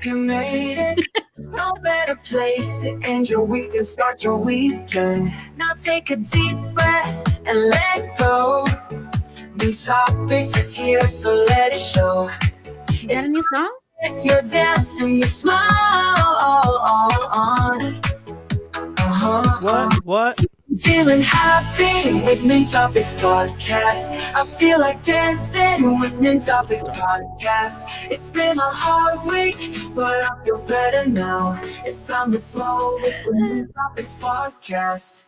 you made it. No better place to end your week than start your weekend. Now take a deep breath and let go. New topics is here, so let it show. Is that a new song? You're dancing, you smile. What? Feeling happy with New Topics Podcast. I feel like dancing with New Topics Podcast. It's been a hard week, but I feel better now. It's time to flow with the New Topics Podcast.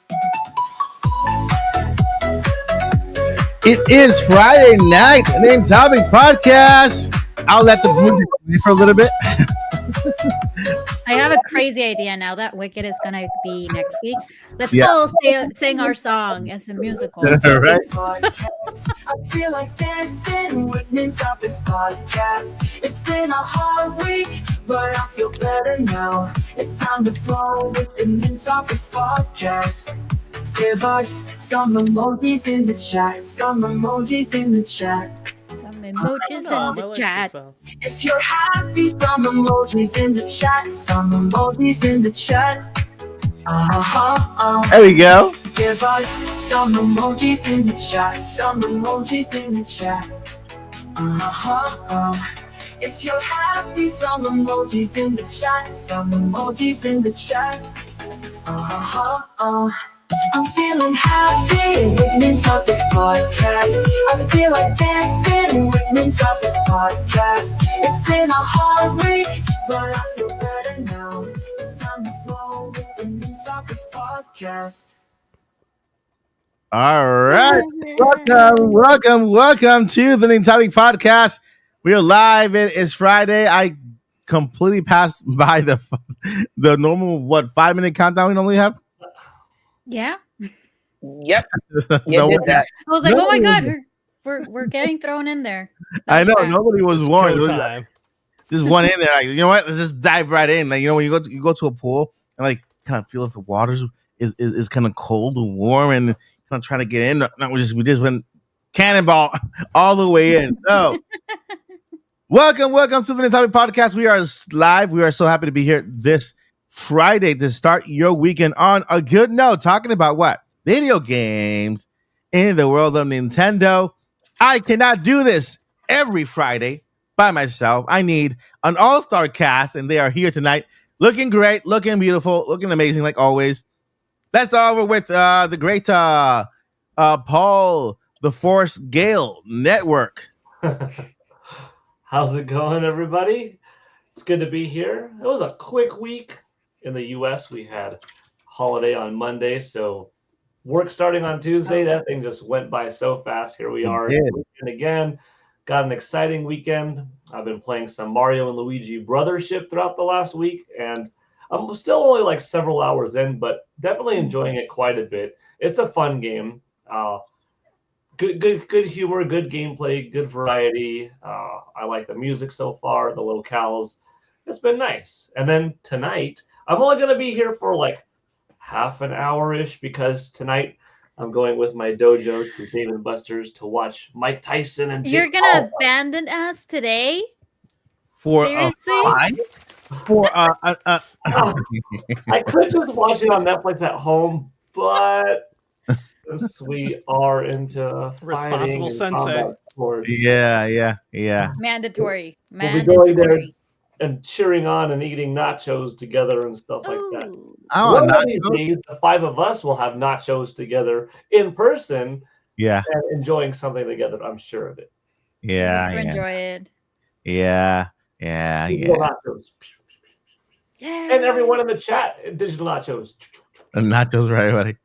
It is Friday night, the New Topic Podcast. I'll let the music play for a little bit. I have a crazy idea now that Wicked is gonna be next week. Let's all sing our song as a musical. Right? I feel like dancing with New Topics Podcast. It's been a hard week, but I feel better now. It's time to flow with the New Topics Podcast. Give us some emojis in the chat. Some emojis in the chat. Some emojis in the chat. If you're happy, some emojis in the chat. Some emojis in the chat. There we go. Give us some emojis in the chat. Some emojis in the chat. If you're happy, some emojis in the chat. Some emojis in the chat. I'm feeling happy with New Topics Podcast. I feel like dancing with New Topics Podcast. It's been a hard week, but I feel better now. It's time to flow with the New Topics Podcast. All right. Welcome to the New Topic Podcast. We are live. It is Friday. I completely passed by the normal 5-minute countdown we normally have. Yeah. Yep. No, did that. I was like, oh my god, we're getting thrown in there. I know That's nobody was warned. It was Time. just one in there. Like, you know what? Let's just dive right in. Like, you know, when you go to a pool and like kind of feel if the water is kind of cold and warm and kind of trying to get in. No, we just went cannonball all the way in. So welcome to the New Topic Podcast. We are live. We are so happy to be here this Friday to start your weekend on a good note, talking about what? Video games in the world of Nintendo. I cannot do this every Friday by myself. I need an all-star cast, and they are here tonight. Looking great, looking beautiful, looking amazing like always. Let's start over with the great Paul, the Force Gale Network. How's it going, everybody? It's good to be here. It was a quick week. In the U.S., we had holiday on Monday, so work starting on Tuesday. That thing just went by so fast. Here we are again. Got an exciting weekend. I've been playing some Mario and Luigi Brothership throughout the last week, and I'm still only like several hours in, but definitely enjoying it quite a bit. It's a fun game. Good humor, good gameplay, good variety. I like the music so far, the locales. It's been nice. And then tonight, I'm only going to be here for like half an hour-ish because tonight I'm going with my dojo to Dave & Buster's to watch Mike Tyson and Jake You're going to abandon us today? For Seriously? I could just watch it on Netflix at home, but since we are into responsible sensei. Yeah. Mandatory. We'll be going there and cheering on and eating nachos together and stuff like that. Oh, One of these days, the five of us will have nachos together in person. Yeah. And enjoying something together. I'm sure of it. Yeah. Enjoy it. Yeah. Digital nachos. Yeah. And everyone in the chat, digital nachos. And nachos, right, buddy?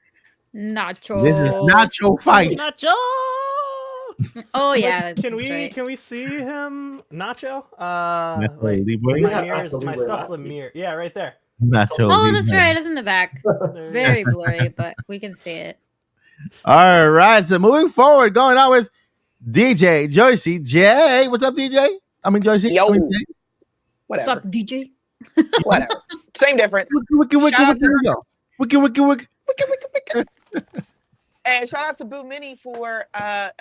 Nacho. This is nacho fight. Nacho. Oh yeah. Can we see him, Nacho? Wait, my stuff's Lemire. Yeah, right there. Nacho. Oh, that's right. It's in the back. Very blurry, but we can see it. All right. So moving forward, going on with DJ Joycey. Jay, what's up, DJ? I mean Joycey. Yo. What's What's up, DJ? Whatever. Same difference. Wiki. Hey, And shout out to Boo Mini for a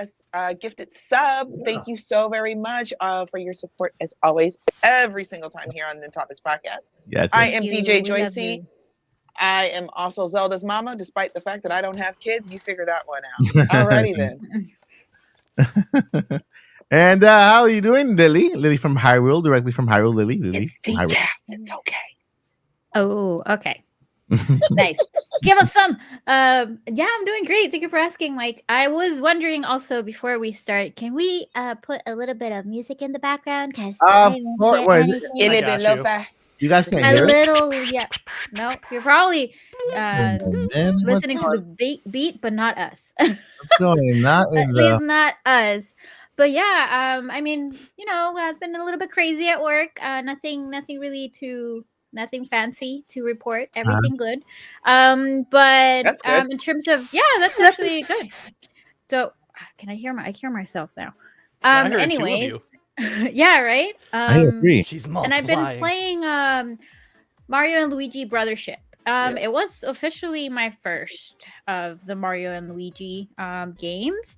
gifted sub. Thank you so very much for your support as always, every single time here on the Topics Podcast. Yes. I Thank am you. DJ We love Joycey. you. I am also Zelda's mama, despite the fact that I don't have kids. You figure that one out. Alrighty then. And how are you doing, Lily? Lily from Hyrule, directly from Hyrule. Lily. It's from Hyrule. decaf. It's okay. Oh, okay. Nice. Give us some. Yeah, I'm doing great. Thank you for asking. Like, I was wondering also before we start, can we put a little bit of music in the background? Because what is it? A little got bit you. lo-fi. You guys can't a hear it? little, yeah. No, you're probably And then listening to the beat, but not us. what's going on? At least not us. But yeah, I mean, you know, it's been a little bit crazy at work. Nothing nothing fancy to report. Everything good. But That's good. in terms of that's actually good. So can I hear I hear myself now. I heard two of Anyways. Yeah, right. I hear three. She's And multiplying. I've been playing Mario and Luigi Brothership. It was officially my first of the Mario and Luigi games.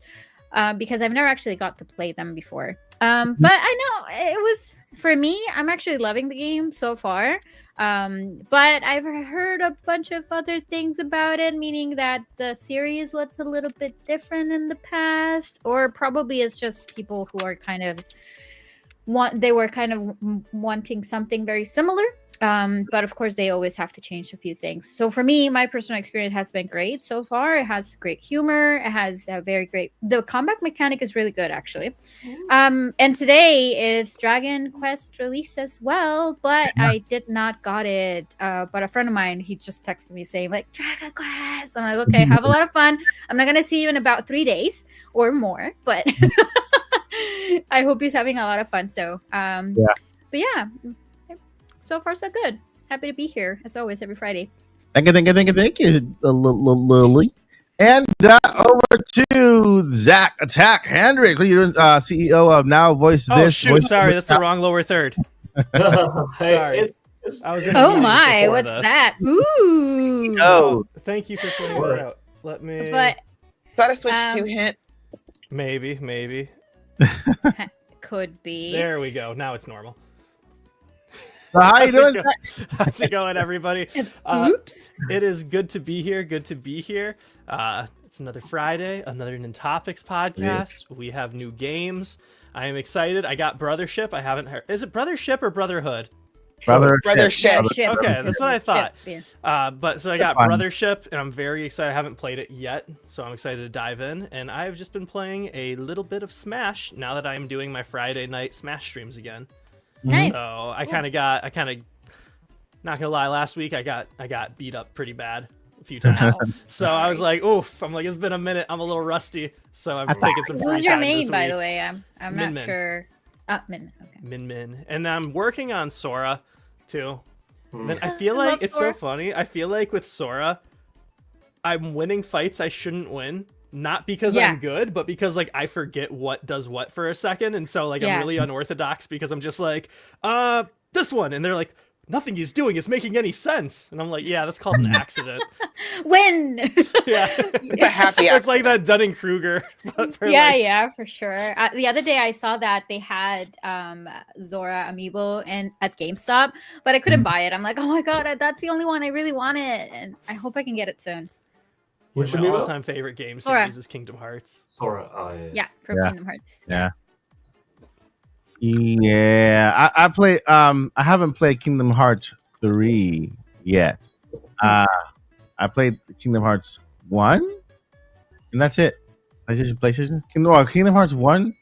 Because I've never actually got to play them before. But I know it was, for me, I'm actually loving the game so far. But I've heard a bunch of other things about it, meaning that the series was a little bit different in the past, or probably it's just people who are kind of wanting something very similar. But of course they always have to change a few things. So for me, my personal experience has been great so far. It has great humor. It has a the combat mechanic is really good actually. And today is Dragon Quest release as well, but I did not got it. But a friend of mine, he just texted me saying like Dragon Quest. I'm like, okay, have a lot of fun. I'm not gonna see you in about 3 days or more, but I hope he's having a lot of fun. So but yeah. So far, so good. Happy to be here, as always, every Friday. Thank you, Lily. And over to Zach Attack Hendrick. What are you doing? CEO of Now Voice Oh, This. shoot. Voice Sorry, that's the wrong lower third. Sorry. I was in a Oh meeting my, before what's this. that? Ooh. Oh, Thank you for pointing that out. Let me. But Is that a switch to hint? Maybe. could be. There we go. Now it's normal. so how you doing? How's it going, everybody? Oops. It is good to be here. Good to be here. It's another Friday, another Nintopics podcast. We have new games. I am excited. I got Brothership. I haven't heard. Is it Brothership or Brotherhood? Brothership. Okay, that's what I thought. Ship, yeah. But so I got Brothership, and I'm very excited. I haven't played it yet, so I'm excited to dive in. And I've just been playing a little bit of Smash now that I'm doing my Friday night Smash streams again. Nice. So I kind of, not gonna lie, last week I got beat up pretty bad a few times. So I was like, oof, I'm like, it's been a minute. I'm a little rusty, so I'm taking some free Who's your time main, this by week. the way? I'm not Min. sure. Min. Okay. Min. And I'm working on Sora too. Then I I feel love like it's Sora. so funny. I feel like with Sora, I'm winning fights I shouldn't win. Not because I'm good, but because like I forget what does what for a second. And so like I'm really unorthodox because I'm just like, this one. And they're like, nothing he's doing is making any sense. And I'm like, yeah, that's called an accident. Win. Yeah. It's a happy It's like that Dunning-Kruger. But for Yeah, for sure. The other day I saw that they had Zora amiibo at GameStop, but I couldn't buy it. I'm like, oh my god, that's the only one I really wanted, and I hope I can get it soon. Which my amiibo? all-time favorite game Sora. series is Kingdom Hearts. Sora. Oh, yeah. Yeah, from Yeah. Kingdom Hearts. Yeah. I play. I haven't played Kingdom Hearts 3 yet. I played Kingdom Hearts 1, and that's it. PlayStation. Kingdom Hearts 1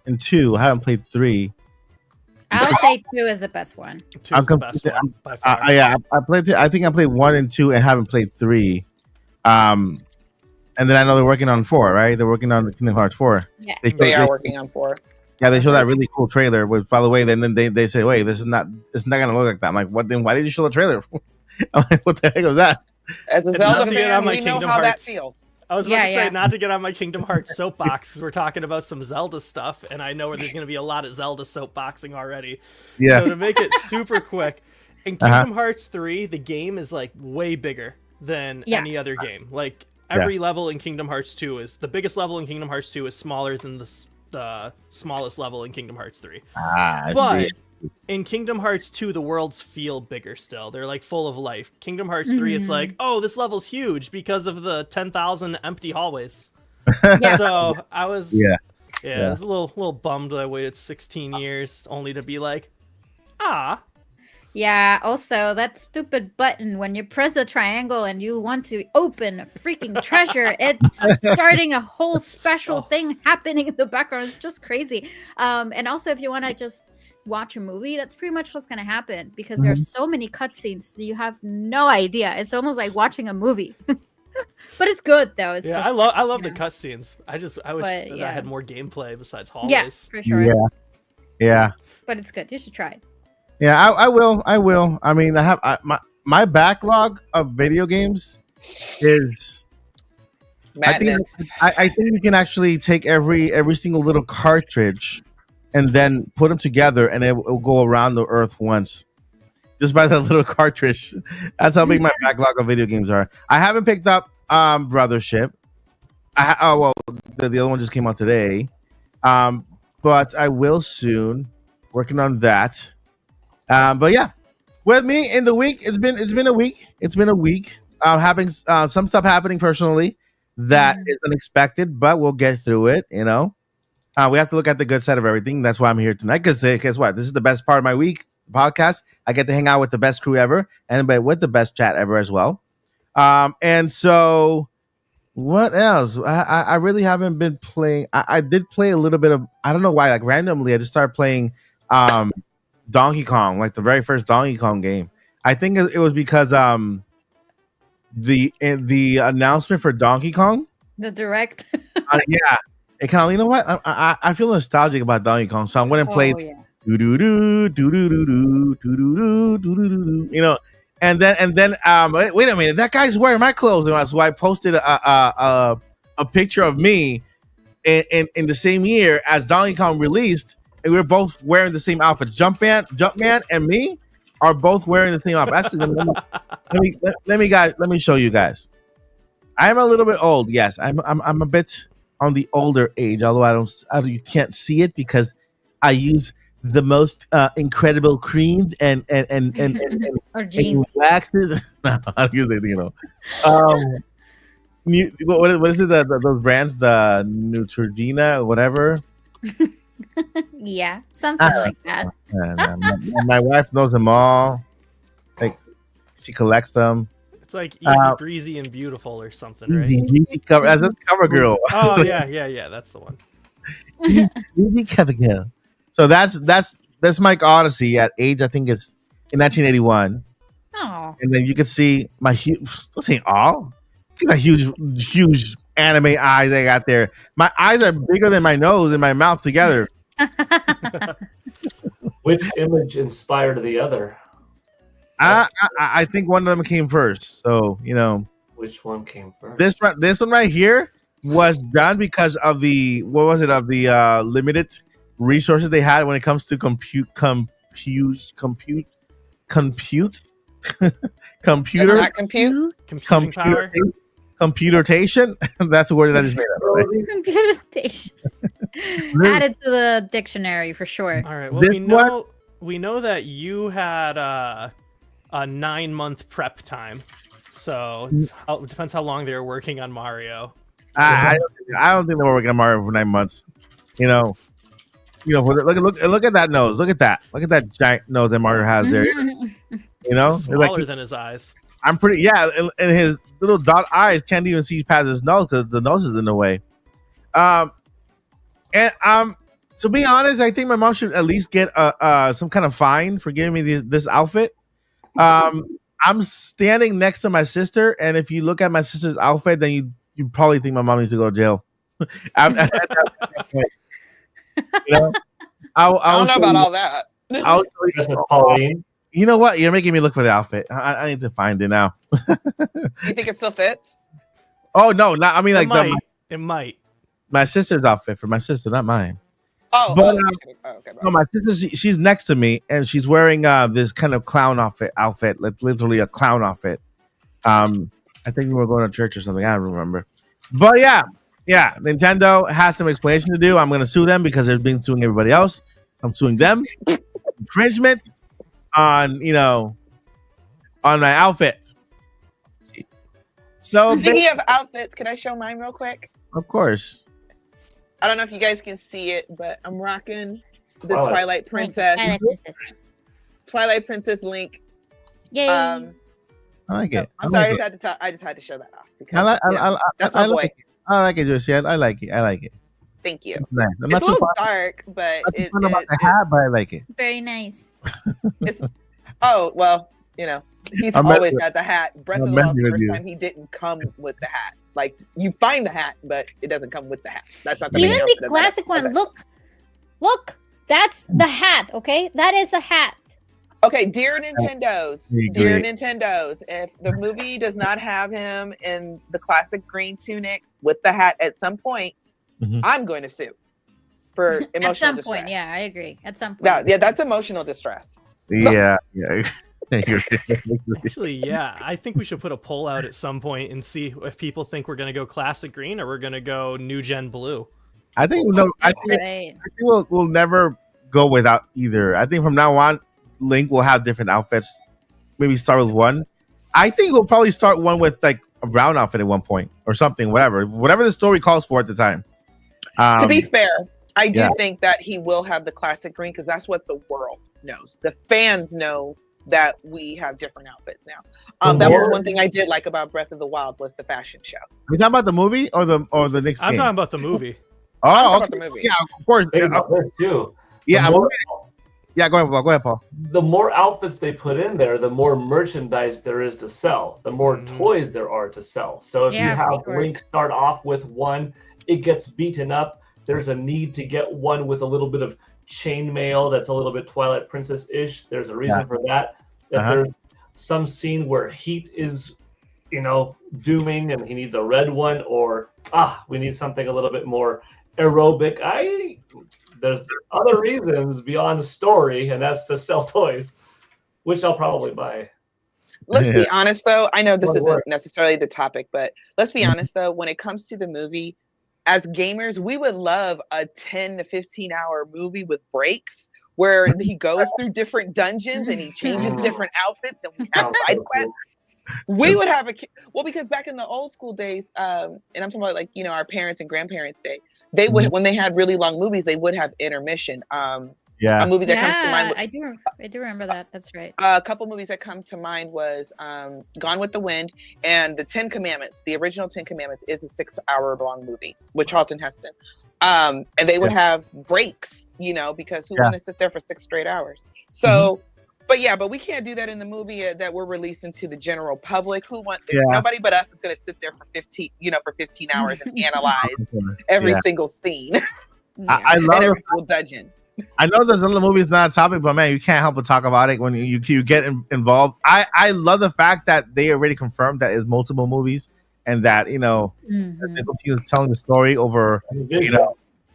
and 2. I haven't played 3. I'll say 2 is the best one. 2 is the best one by far. I played. I think I played 1 and 2 and haven't played 3. And then I know they're working on 4, right? They're working on Kingdom Hearts 4. Yeah. They are working on 4. Yeah, they show that really cool trailer. Which, by the way, then they say, "Wait, it's not gonna look like that." I'm like, "What? Then why did you show the trailer?" I'm like, "What the heck was that?" As a And not Zelda to get fan, on my we know Kingdom how that Hearts. feels. I was about to say Yeah. not to get on my Kingdom Hearts soapbox because we're talking about some Zelda stuff, and I know where there's going to be a lot of Zelda soapboxing already. Yeah. So to make it super quick, in Kingdom Hearts 3, the game is like way bigger than any other game. Like every level in Kingdom Hearts 2 is the biggest level in Kingdom Hearts 2 is smaller than the smallest level in Kingdom Hearts 3. I But see. in Kingdom Hearts 2, the worlds feel bigger still. They're like full of life. Kingdom Hearts 3, it's like, oh, this level's huge because of the 10,000 empty hallways. Yeah. So I was Yeah. I was a little bummed that I waited 16 years only to be like, ah. Yeah, also that stupid button when you press a triangle and you want to open a freaking treasure, it's starting a whole special thing happening in the background. It's just crazy. And also if you want to just watch a movie, that's pretty much what's going to happen because there are so many cutscenes that you have no idea. It's almost like watching a movie. But it's good though. It's just, I love the cutscenes. I wish that yeah. I had more gameplay besides hallways. Yeah, for sure. Yeah. Yeah. But it's good. You should try it. Yeah, I will. I will. I mean, my backlog of video games is. Madness. I think you can actually take every single little cartridge, and then put them together, and it will go around the earth once, just by that little cartridge. That's how big my backlog of video games are. I haven't picked up Brothership. The other one just came out today, but I will soon. Working on that. But yeah, with me in the week, it's been a week. It's been a week. Having some stuff happening personally that is unexpected, but we'll get through it. You know, we have to look at the good side of everything. That's why I'm here tonight. Because guess what? This is the best part of my week podcast. I get to hang out with the best crew ever, and with the best chat ever as well. And so, what else? I really haven't been playing. I did play a little bit of. I don't know why. Like randomly, I just started playing. Donkey Kong, like the very first Donkey Kong game. I think it was because the announcement for Donkey Kong, The direct. yeah, it kind of, you know what, I feel nostalgic about Donkey Kong, so I'm going to play do do do do do do do do do do, you know, and then wait a minute, that guy's wearing my clothes, so I posted a picture of me in the same year as Donkey Kong released. And we're both wearing the same outfits. Jumpman, and me are both wearing the same outfit. Actually, let me show you guys. I'm a little bit old. Yes, I'm a bit on the older age. Although you can't see it because I use the most incredible creams and Or jeans. waxes. No, I don't use anything, you know. What is it? Those brands, the Neutrogena or whatever. Yeah, something like that. My wife knows them all. Like she collects them. It's like Easy Breezy and Beautiful or something, right? Easy cover as a cover girl. Oh yeah, that's the one. Easy cover girl. So that's Mike Odyssey at age, I think it's in 1981. Oh. And then you can see my huge. Don't say all. Look at that huge anime eyes I got there. My eyes are bigger than my nose and my mouth together. Which image inspired the other? I think one of them came first. So, you know. Which one came first? This one right here was done because of the limited resources they had when it comes to computer Not compute. Computing power. Computation. That's a word that I just made up. Computation. Add it to the dictionary for sure. All right. Well, we know that you had a 9-month prep time. So it depends how long they were working on Mario. I don't think they were working on Mario for 9 months. You know, look at that nose. Look at that giant nose that Mario has there. You know, Smaller than his eyes. I'm pretty, and his little dot eyes can't even see past his nose because the nose is in the way. To be honest, I think my mom should at least get some kind of fine for giving me this outfit. I'm standing next to my sister, and if you look at my sister's outfit, then you probably think my mom needs to go to jail. At that point. You know, I don't know about all that. I'll Pauline. You know what? You're making me look for the outfit. I need to find it now. You think it still fits? Oh no, not. I mean, like it might. My sister's outfit for my sister, not mine. Oh, but okay. No, my sister. She's next to me, and she's wearing this kind of clown outfit. That's literally a clown outfit. I think we were going to church or something. I don't remember. But yeah, Nintendo has some explanation to do. I'm going to sue them because they've been suing everybody else. I'm suing them. Infringement on, on my outfit. Jeez. So Speaking of outfits, can I show mine real quick? Of course. I don't know if you guys can see it, but I'm rocking the Twilight. Twilight Princess. Twilight Princess Link. Yay. I like it. I'm I sorry, like it. I just had to show that off because that's my I boy. like it. I like it, Josie. I like it. I like it. Thank you. It's nice. I'm It's not a too little fun, dark, but not too fun about the hat, but I like it. Very nice. oh well, he's I'm always messing- had the hat. Breath I'm of the Wild's messing the with first you. time he didn't come with the hat. Like you find the hat, but it doesn't come with the hat. That's not the Even main the outfit of classic that. one. Look. That's the hat. Okay, that is the hat. Okay, dear Nintendos, I dear agree. Nintendos, if the movie does not have him in the classic green tunic with the hat at some point, Mhm. I'm going to sue for emotional At some distress. point, yeah, I agree. At some point. Yeah, that's emotional distress. Yeah. Actually, yeah, I think we should put a poll out at some point and see if people think we're gonna go classic green or we're gonna go new gen blue. I think Right. we'll never go without either. I think from now on, Link will have different outfits. Maybe start with one. I think we'll probably start one with like a brown outfit at one point or something. Whatever the story calls for at the time. To be fair, I do yeah. think that he will have the classic green because that's what the world knows. The fans know that we have different outfits now. That was one thing I did like about Breath of the Wild was the fashion show. You talking about the movie or the next I'm game? talking about the movie. I'm Oh, talking okay. about the movie. Yeah, of course. Think about this too. Yeah, The more- yeah. Go ahead, Paul. the more outfits they put in there, the more merchandise there is to sell, the more toys there are to sell. So if you Yeah, have for sure. Link start off with one, it gets beaten up. There's a need to get one with a little bit of chainmail that's a little bit Twilight Princess-ish. There's a reason for that. If there's some scene where Heat is, dooming and he needs a red one, or we need something a little bit more aerobic. There's other reasons beyond story, and that's to sell toys, which I'll probably buy. Let's be honest, though. I know this What isn't works? necessarily the topic, but let's be honest, though. When it comes to the movie, as gamers, we would love a 10 to 15 hour movie with breaks where he goes through different dungeons and he changes different outfits and we have Sounds side so quests. cool. We would have because back in the old school days, and I'm talking about like our parents and grandparents' day, they would when they had really long movies, they would have intermission. Yeah. A movie that comes to mind. I do remember that. That's right. A couple movies that come to mind was Gone with the Wind and The Ten Commandments. The original Ten Commandments is a 6-hour long movie with Charlton Heston. And they would have breaks, because who want to sit there for 6 straight hours? So, but we can't do that in the movie that we're releasing to the general public. Nobody but us is going to sit there for 15 hours and analyze every single scene. I love and every single dungeon. I know there's other movies not a topic, but man, you can't help but talk about it when you get involved. I love the fact that they already confirmed that it's multiple movies and that they continue telling the story over.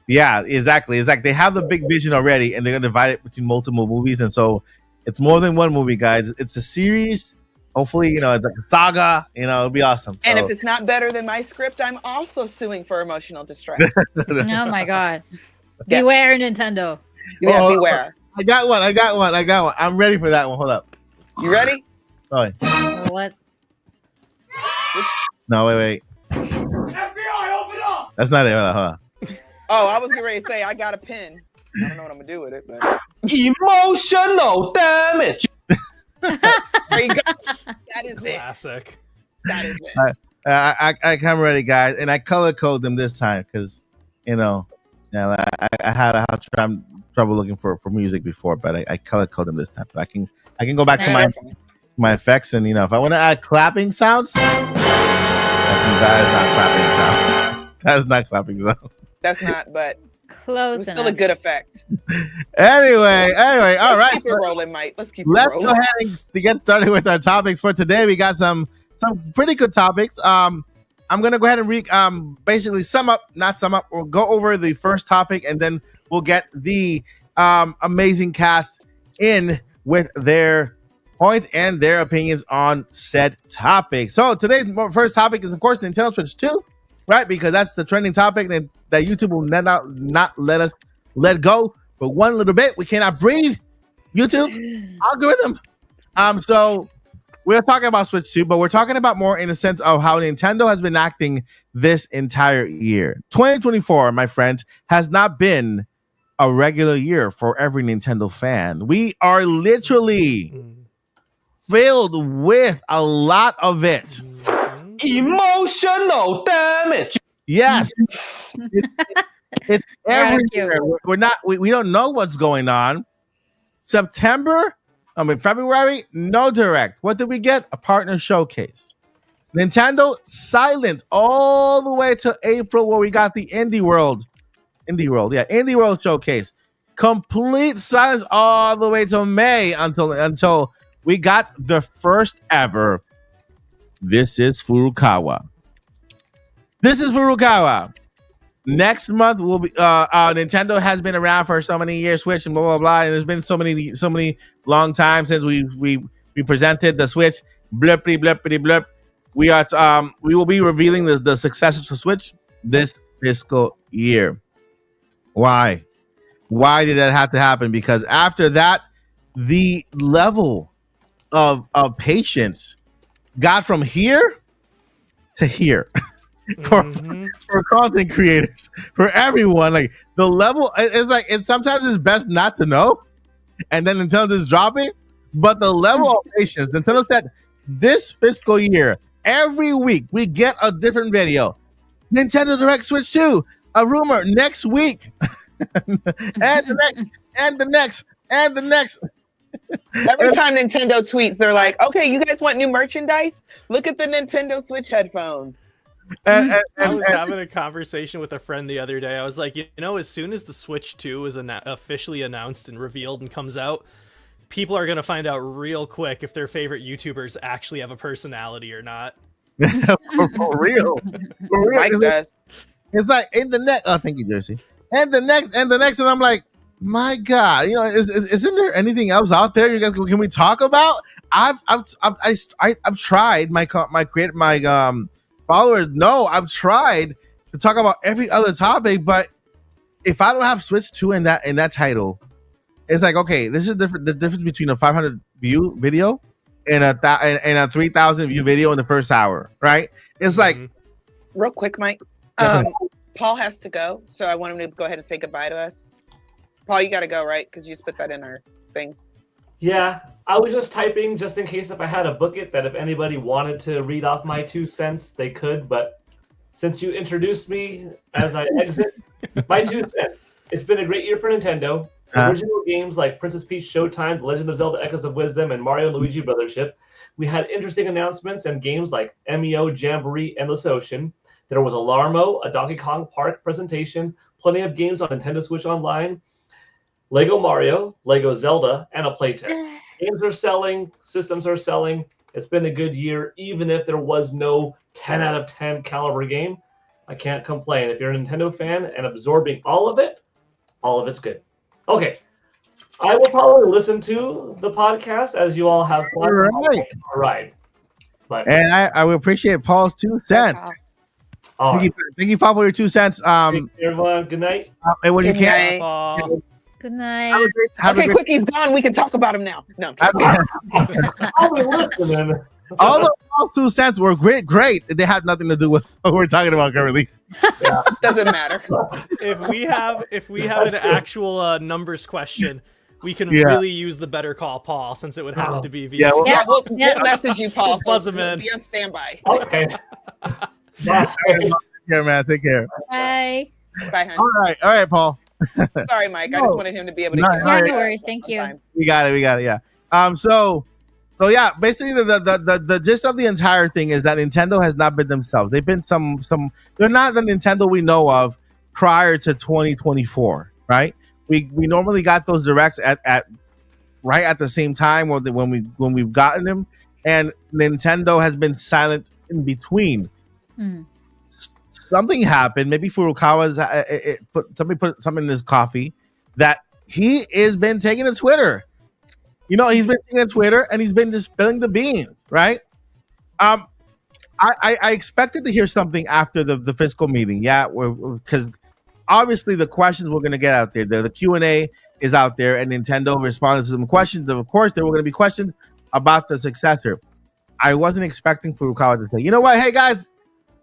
Yeah, exactly. They have the big vision already, and they're gonna divide it between multiple movies, and so it's more than one movie, guys. It's a series. Hopefully, it's like a saga. It'll be awesome. And if it's not better than my script, I'm also suing for emotional distress. Oh my god! Beware, Nintendo. Yeah, beware. I got one. I'm ready for that one. Hold up. You ready? Oh, What? no, wait. FBI, open up! That's not it. Hold on. Oh, I was getting ready to say I got a pin. I don't know what I'm gonna do with it, but Emotional damage. there you go. That is it. Classic. That is it. I come ready, guys, and I color code them this time because I had trouble looking for music before, but I color code them this time. So I can go back to my effects, and if I want to add clapping sounds, that is not clapping sound. That is not clapping sound. That's not, but Close it's enough. still a good effect. Anyway, all right. Keep it rolling, Mike. Let's keep it Let's rolling. go ahead and get started with our topics for today. We got some pretty good topics. I'm gonna go ahead and basically we'll go over the first topic, and then we'll get the amazing cast in with their points and their opinions on said topic. So today's first topic is, of course, Nintendo Switch 2, right? Because that's the trending topic that YouTube will not let us let go for one little bit. We cannot breathe. YouTube algorithm. So we're talking about Switch 2, but we're talking about more in the sense of how Nintendo has been acting this entire year. 2024, my friends, has not been a regular year for every Nintendo fan. We are literally filled with a lot of it. Emotional damage. Yes. It's everywhere. We don't know what's going on. February, no direct. What did we get? A partner showcase. Nintendo silent all the way to April, where we got the Indie World showcase. Complete silence all the way to May until we got the first ever. This is Furukawa. Next month will be Nintendo has been around for so many years, Switch and blah blah blah, and there's been so many long time since we presented the Switch. Blippity blippity blip. We will be revealing the successors to Switch this fiscal year. Why did that have to happen? Because after that, the level of patience got from here to here. For content creators, for everyone, like the level it's sometimes it's best not to know, and then Nintendo just drop it. But the level of patience, Nintendo said this fiscal year, every week we get a different video. Nintendo Direct Switch 2, a rumor next week, and the next. Every time Nintendo tweets, they're like, "Okay, you guys want new merchandise? Look at the Nintendo Switch headphones." I was having a conversation with a friend the other day. I was like, as soon as the Switch 2 is officially announced and revealed and comes out, people are going to find out real quick if their favorite YouTubers actually have a personality or not. for real. Mike does. It's like in the next. Oh, thank you, Jersey. And the next, and I'm like, my God, isn't there anything else out there you guys can we talk about? I've tried my followers know I've tried to talk about every other topic, but if I don't have Switch 2 in that title, it's like, okay, this is different. The difference between a 500 view video and a 3,000 view video in the first hour, right? It's like, real quick, Mike. Paul has to go, so I want him to go ahead and say goodbye to us. Paul, you got to go, right? Because you just put that in our thing. Yeah, I was just typing just in case if I had to book it, that if anybody wanted to read off my 2 cents, they could. But since you introduced me as I exit, my 2 cents. It's been a great year for Nintendo. Original games like Princess Peach Showtime, The Legend of Zelda Echoes of Wisdom, and Mario and Luigi Brothership. We had interesting announcements and games like MEO, Jamboree, Endless Ocean. There was a Larmo, a Donkey Kong Park presentation, plenty of games on Nintendo Switch Online, Lego Mario, Lego Zelda, and a playtest. Games are selling, systems are selling. It's been a good year, even if there was no 10 out of 10 caliber game. I can't complain. If you're a Nintendo fan and absorbing all of it's good. Okay. I will probably listen to the podcast as you all have fun. All right. But, and I will appreciate Paul's 2 cents. Thank you, Paul, for your 2 cents. Thank you, everyone. Good night. And when you Good can, Good night. Okay, Quickie's gone. We can talk about him now. No, I'll be listening. all of Paul's 2 cents were great. They have nothing to do with what we're talking about currently. Yeah. doesn't matter. If we have an actual numbers question, we can really use the Better Call Paul, since it would have to be via. We'll message you, Paul. Buzz him in. Be on standby. Okay. Take care, man. Take care. Bye. Bye, hon. All right, Paul. Sorry, Mike. I just wanted him to be able to hear. Yeah, no worries. Thank you. We got it. Yeah. So yeah, basically the gist of the entire thing is that Nintendo has not been themselves. They've been some. They're not the Nintendo we know of prior to 2024, right? We normally got those directs at right at the same time when we've gotten them, and Nintendo has been silent in between. Something happened. Maybe Furukawa's somebody put something in his coffee that he has been taking to Twitter You know, he's been sitting on Twitter and he's been just spilling the beans, right? Um, I expected to hear something after the fiscal meeting, yeah, because obviously the questions we're going to get out there, the Q&A is out there, and Nintendo responded to some questions. Of course, there were going to be questions about the successor. I wasn't expecting Furukawa to say, you know what, hey guys,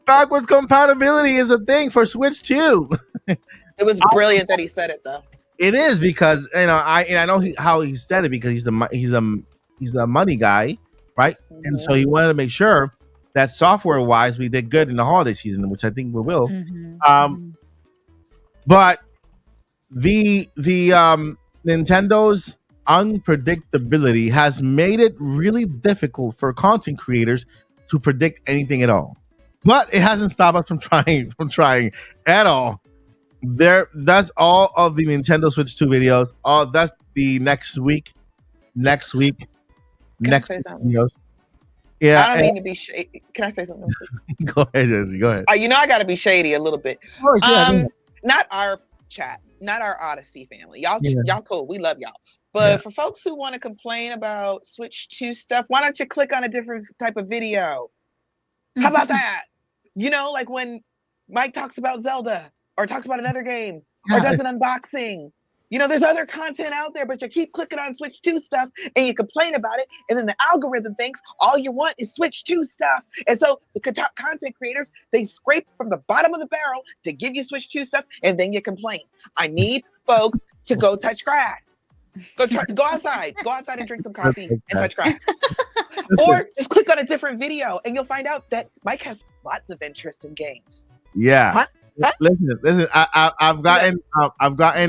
backwards compatibility is a thing for Switch 2. It was brilliant that he said it though. It is because I know how he said it because he's a money guy, right? Mm-hmm. And so he wanted to make sure that software wise we did good in the holiday season, which I think we will. But the Nintendo's unpredictability has made it really difficult for content creators to predict anything at all. But it hasn't stopped us from trying at all. That's all of the Nintendo Switch 2 videos. That's the next week. Can I say something? Videos. Yeah. I don't mean to be shady. Can I say something? Go ahead, Jesse, go ahead. You know I got to be shady a little bit. Oh, yeah, Not our chat, not our Odyssey family. Y'all cool. We love y'all. But Yeah. for folks who want to complain about Switch 2 stuff, why don't you click on a different type of video? How about that? You know, like when Mike talks about Zelda or talks about another game or does an unboxing. You know, there's other content out there, but you keep clicking on Switch 2 stuff and you complain about it. And then the algorithm thinks all you want is Switch 2 stuff. And so the content creators, they scrape from the bottom of the barrel to give you Switch 2 stuff. And then you complain. I need folks to go touch grass. Go outside. Go outside and drink some coffee and touch grass. Or just click on a different video and you'll find out that Mike has lots of interest in games. Yeah. Huh? Listen. I've gotten.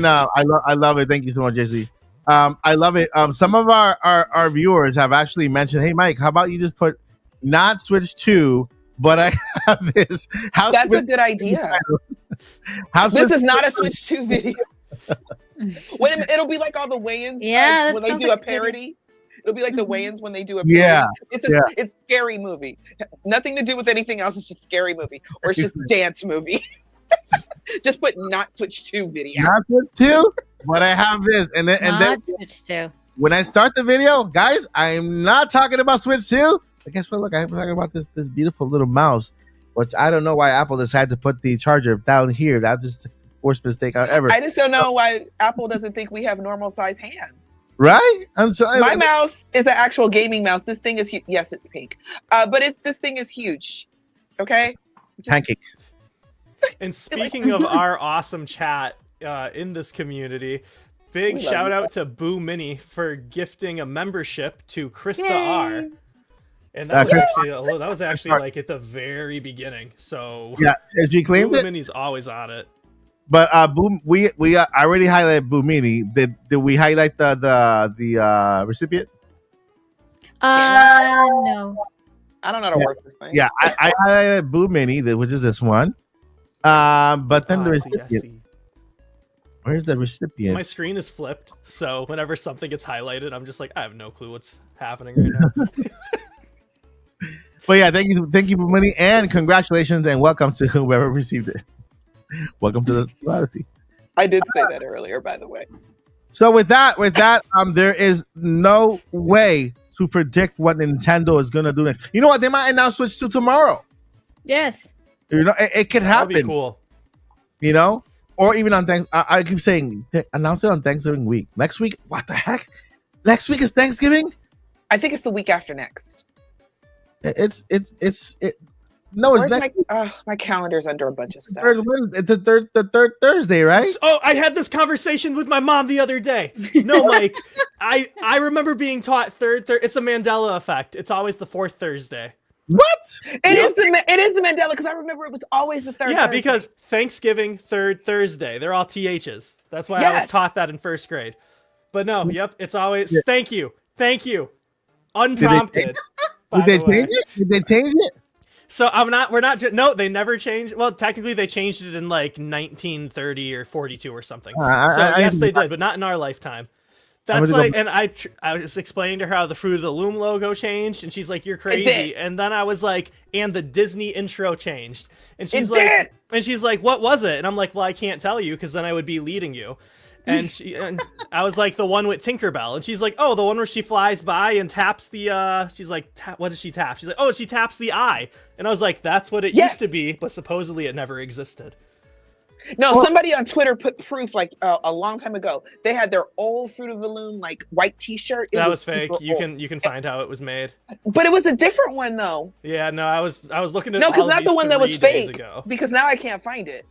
I love it. Thank you so much, JC. I love it. Some of our viewers have actually mentioned, "Hey, Mike, how about you just put not Switch 2, but I have this." That's a good idea. This is not a Switch 2 video. It'll be like all the weigh-ins, when they do a parody. It'll be like the weigh-ins when they do a parody. Yeah. It's scary movie. Nothing to do with anything else. It's just scary movie, or it's just dance movie. Just put not Switch 2 video. Not Switch 2, but I have this, and then Switch 2. when I start the video, guys, I'm not talking about Switch 2. But guess what? Look, I'm talking about this beautiful little mouse, which I don't know why Apple decided to put the charger down here. That's just the worst mistake I've ever. I just don't know why Apple doesn't think we have normal size hands. Right? I'm sorry. My mouse is an actual gaming mouse. This thing is yes, it's pink, but this thing is huge. Okay. Pancake. And speaking of our awesome chat in this community, big shout out to Boo Mini for gifting a membership to Krista R. And that was actually like at the very beginning. So yeah, as you claimed Boo it, Mini's always on it. But Boo, we I already highlighted Boo Mini. Did we highlight the recipient? No. I don't know how to work this thing. Yeah, I highlighted Boo Mini, which is this one. But then the recipient. Where's the recipient? My screen is flipped, so whenever something gets highlighted, I'm just like, I have no clue what's happening right now. But yeah, thank you, Boo Mini, and congratulations and welcome to whoever received it. Welcome to the Odyssey. I did say that earlier, by the way. So with that, there is no way to predict what Nintendo is gonna do next. You know what? They might announce Switch 2 tomorrow. Yes. You know, it could happen. That'd be cool. You know, or even on Thanksgiving. I keep saying announce it on Thanksgiving week. Next week, what the heck? Next week is Thanksgiving. I think it's the week after next. No, it's next. My calendar's under a bunch of stuff. It's the third Thursday, right? Oh, I had this conversation with my mom the other day. No, Mike, I remember being taught it's a Mandela effect. It's always the fourth Thursday. What? It is the Mandela, because I remember it was always the third. Yeah, Thursday. because Thanksgiving, third Thursday. They're all THs. That's why I was taught that in first grade. But no, it's always thank you, unprompted. Did they change it? Did they change it? So no, they never changed. Well, technically they changed it in like 1930 or 42 or something. Yes, they did, but not in our lifetime. That's like, and I was explaining to her how the Fruit of the Loom logo changed, and she's like, "You're crazy." And then I was like, "And the Disney intro changed." And she's like, "What was it?" And I'm like, "Well, I can't tell you because then I would be leading you." and I was like, the one with Tinkerbell, and she's like, oh, the one where she flies by and taps the she's like, what does she tap? She's like, oh, she taps the eye, and I was like, that's what it used to be, but supposedly it never existed. No, somebody on Twitter put proof like a long time ago. They had their old Fruit of the Loom like white T-shirt. That was fake. You can find how it was made. But it was a different one though. Yeah, no, I was looking at no, all because of not these the one that was 3 days fake. ago. Because now I can't find it.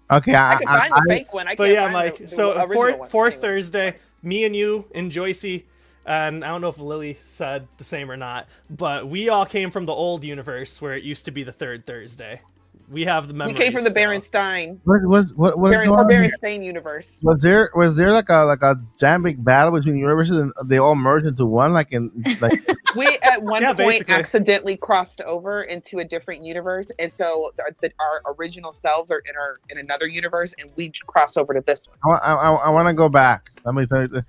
Okay, I can find the fake one. I But can't yeah, find Mike. the So original one. fourth Anyway. Thursday, me and you and Joycey, and I don't know if Lily said the same or not, but we all came from the old universe where it used to be the third Thursday. We have the memories. We came from the still. Berenstein. what is going on here? Berenstain universe. Was there like a damn big battle between universes and they all merged into one? Like We at one Yeah, point basically. accidentally crossed over into a different universe, and so our original selves are in another universe, and we crossed over to this one. I want to go back. Let me tell you.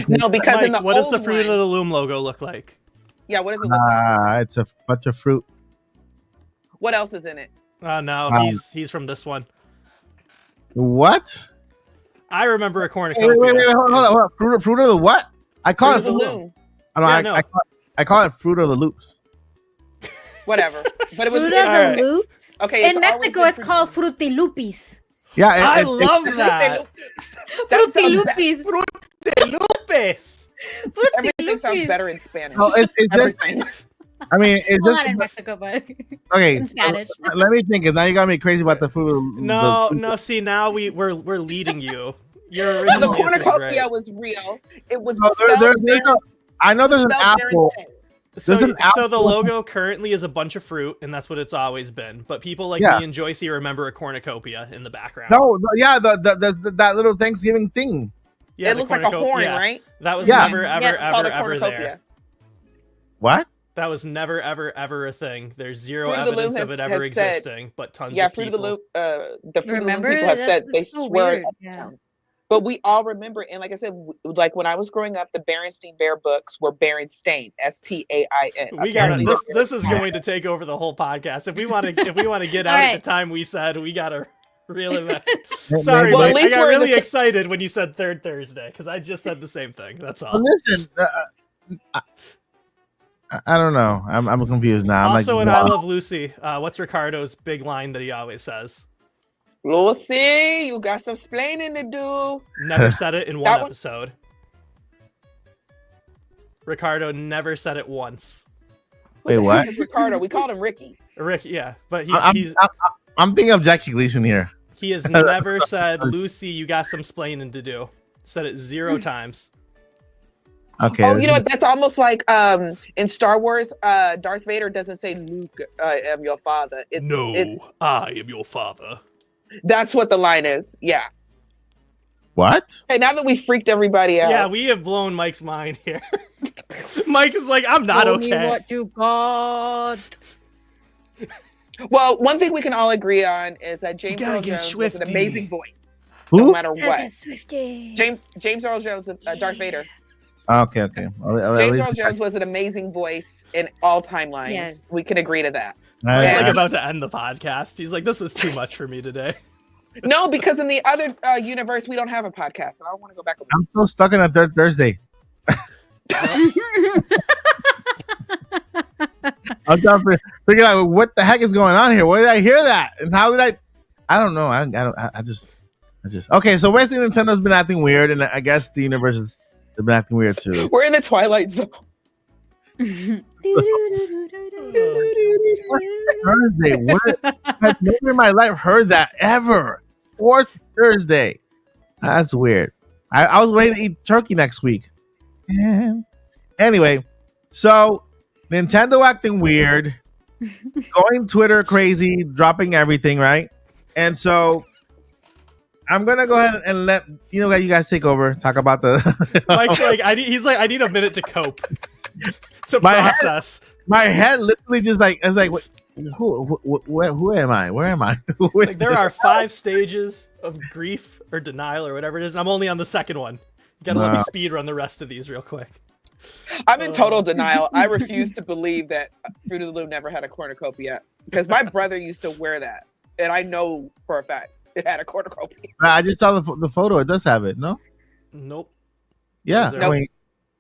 No, because Mike, in the what does the old Fruit one, of the Loom logo look like? yeah, what does it look like? It's a bunch of fruit. What else is in it? No, Um, he's from this one. What? I remember a cornucopia. Wait, hold on. Fruit of the what? I call Fruit it of the fruit. Loom. I, know, Yeah, I, no. I call it fruit of the loops. Whatever. But it was Fruit it- of the Alright. Loops. okay. In it's Mexico, always it's called Fruity Lupis. Yeah, I it- love that. That Fruity sounds Lupis. De Lupes. Fruity Everything sounds Lupis. better in Spanish. no, it just, Everything. I mean, it Well, just not in Mexico, but okay. in Spanish. Let me think. 'Cause now you got me crazy about the fruit. No. See, now we're leading you. Your No, the original answer is cornucopia right. was real. It was No, spelled I know there's an spelled apple. So, There's an so the apple. logo currently is a bunch of fruit, and that's what it's always been. But people like Yeah. me and Joycey remember a cornucopia in the background. Yeah, there's that little Thanksgiving thing. Yeah, it the looks like a cornucopia- horn, yeah. right? That was Yeah. never, Yeah, ever, It's called ever, a ever cornucopia. there. What? That was never, ever a thing. There's zero Fruit of the Loom evidence of has- it ever has said- existing, but tons Yeah, of Fruit of people. the Loop. The Fruit of the Loom Remember? people have said they That's so swear. weird. Yeah. But we all remember, and like I said, like when I was growing up, the Berenstein Bear books were Berenstain, Stainn. We got Apparently this. they're This is going to take over the whole podcast. If we want to get out All at right. the time we said, we gotta reel it back. Maybe- Sorry, Well, at Mike, I least got we're in really the- excited when you said third Thursday because I just said the same thing. That's all. Listen, I don't know. I'm confused now. I'm Also, like, in I wow. Love Lucy, what's Ricardo's big line that he always says? Lucy, you got some splaining to do. Never said it in one That one- episode. Ricardo never said it once. Who Wait, the what? heck is Ricardo? We called him Ricky. Rick, yeah, but I'm thinking of Jackie Gleason here. he has never said, Lucy, you got some splaining to do. Said it 0 times. Okay. Oh, this you know is- what? That's almost like in Star Wars, Darth Vader doesn't say, Luke, I am your father. It's, I am your father. that's what the line is. Yeah. what? Hey, now that we freaked everybody out. Yeah, we have blown Mike's mind here. Mike is like, I'm not Show me okay. what you got. Well, one thing we can all agree on is that James gotta Earl get Jones was an Swifty. amazing voice, Who? no matter what. That's a Swiftie. James Earl Jones, Darth Vader. Okay. At James least- Earl Jones was an amazing voice in all timelines. Yes. We can agree to that. Mike's Yeah. like about to end the podcast. He's like, this was too much for me today. No, because in the other universe, we don't have a podcast. And I don't want to go back. I'm so stuck on a third Thursday. I'm trying to figure out what the heck is going on here. Where did I hear that? And how did I don't know. I just okay. So Western Nintendo's been acting weird, and I guess the universe has been acting weird too. We're in the Twilight Zone. Thursday. I've never in my life heard that ever. Fourth Thursday. That's weird. I was waiting to eat turkey next week. Yeah. Anyway, so Nintendo acting weird, going Twitter crazy, dropping everything, right? And so I'm gonna go ahead and let you guys take over. Talk about the Mike's like, I need a minute to cope, to My head- process. my head literally just like it's like who am I? Where am I? Like there are 5 stages of grief or denial or whatever it is. I'm only on the second one. You gotta let me Wow. speed run the rest of these real quick. I'm in total denial. I refuse to believe that Fruit of the Loom never had a cornucopia because my brother used to wear that, and I know for a fact it had a cornucopia. I just saw the photo. It does have it. No. Nope. Yeah. Nope. Wait.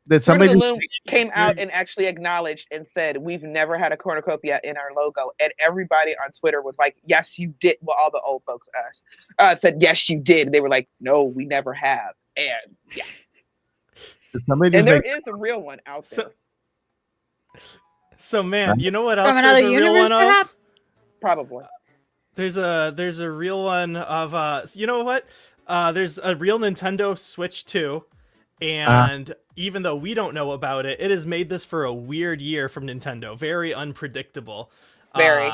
Did Fruit of somebody? the Loom came out and actually acknowledged and said, we've never had a cornucopia in our logo. And everybody on Twitter was like, yes, you did. Well, all the old folks, us, said, yes, you did. They were like, no, we never have. And yeah. Did somebody And just there make? is a real one out there. So man, you know what From else another there's a real universe, one perhaps? of? Probably. There's a real one of you know what? There's a real Nintendo Switch 2. And even though we don't know about it, it has made this for a weird year from Nintendo. Very unpredictable. Very.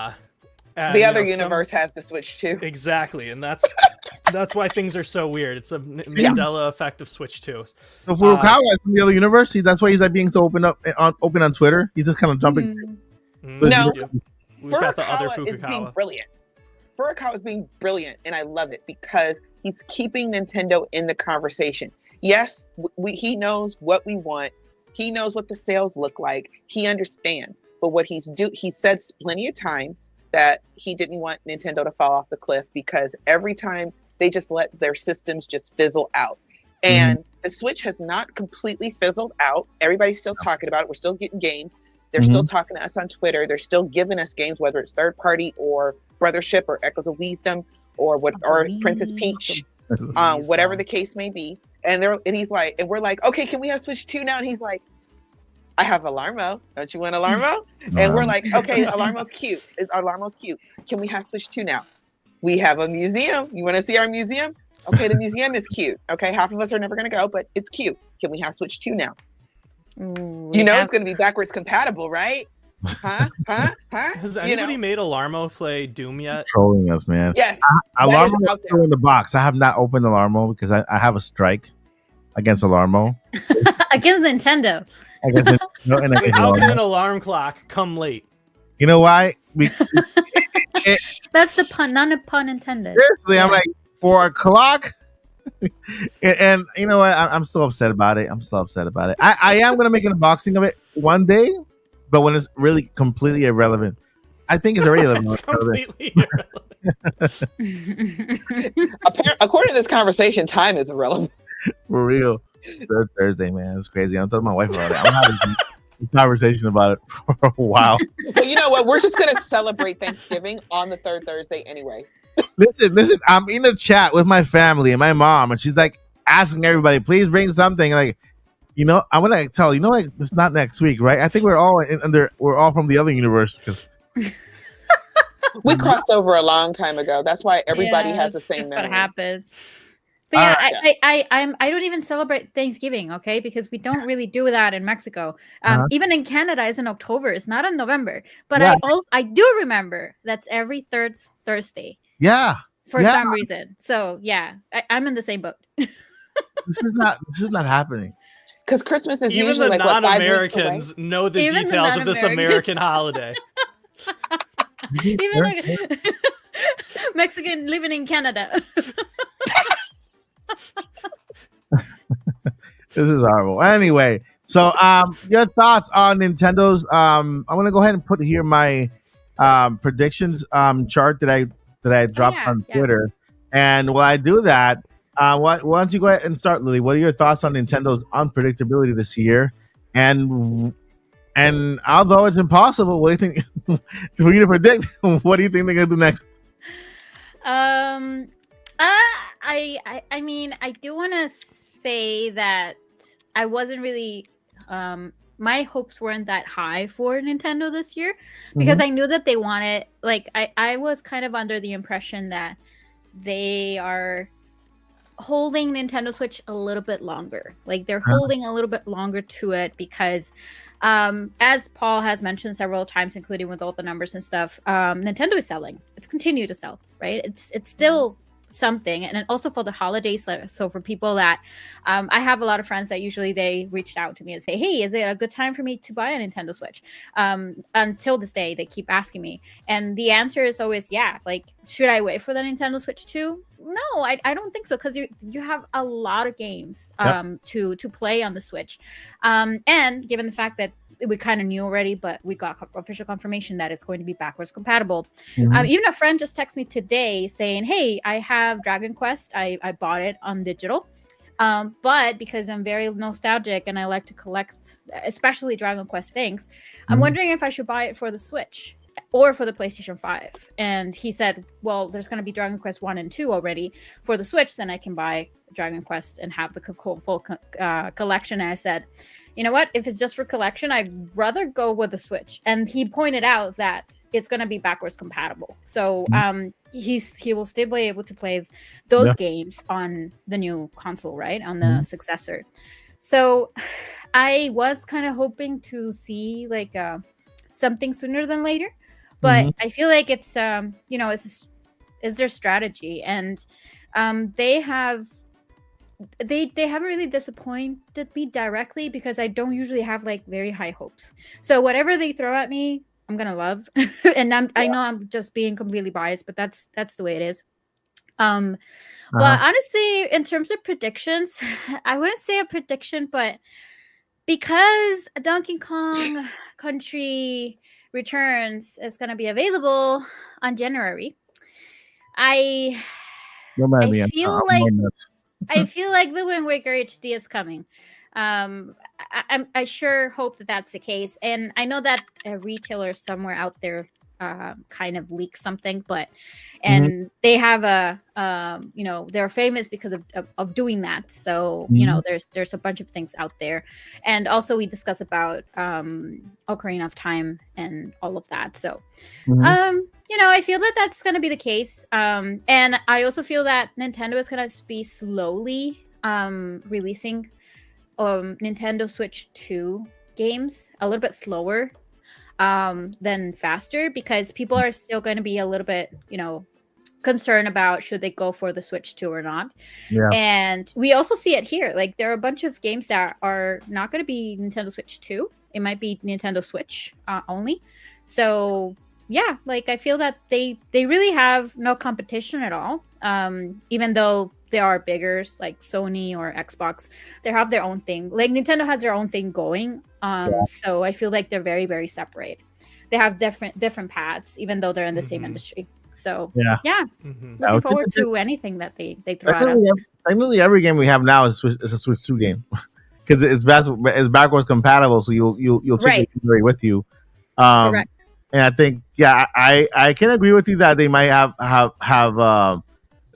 And, The other universe has the Switch too. Exactly, and that's why things are so weird. It's a Mandela effect of Switch 2. So Furukawa is from the other universe. That's why he's like being so open on Twitter. He's just kind of jumping. No. We've got the other Furukawa is being Furukawa. brilliant. Furukawa is being brilliant, and I love it because he's keeping Nintendo in the conversation. Yes, he knows what we want. He knows what the sales look like. He understands. But what he said plenty of times that he didn't want Nintendo to fall off the cliff because every time they just let their systems just fizzle out. And the Switch has not completely fizzled out. Everybody's still talking about it. We're still getting games. They're still talking to us on Twitter. They're still giving us games, whether it's third party or Brothership or Echoes of Wisdom or Princess Peach, whatever the case may be. And he's like, and we're like, okay, can we have Switch 2 now? And he's like, I have Alarmo. Don't you want Alarmo? And we're like, okay, Alarmo's cute. Alarmo's cute. Can we have Switch 2 now? We have a museum. You want to see our museum? Okay, the museum is cute. Okay, half of us are never going to go, but it's cute. Can we have Switch 2 now? It's going to be backwards compatible, right? Huh? Has anybody made Alarmo play Doom yet? Trolling us, man. Yes. Alarmo is still in the box. I have not opened Alarmo because I have a strike against Alarmo. Against Nintendo. How can an alarm clock come late? You know why? That's the pun, not a pun intended. Seriously, I'm like 4 o'clock. And you know what? I'm still upset about it. I am going to make an unboxing of it one day, but when it's really completely irrelevant. I think it's irrelevant. It's completely irrelevant. According to this conversation, time is irrelevant. For real. Third Thursday, man. It's crazy. I'm telling my wife about it. I'm having a conversation about it for a while. Well, you know what? We're just going to celebrate Thanksgiving on the third Thursday anyway. Listen. I'm in a chat with my family and my mom, and she's like asking everybody, please bring something. Like, I'm gonna tell like it's not next week, right? I think we're all we're all from the other universe because we crossed over a long time ago. That's why everybody has the same That's memory. what happens. But I don't even celebrate Thanksgiving, okay? Because we don't really do that in Mexico. Even in Canada, it's in October. It's not in November. But I do remember that's every third Thursday. Yeah. For some reason. So yeah, I'm in the same boat. This is not happening. Because Christmas is even usually the like non-Americans know the Even details of this American holiday. Even like Mexican living in Canada. This is horrible. Anyway, so your thoughts on Nintendo's I'm gonna go ahead and put here my predictions chart that I dropped on Twitter. And while I do that, why don't you go ahead and start, Lily? What are your thoughts on Nintendo's unpredictability this year? And although it's impossible, what do you think for you to predict? What do you think they're gonna do next? I mean, I do want to say that I wasn't really my hopes weren't that high for Nintendo this year because I knew that they wanted, like, I was kind of under the impression that they are holding Nintendo Switch a little bit longer. Like, they're holding a little bit longer to it because as Paul has mentioned several times, including with all the numbers and stuff, Nintendo is selling. It's continued to sell, right? It's still something. And then also for the holidays, so for people that I have a lot of friends that usually they reached out to me and say, hey, is it a good time for me to buy a Nintendo Switch? Until this day, they keep asking me, and the answer is always yeah. Like, should I wait for the Nintendo Switch 2? No, I don't think so, because you have a lot of games to play on the Switch, and given the fact that we kind of knew already, but we got official confirmation that it's going to be backwards compatible. Mhm. Even a friend just texted me today saying, "Hey, I have Dragon Quest. I bought it on digital, but because I'm very nostalgic and I like to collect, especially Dragon Quest things, I'm Mhm. wondering if I should buy it for the Switch or for the PlayStation 5." And he said, "Well, there's going to be Dragon Quest 1 and 2 already for the Switch, then I can buy Dragon Quest and have the full collection." And I said, "You know what? If it's just for collection, I'd rather go with the Switch." And he pointed out that it's going to be backwards compatible. So he will still be able to play those games on the new console, right? On the successor. So I was kind of hoping to see like something sooner than later. But I feel like it's it's their strategy, and they haven't really disappointed me directly, because I don't usually have like very high hopes. So whatever they throw at me, I'm gonna love. And I know I'm just being completely biased, but that's the way it is. But honestly, in terms of predictions, I wouldn't say a prediction, but because Donkey Kong Country Returns is going to be available on January, I feel like the Wind Waker HD is coming. I sure hope that that's the case, and I know that a retailer somewhere out there kind of leaked something, but they have they're famous because of doing that. So there's a bunch of things out there, and also we discuss about Ocarina of Time and all of that. So I feel that that's going to be the case, and I also feel that Nintendo is going to be slowly releasing Nintendo Switch 2 games a little bit slower than faster, because people are still going to be a little bit concerned about should they go for the Switch 2 or not. And we also see it here, like there are a bunch of games that are not going to be Nintendo Switch 2. It might be Nintendo Switch only. So yeah, like I feel that they really have no competition at all, even though they are bigger, like Sony or Xbox. They have their own thing. Like Nintendo has their own thing going. So I feel like they're very, very separate. They have different paths, even though they're in the same industry. So looking forward to anything that they throw at us. Technically, every game we have now is a Switch 2 game because it's backwards compatible. So you'll take the memory with you. Correct. And I think I can agree with you that they might have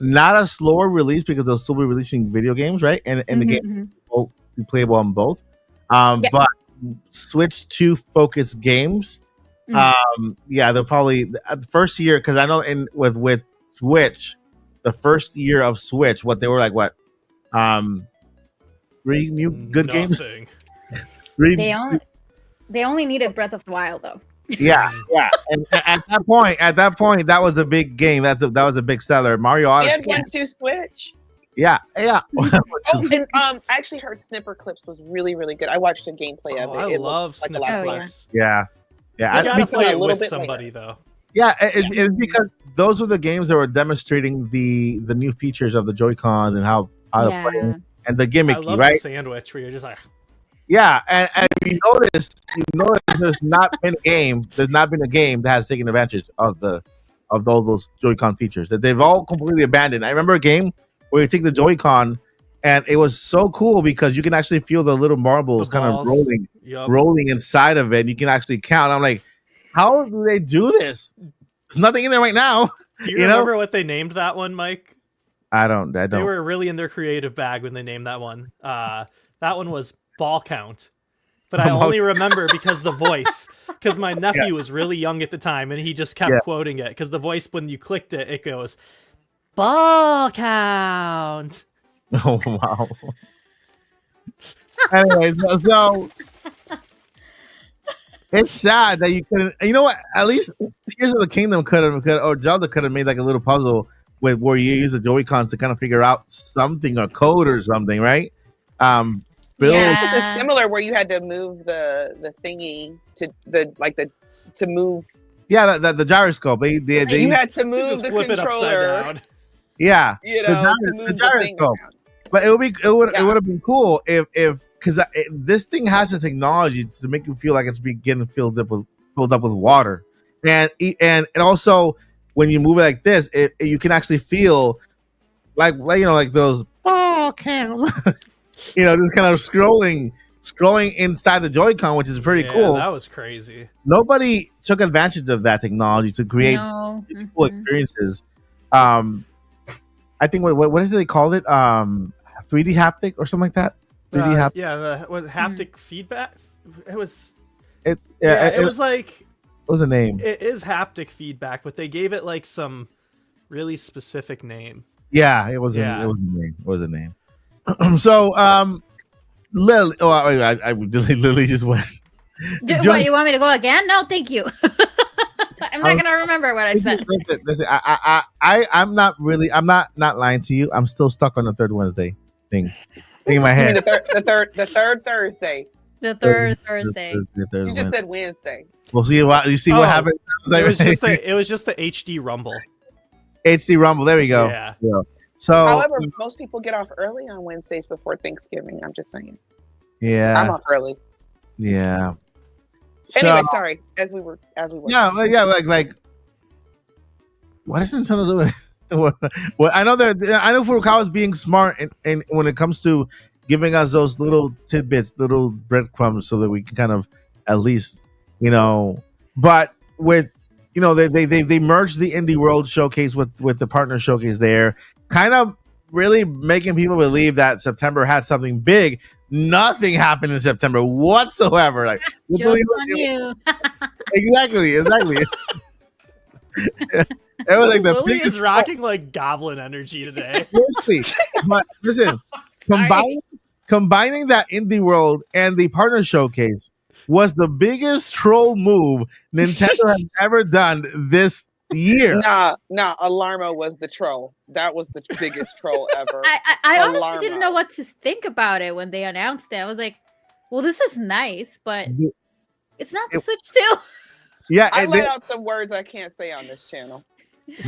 not a slower release, because they'll still be releasing video games, right? And the game will be playable on both. But Switch 2 focused games, they'll probably the first year, because I know with Switch, the first year of Switch, what they were like, 3 new good games. They only needed Breath of the Wild though. Yeah. And at that point, that was a big game. That was a big seller. Mario Odyssey. And 1-2 Switch. Yeah. And I actually heard Snipper Clips was really, really good. I watched a gameplay of it. I love Snipper Clips. Yeah. You gotta play it with somebody though. Yeah, it's because those were the games that were demonstrating the new features of the Joy-Cons and how to play, and the gimmicky, I love right? the sandwich where you're just like. Yeah, and you notice there's not been a game that has taken advantage of all those Joy-Con features that they've all completely abandoned. I remember a game where you take the Joy-Con, and it was so cool because you can actually feel the little marbles kind of rolling inside of it. And you can actually count. I'm like, how do they do this? There's nothing in there right now. Do you remember what they named that one, Mike? I don't. They were really in their creative bag when they named that one. That one was Ball Count. But I only remember because the voice. Because my nephew was really young at the time, and he just kept quoting it. Because the voice, when you clicked it, it goes, Ball Count. Oh, wow. Anyways, so it's sad that you couldn't. You know what? At least Tears of the Kingdom or Zelda could have made like a little puzzle with where you use the Joy-Cons to kind of figure out something or code or something, right? Something similar where you had to move the thingy to move. Yeah, the gyroscope. You had to move the flip controller. It upside down. Yeah, the gyroscope. But it would have been cool if because this thing has the technology to make you feel like it's getting filled up with water, and also when you move it like this, you can actually feel like like those ball cams, just kind of scrolling inside the Joy-Con, which is pretty cool. That was crazy. Nobody took advantage of that technology to create cool experiences. I think what is it they called it? 3D haptic or something like that. 3D haptic. Yeah, the haptic feedback. It was. It was like. What was the name? It is haptic feedback, but they gave it like some really specific name. Yeah, it was. It was a name. It was a name. So, Lily. Oh, Lily just went. What, you want me to go again? No, thank you. I'm not gonna remember what I said. Listen. I'm not lying to you. I'm still stuck on the third Wednesday thing in my head. The third Thursday. The third Thursday. You just said Wednesday. We'll see what happened. It was just the HD Rumble. HD Rumble. There we go. Yeah. So, however, most people get off early on Wednesdays before Thanksgiving. I'm just saying. Yeah. I'm off early. Yeah. Anyway, sorry. As we were. Yeah, like. What is Nintendo doing? Well, I know Furukawa's being smart, and when it comes to giving us those little tidbits, little breadcrumbs, so that we can kind of at least, But with, they merged the Indie World Showcase with the partner showcase there, kind of really making people believe that September had something big. Nothing happened in September whatsoever. Like, Joke's on you. exactly. It was like the Lily biggest is rocking like goblin energy today. Seriously, but listen, combining that Indie World and the partner showcase was the biggest troll move Nintendo has ever done this year. Nah, Alarmo was the troll. That was the biggest troll ever. I honestly didn't know what to think about it when they announced it. I was like, well, this is nice, but it's not the Switch 2. Yeah, I let out some words I can't say on this channel.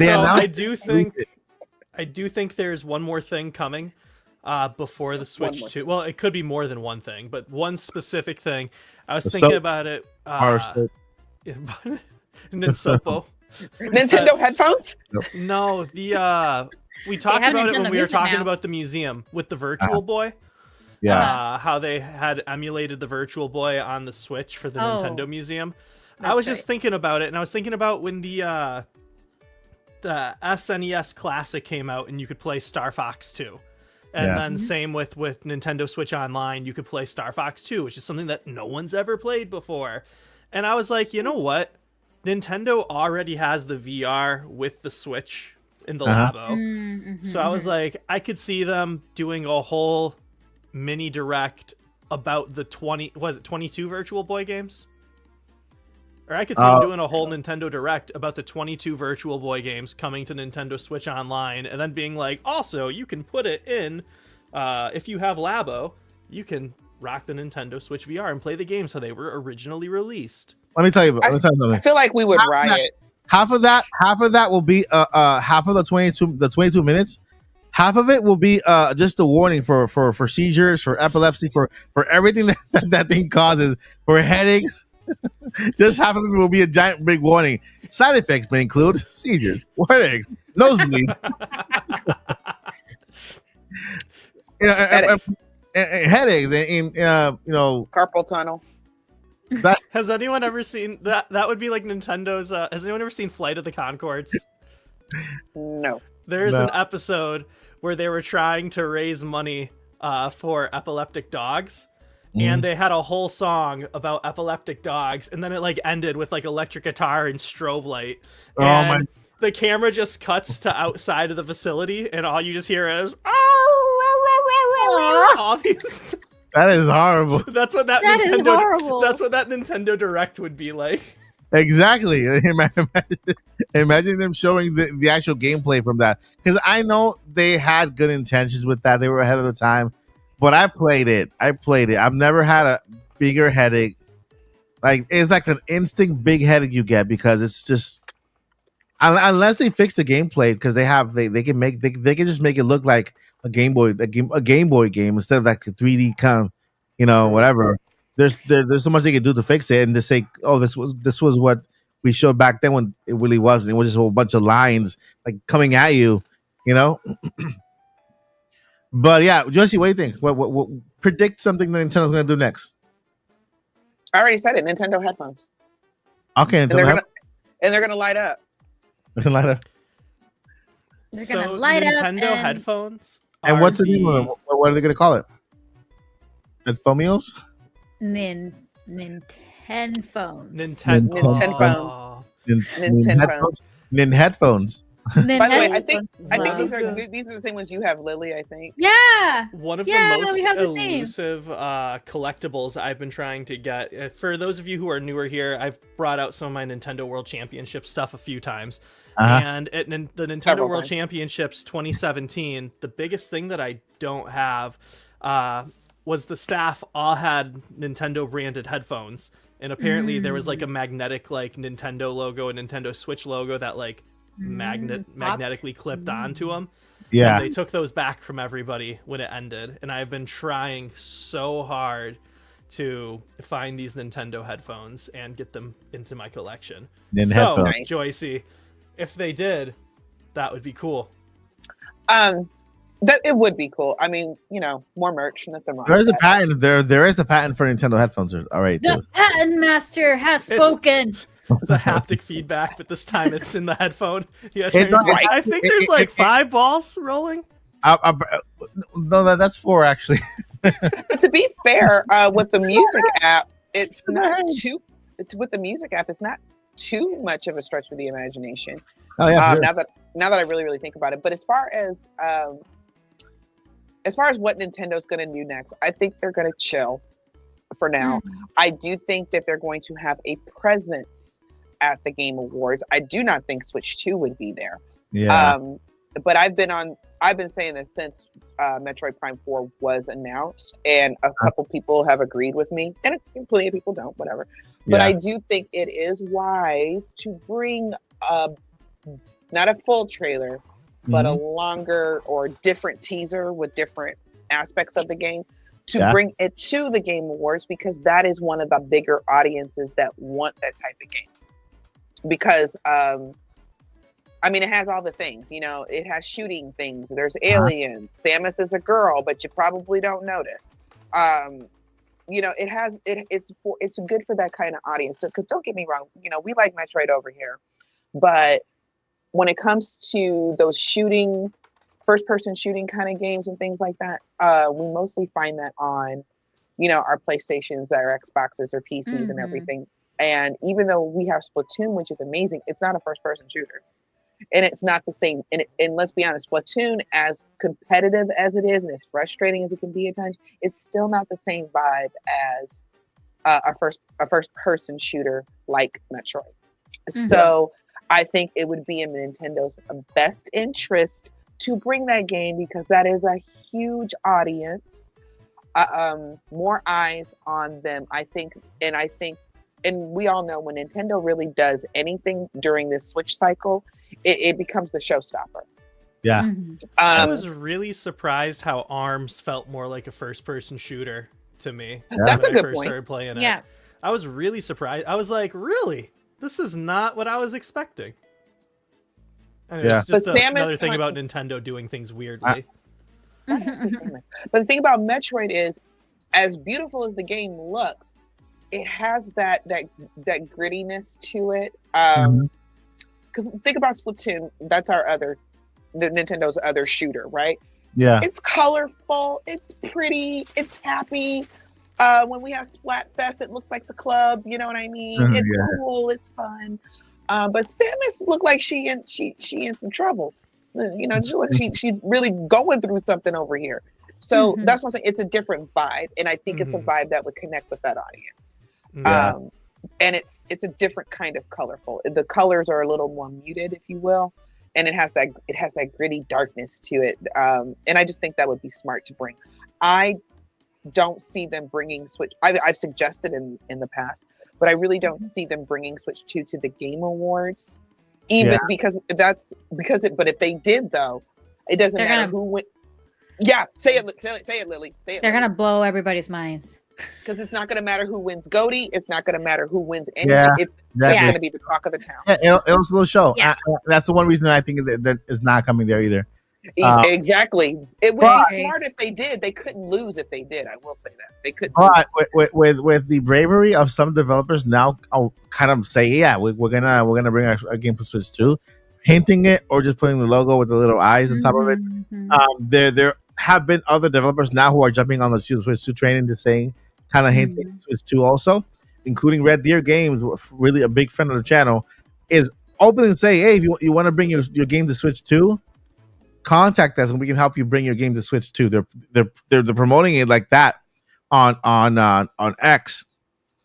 I do think there's one more thing coming before the Switch 2. Well, it could be more than one thing, but one specific thing. I was thinking about it. Nintendo headphones? No, we talked about it when we were talking about the museum with the Virtual Boy. Yeah. How they had emulated the Virtual Boy on the Switch for the Nintendo Museum. I was just thinking about it, and I was thinking about when the SNES Classic came out and you could play Star Fox 2. And then same with Nintendo Switch Online, you could play Star Fox 2, which is something that no one's ever played before. And I was like, you know what? Nintendo already has the VR with the Switch in the Labo. So I was like, I could see them doing a whole mini direct about the 22 Virtual Boy games? Or I could see them doing a whole Nintendo Direct about the 22 Virtual Boy games coming to Nintendo Switch Online, and then being like, also, you can put it in, if you have Labo, you can rock the Nintendo Switch VR and play the games how they were originally released. Let me tell you something. I feel like we would riot. Half of that will be half of the 22 minutes. Half of it will be just a warning for seizures, for epilepsy, for everything that thing causes, for headaches. Just half of it will be a giant big warning. Side effects may include seizures, headaches, nosebleeds, headaches, and carpal tunnel. Has anyone ever seen that? That would be like Nintendo's. Has anyone ever seen Flight of the Conchords? No. There's an episode where they were trying to raise money for epileptic dogs. And they had a whole song about epileptic dogs, and then it like ended with like electric guitar and strobe light. And the camera just cuts to outside of the facility, and all you just hear is all these. That is horrible. That's what that Nintendo Direct would be like. Exactly. Imagine them showing the actual gameplay from that, because I know they had good intentions with that. They were ahead of the time. But I played it. I've never had a bigger headache. Like, it's like an instant big headache you get, because it's just, unless they fix the gameplay, because they can just make it look like a Game Boy game instead of like a 3D kind of, whatever. There's so much they can do to fix it, and to say, oh, this was what we showed back then when it really wasn't. It was just a whole bunch of lines like coming at you, you know. But yeah, Josie, what do you think? What predict something that Nintendo's going to do next? I already said it. Nintendo headphones. Okay, And they're gonna light up. light up. They're gonna So light up Nintendo headphones. And are what's the name of them? What are they going to call it? Headphomios? Nintendo phones. Nintendo. Nintendo. Nin headphones. By the way, I Nintendo think phones. these are the same ones you have, Lily. I think. Yeah. One of Yeah, the no, we most have the same. elusive collectibles I've been trying to get. For those of you who are newer here, I've brought out some of my Nintendo World Championship stuff a few times. And at the Nintendo Several World times. Championships 2017, the biggest thing that I don't have was the staff all had Nintendo branded headphones. And apparently there was like a magnetic like Nintendo logo, a Nintendo Switch logo that like magnetically clipped onto them. Yeah. And they took those back from everybody when it ended, and I've been trying so hard to find these Nintendo headphones and get them into my collection. So, headphones. Nice. Joycey, if they did, that would be cool. That it would be cool. I mean, more merch, nothing wrong. There is with a that. patent. There is the patent for Nintendo headphones. All right. The patent master has spoken. The haptic feedback, but this time it's in the headphone. Yeah, Right. I think there's like 5 balls rolling. No, that's 4 actually. But to be fair, with the music app, it's not too. It's with the music app. It's not too much of a stretch for the imagination. Oh yeah. Sure. Now that I really think about it, but as far as what Nintendo's going to do next, I think they're going to chill for now. I do think that they're going to have a presence at the Game Awards. I do not think Switch 2 would be there. Yeah. But I've been saying this since Metroid Prime 4 was announced, and a couple people have agreed with me, and plenty of people don't, whatever. But I do think it is wise to bring not a full trailer, but a longer or different teaser with different aspects of the game to bring it to the Game Awards, because that is one of the bigger audiences that want that type of game. Because it has all the things, it has shooting things. There's aliens. Samus is a girl, but you probably don't notice. It's good for that kind of audience. Because don't get me wrong, we like Metroid over here, but when it comes to those first-person shooting kind of games and things like that, we mostly find that on, our PlayStations, our Xboxes, or PCs and everything. And even though we have Splatoon, which is amazing, it's not a first-person shooter. And it's not the same. And let's be honest, Splatoon, as competitive as it is and as frustrating as it can be at times, it's still not the same vibe as a first-person shooter like Metroid. So I think it would be in Nintendo's best interest to bring that game, because that is a huge audience, more eyes on them. I think, and we all know when Nintendo really does anything during this Switch cycle, it becomes the showstopper. Yeah. I was really surprised how ARMS felt more like a first-person shooter to me. That's when a I good first point. started playing it. Yeah. I was really surprised. I was like, really? This is not what I was expecting. Anyway, Yeah. it's just But Samus another thing hunt- about Nintendo doing things weirdly. But the thing about Metroid is, as beautiful as the game looks, it has that grittiness to it. Because think about Splatoon, that's the Nintendo's other shooter, right? Yeah. It's colorful, it's pretty, it's happy. When we have Splatfest, it looks like the club. You know what I mean? It's cool, it's fun. But Samus looked like she in some trouble. She's really going through something over here. So that's what I'm saying. It's a different vibe, and I think it's a vibe that would connect with that audience. Yeah. And it's a different kind of colorful. The colors are a little more muted, if you will, and it has that gritty darkness to it. And I just think that would be smart to bring. I don't see them bringing Switch. I've suggested in the past, but I really don't see them bringing Switch 2 to the Game Awards, because But if they did, though, it doesn't matter who went. Yeah, say it, Lily. Say it. They're gonna blow everybody's minds. Because it's not going to matter who wins GOTY. It's not going to matter who wins anything. Yeah, It's exactly. going to be the talk of the town. Yeah, it'll still show. Yeah. That's the one reason I think that is not coming there either. Exactly. It would But- be smart if they did. They couldn't lose if they did. I will say that they couldn't. But lose. with the bravery of some developers now, I'll kind of say, yeah, we're gonna bring our game to Switch 2, hinting it or just putting the logo with the little eyes on top of it. Mhm. There have been other developers now who are jumping on the Switch 2 train and just saying, kind of hinting Switch 2 also, including Red Deer Games, really a big friend of the channel, is open and say, hey, if you want to bring your game to Switch 2, contact us and we can help you bring your game to Switch 2. They're promoting it like that on X,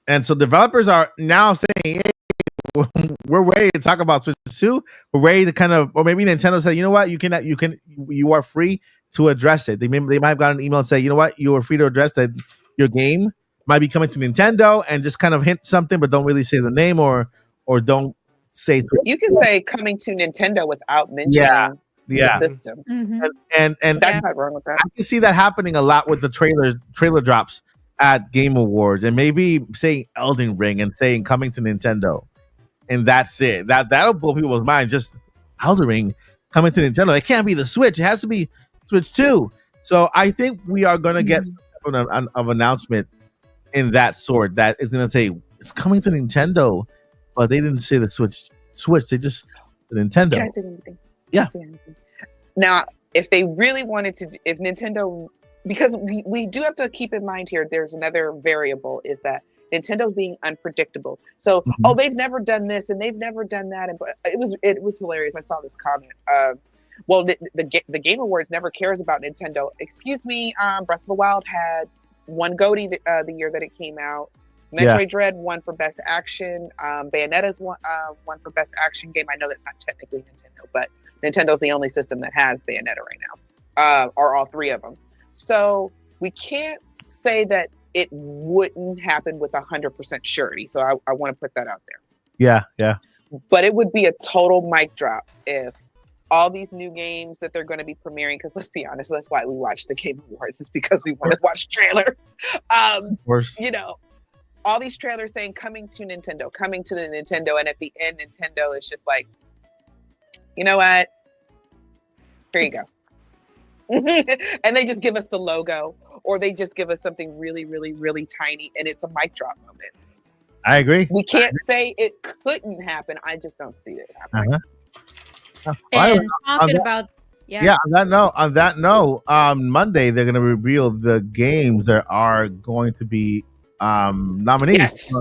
and so developers are now saying, hey, we're ready to talk about Switch 2. We're ready to kind of, or maybe Nintendo said, you know what, you are free to address it. They might have got an email and say, you know what, you are free to address that your game might be coming to Nintendo, and just kind of hint something, but don't really say the name or don't say. You can say coming to Nintendo without mentioning the system. Mhm. And That's not wrong with that. I can see that happening a lot with the trailer drops at Game Awards, and maybe saying Elden Ring and saying coming to Nintendo, and that's it. That'll blow people's mind. Just Elden Ring coming to Nintendo. It can't be the Switch. It has to be Switch 2. So I think we are going to get some type of announcement in that sort that is going to say it's coming to Nintendo, but they didn't say the Switch. They just the Nintendo. Can I say anything? Yeah. Say anything? Now, if they really wanted to, if Nintendo, because we do have to keep in mind here, there's another variable is that Nintendo's being unpredictable. So, they've never done this and they've never done that, and it was hilarious. I saw this comment. Well, the Game Awards never cares about Nintendo. Excuse me, Breath of the Wild had one GOTY the year that it came out. Metroid Dread won for Best Action. Bayonetta's won for Best Action Game. I know that's not technically Nintendo, but Nintendo's the only system that has Bayonetta right now, or all three of them. So we can't say that it wouldn't happen with 100% surety. So I want to put that out there. Yeah. But it would be a total mic drop if all these new games that they're going to be premiering, because let's be honest, that's why we watch the Game Awards, is because we want to watch trailer. Of course. You know, all these trailers saying coming to the Nintendo, and at the end, Nintendo is just like, you know what? Here you go. And they just give us the logo, or they just give us something really, really, really tiny, and it's a mic drop moment. I agree. We can't say it couldn't happen. I just don't see it happening. And talking about On that note, on Monday they're going to reveal the games that are going to be nominees. Yes,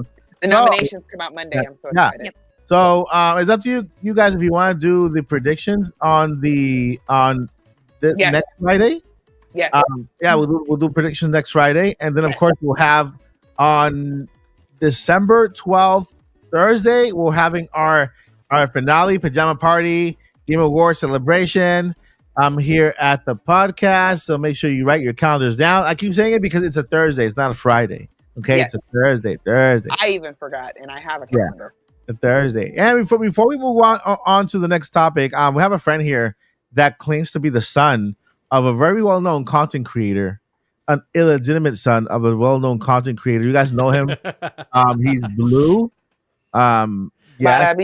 the nominations come out Monday. I'm so excited. Yep. So it's up to you guys if you want to do the predictions on the next Friday. Yes. We'll do predictions next Friday, and then of course we'll have on December 12th, Thursday, we're having our finale pajama party Game Awards celebration. I'm here at the podcast, so make sure you write your calendars down. I keep saying it because it's a Thursday, it's not a Friday. Okay, Yes. it's a Thursday. I even forgot, and I have a calendar. A Thursday. And before we move on to the next topic, we have a friend here that claims to be the son of a very well-known content creator, an illegitimate son of a well-known content creator. You guys know him. He's Blue. Yeah,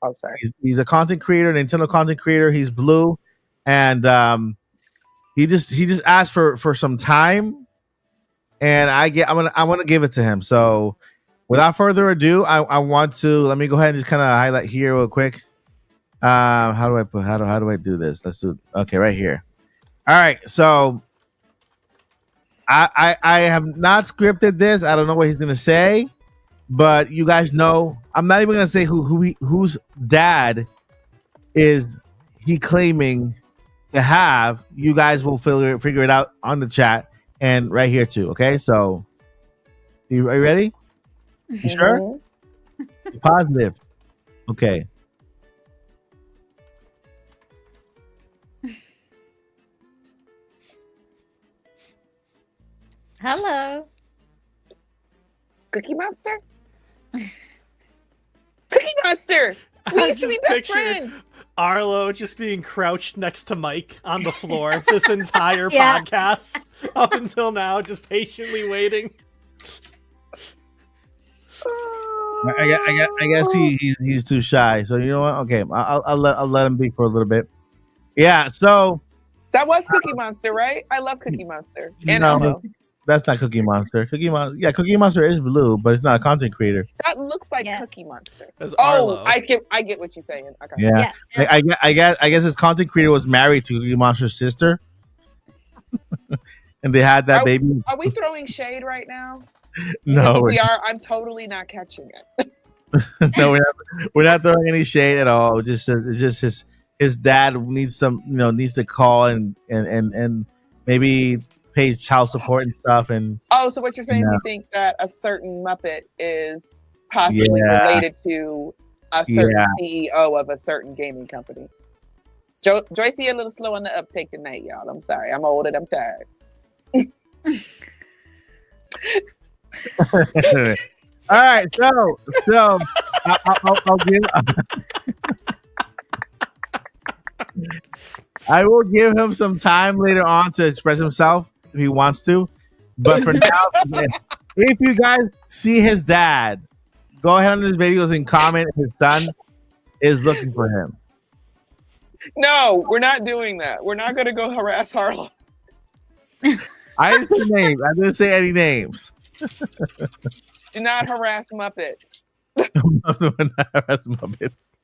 Oh, sorry. he's a content creator, Nintendo content creator. He's Blue, and he just asked for some time, and I'm gonna give it to him. So, without further ado, I want to let me go ahead and just kind of highlight here real quick. How do I do this? Let's do okay right here. All right, so I have not scripted this. I don't know what he's gonna say, but you guys know I'm not even gonna say whose dad is he claiming to have. You guys will figure it out on the chat and right here too. Okay, so are you ready? You sure? You're positive. Okay. hello. Cookie Monster? Cookie Monster! We used to be just best picture friends! Arlo just being crouched next to Mike on the floor this entire Yeah. podcast up until now, just patiently waiting. I guess he's too shy. So you know what? Okay, I'll let him be for a little bit. Yeah. So That was Cookie Monster, right? I love Cookie Monster and no, Elmo. that's not Cookie Monster. Cookie Monster is blue, but it's not a content creator. That looks like Yeah. Cookie Monster. As Oh, Arlo. I get what you're saying. Okay. Yeah. Yeah. I guess his content creator was married to Cookie Monster's sister, and they had that baby. Are we throwing shade right now? No, If we are. I'm totally not catching it. no, we're not throwing any shade at all. It's just his dad needs needs to call and maybe pay child support and stuff. And Oh, so what you're saying is you think that a certain Muppet is possibly related to a certain CEO of a certain gaming company. Joyce, you're a little slow on the uptake tonight, y'all. I'm sorry. I'm old and I'm tired. All right, so I'll give. I will give him some time later on to express himself if he wants to. But for now, if you guys see his dad, go ahead on his videos and comment if his son is looking for him. No, we're not doing that. We're not going to go harass Harlow. I didn't say names. I didn't say any names. Do not harass Muppets.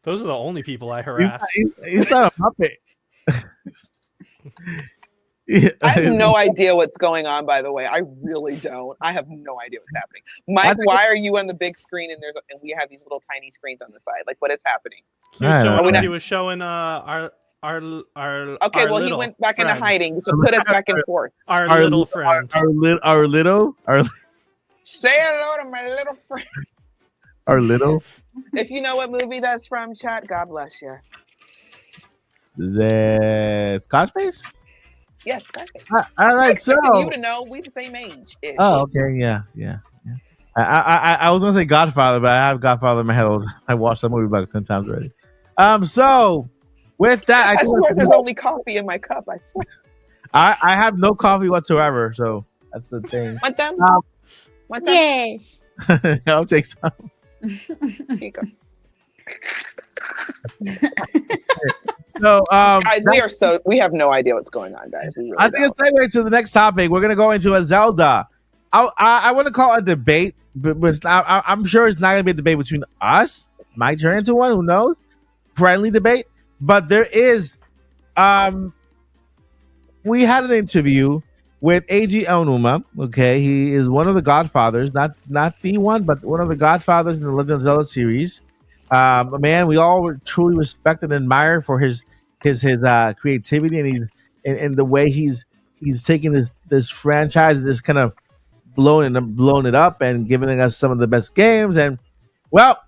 Those are the only people I harass. He's not a Muppet. I have no idea what's going on, by the way. I really don't. I have no idea what's happening. Mike, why are you on the big screen and we have these little tiny screens on the side? Like, what is happening? He was showing our okay, well, he went back into hiding, so put us back and forth. Our little friend. Our little. Say hello to my little friend. Our little. If you know what movie that's from, chat, God bless you. The Scarface? Yes, Scarface. All right, so you to know we the same age. Oh, okay, yeah. I was gonna say Godfather, but I have Godfather in my head. I watched that movie about 10 times already. So with that, I swear there's only coffee in my cup. I swear. I have no coffee whatsoever, so that's the thing. Want them? Want them? Yes. I'll take some. Here you go. So, guys, we have no idea what's going on, guys. We really I think it's segue to the next topic. We're gonna go into a Zelda. I want to call it a debate, but I'm sure it's not gonna be a debate between us. Might turn into one. Who knows? Friendly debate, but there is. We had an interview with A.G. Onuma. Okay, he is one of the Godfathers, not the one, but one of the Godfathers in the Legend of Zelda series. A man we all truly respect and admire for his creativity, and he's in the way he's taking this franchise and just kind of blowing it up and giving us some of the best games. And well,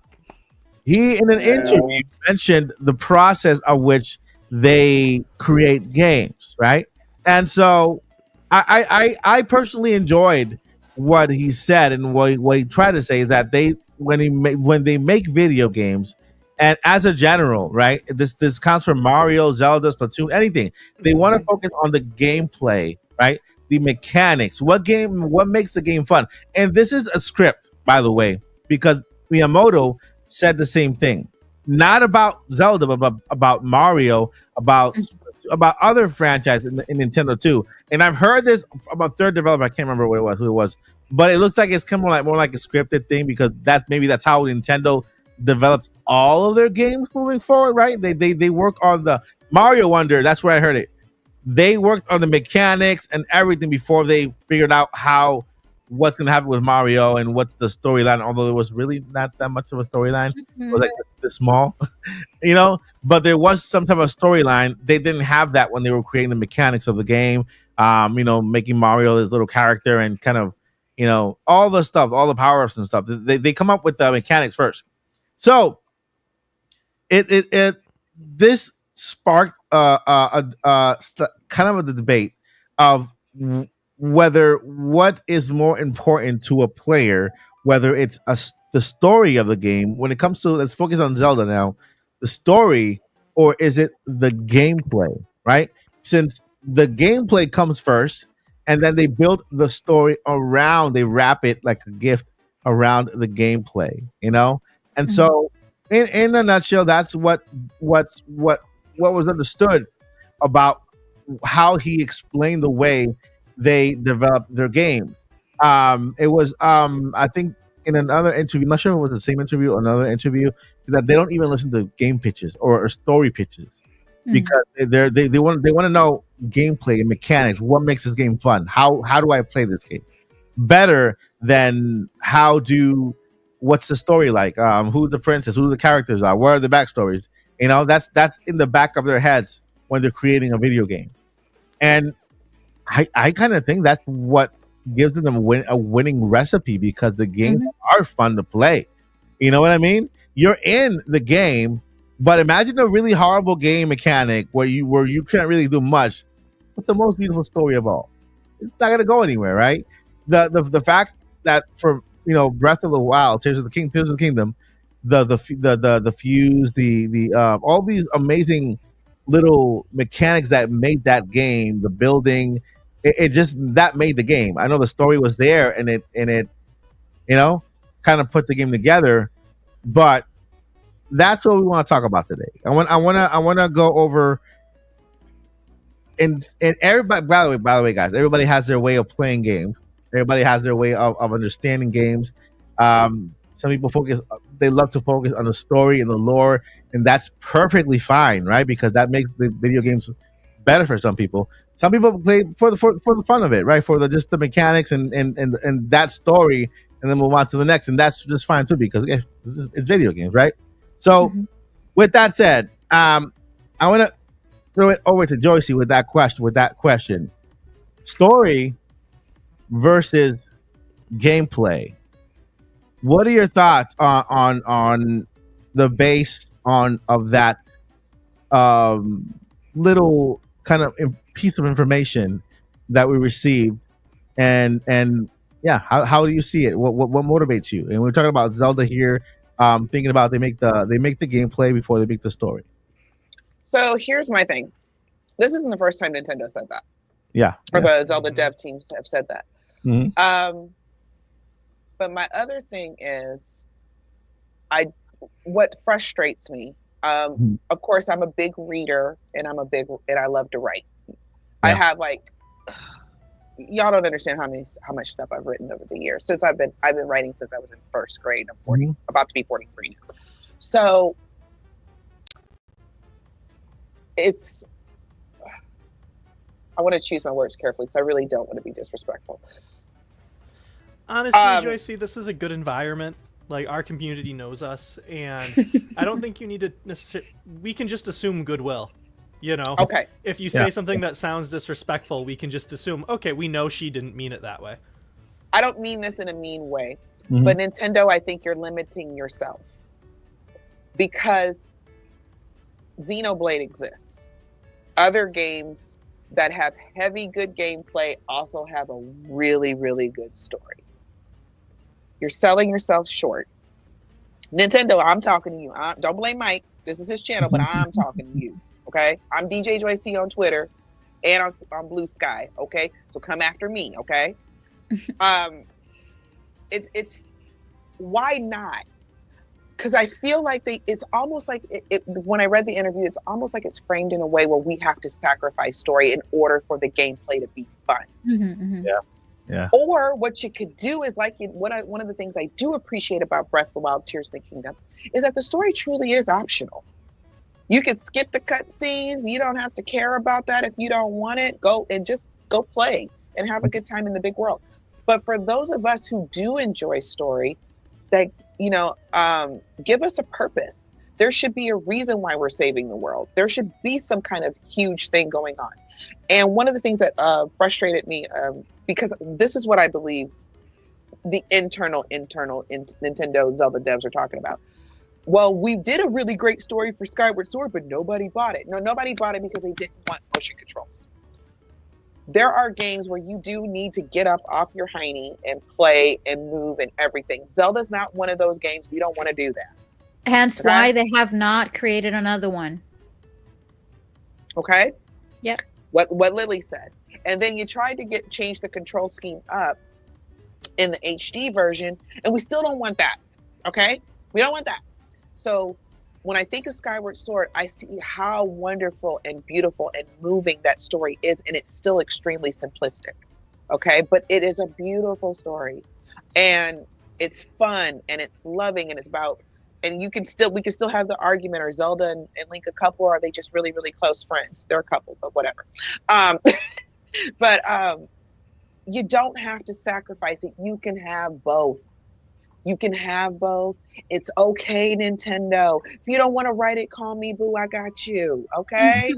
he in an interview mentioned the process of which they create games, right? And so I personally enjoyed what he said, and what he tried to say is that when they make video games, and as a general, right, this counts for Mario, Zelda, Splatoon, anything. They want to focus on the gameplay, right? The mechanics. What makes the game fun? And this is a script, by the way, because Miyamoto said the same thing. Not about Zelda, but about Mario, about other franchises in Nintendo too. And I've heard this from a third developer. I can't remember who it was, but it looks like it's kind of more like a scripted thing, because that's how Nintendo develops all of their games moving forward, right? They work on the Mario Wonder. That's where I heard it. They worked on the mechanics and everything before they figured out what's gonna happen with Mario and what the storyline. Although there was really not that much of a storyline, it was like this small, But there was some type of storyline. They didn't have that when they were creating the mechanics of the game. Making Mario his little character and kind of, all the stuff, all the power-ups and stuff. They come up with the mechanics first. So this sparked kind of a debate of whether what is more important to a player, whether it's the story of the game. When it comes to, let's focus on Zelda now, the story, or is it the gameplay, right? Since the gameplay comes first, and then they build the story around. They wrap it like a gift around the gameplay, you know. And so, in a nutshell, that's what was understood about how he explained the way they developed their games. It was I think in another interview, I'm not sure if it was the same interview or another interview, that they don't even listen to game pitches or story pitches because they want to know gameplay and mechanics. What makes this game fun? How do I play this game better than what's the story like? Who's the princess? Who the characters are? What are the backstories? You know, that's in the back of their heads when they're creating a video game. And I kind of think that's what gives them a winning recipe, because the games are fun to play. You know what I mean? You're in the game, but imagine a really horrible game mechanic where you can't really do much, but the most beautiful story of all. It's not gonna go anywhere, right? The fact that for Breath of the Wild, Tears of the Kingdom, the fuse, the all these amazing little mechanics that made that game, the building, it just that made the game. I know the story was there, and it kind of put the game together, but that's what we want to talk about today. I want to go over, and everybody. By the way, guys, everybody has their way of playing games. Everybody has their way of understanding games. Some people they love to focus on the story and the lore, and that's perfectly fine, right? Because that makes the video games better for some people. Some people play for the fun of it, right? For just the mechanics and that story, and then move on to the next, and that's just fine too, because it's video games, right? So, with that said, I want to throw it over to Joycey with that question: story versus gameplay. What are your thoughts on the base of that little kind of piece of information that we received, and yeah, how do you see it? What motivates you? And we're talking about Zelda here. Thinking about they make the gameplay before they make the story. So here's my thing. This isn't the first time Nintendo said that. Yeah. Or the Zelda dev teams have said that. But my other thing is, what frustrates me. Of course, I'm a big reader, and I love to write. Yeah. I have y'all don't understand how much stuff I've written over the years since I've been writing since I was in first grade. I'm 40, about to be 43 now. So I want to choose my words carefully because I really don't want to be disrespectful. Honestly, Joycey, this is a good environment. Like, our community knows us, and I don't think you need to necessarily. We can just assume goodwill. Okay. If you say something that sounds disrespectful, we can just assume, okay, we know she didn't mean it that way. I don't mean this in a mean way, but Nintendo, I think you're limiting yourself, because Xenoblade exists. Other games that have heavy good gameplay also have a really, really good story. You're selling yourself short. Nintendo, I'm talking to you. Don't blame Mike. This is his channel, but I'm talking to you. Okay? I'm DJ Joycey on Twitter and on Blue Sky. Okay? So come after me. Okay? It's why not? Because I feel like it's almost like when I read the interview, it's almost like it's framed in a way where we have to sacrifice story in order for the gameplay to be fun. Yeah. Or what you could do is one of the things I do appreciate about Breath of the Wild, Tears of the Kingdom, is that the story truly is optional. You can skip the cutscenes. You don't have to care about that if you don't want it. Go play and have a good time in the big world. But for those of us who do enjoy story, that give us a purpose. There should be a reason why we're saving the world. There should be some kind of huge thing going on. And one of the things that frustrated me, because this is what I believe the internal Nintendo Zelda devs are talking about. Well, we did a really great story for Skyward Sword, but nobody bought it. No, nobody bought it because they didn't want motion controls. There are games where you do need to get up off your hiney and play and move and everything. Zelda's not one of those games. We don't want to do that. Hence why they have not created another one. Okay? Yep. What Lily said. And then you tried to change the control scheme up in the HD version, and we still don't want that. Okay? We don't want that. So when I think of Skyward Sword, I see how wonderful and beautiful and moving that story is, and it's still extremely simplistic. Okay? But it is a beautiful story. And it's fun and it's loving and it's about, and we can still have the argument, are Zelda and Link a couple, or are they just really, really close friends? They're a couple, but whatever. But you don't have to sacrifice it. You can have both. You can have both. It's okay, Nintendo. If you don't want to write it, call me boo. I got you. Okay?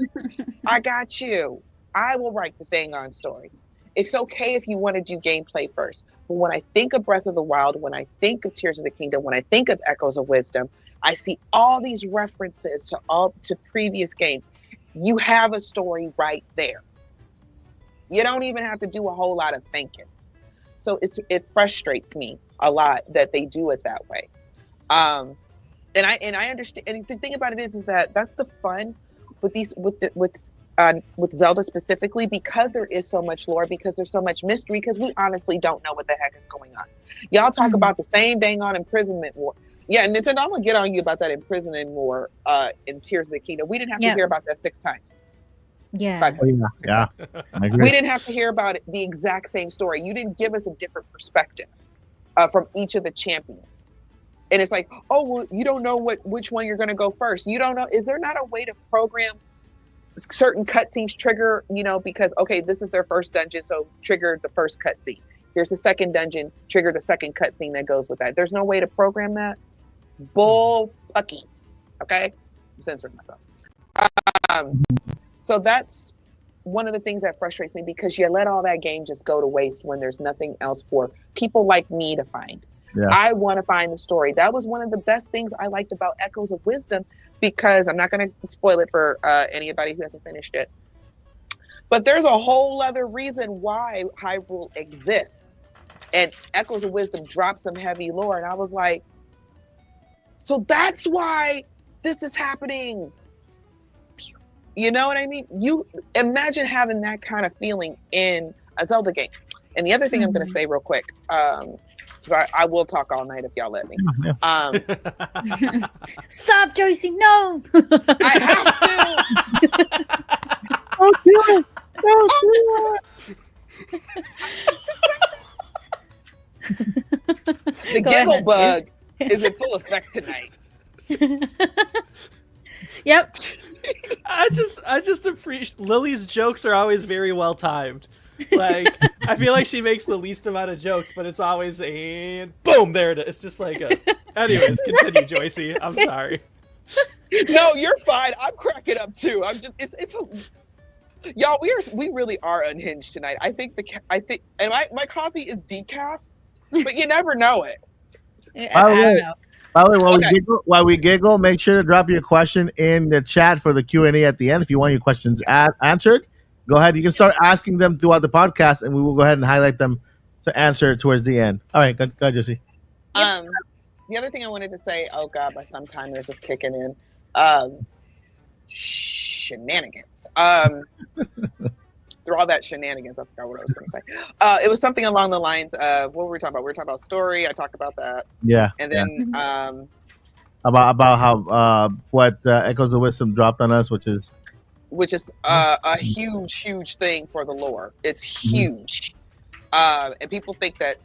I got you. I will write the staying on story. It's okay if you want to do gameplay first. But when I think of Breath of the Wild, when I think of Tears of the Kingdom, when I think of Echoes of Wisdom, I see all these references to previous games. You have a story right there. You don't even have to do a whole lot of thinking. So it frustrates me a lot that they do it that way. And I understand. And the thing about it is that that's the fun with Zelda specifically, because there is so much lore, because there's so much mystery, because we honestly don't know what the heck is going on. Y'all talk about the same dang on imprisonment war. Yeah, and Nintendo, I'm gonna get on you about that imprisonment war in Tears of the Kingdom. We didn't have to hear about that 6 times. Yeah. Yeah. I agree. We didn't have to hear about it, the exact same story. You didn't give us a different perspective from each of the champions. And it's like, oh, well, you don't know which one you're going to go first. You don't know. Is there not a way to program certain cutscenes trigger, because, okay, this is their first dungeon, so trigger the first cutscene. Here's the second dungeon, trigger the second cutscene that goes with that. There's no way to program that. Bull fucky. Okay? I'm censoring myself. So that's one of the things that frustrates me, because you let all that game just go to waste when there's nothing else for people like me to find. Yeah. I want to find the story. That was one of the best things I liked about Echoes of Wisdom, because I'm not going to spoil it for anybody who hasn't finished it. But there's a whole other reason why Hyrule exists. And Echoes of Wisdom dropped some heavy lore. And I was like, so that's why this is happening. You know what I mean? You imagine having that kind of feeling in a Zelda game. And the other thing I'm going to say real quick, because I will talk all night if y'all let me. Stop, Joycey! No, I have to. Don't do it! Don't do it! The giggle bug is in full effect tonight. Yep. I just appreciate Lily's jokes are always very well timed. Like, I feel like she makes the least amount of jokes, but it's always and boom, there it is. It's just like anyways, continue, Joycey. I'm sorry. No, you're fine. I'm cracking up too. I'm just y'all, we really are unhinged tonight. I think and my coffee is decaf, but you never know it. I don't know. By the way, while we giggle, make sure to drop your question in the chat for the Q&A at the end. If you want your questions answered, go ahead. You can start asking them throughout the podcast, and we will go ahead and highlight them to answer towards the end. All right, go ahead, Josie. The other thing I wanted to say, oh God, by some time there's this kicking in. Shenanigans. Through all that shenanigans, I forgot what I was going to say. It was something along the lines of, what were we talking about? We were talking about story. I talked about that. Yeah. And then about how what Echoes of Wisdom dropped on us, which is a huge thing for the lore. It's huge, and people think that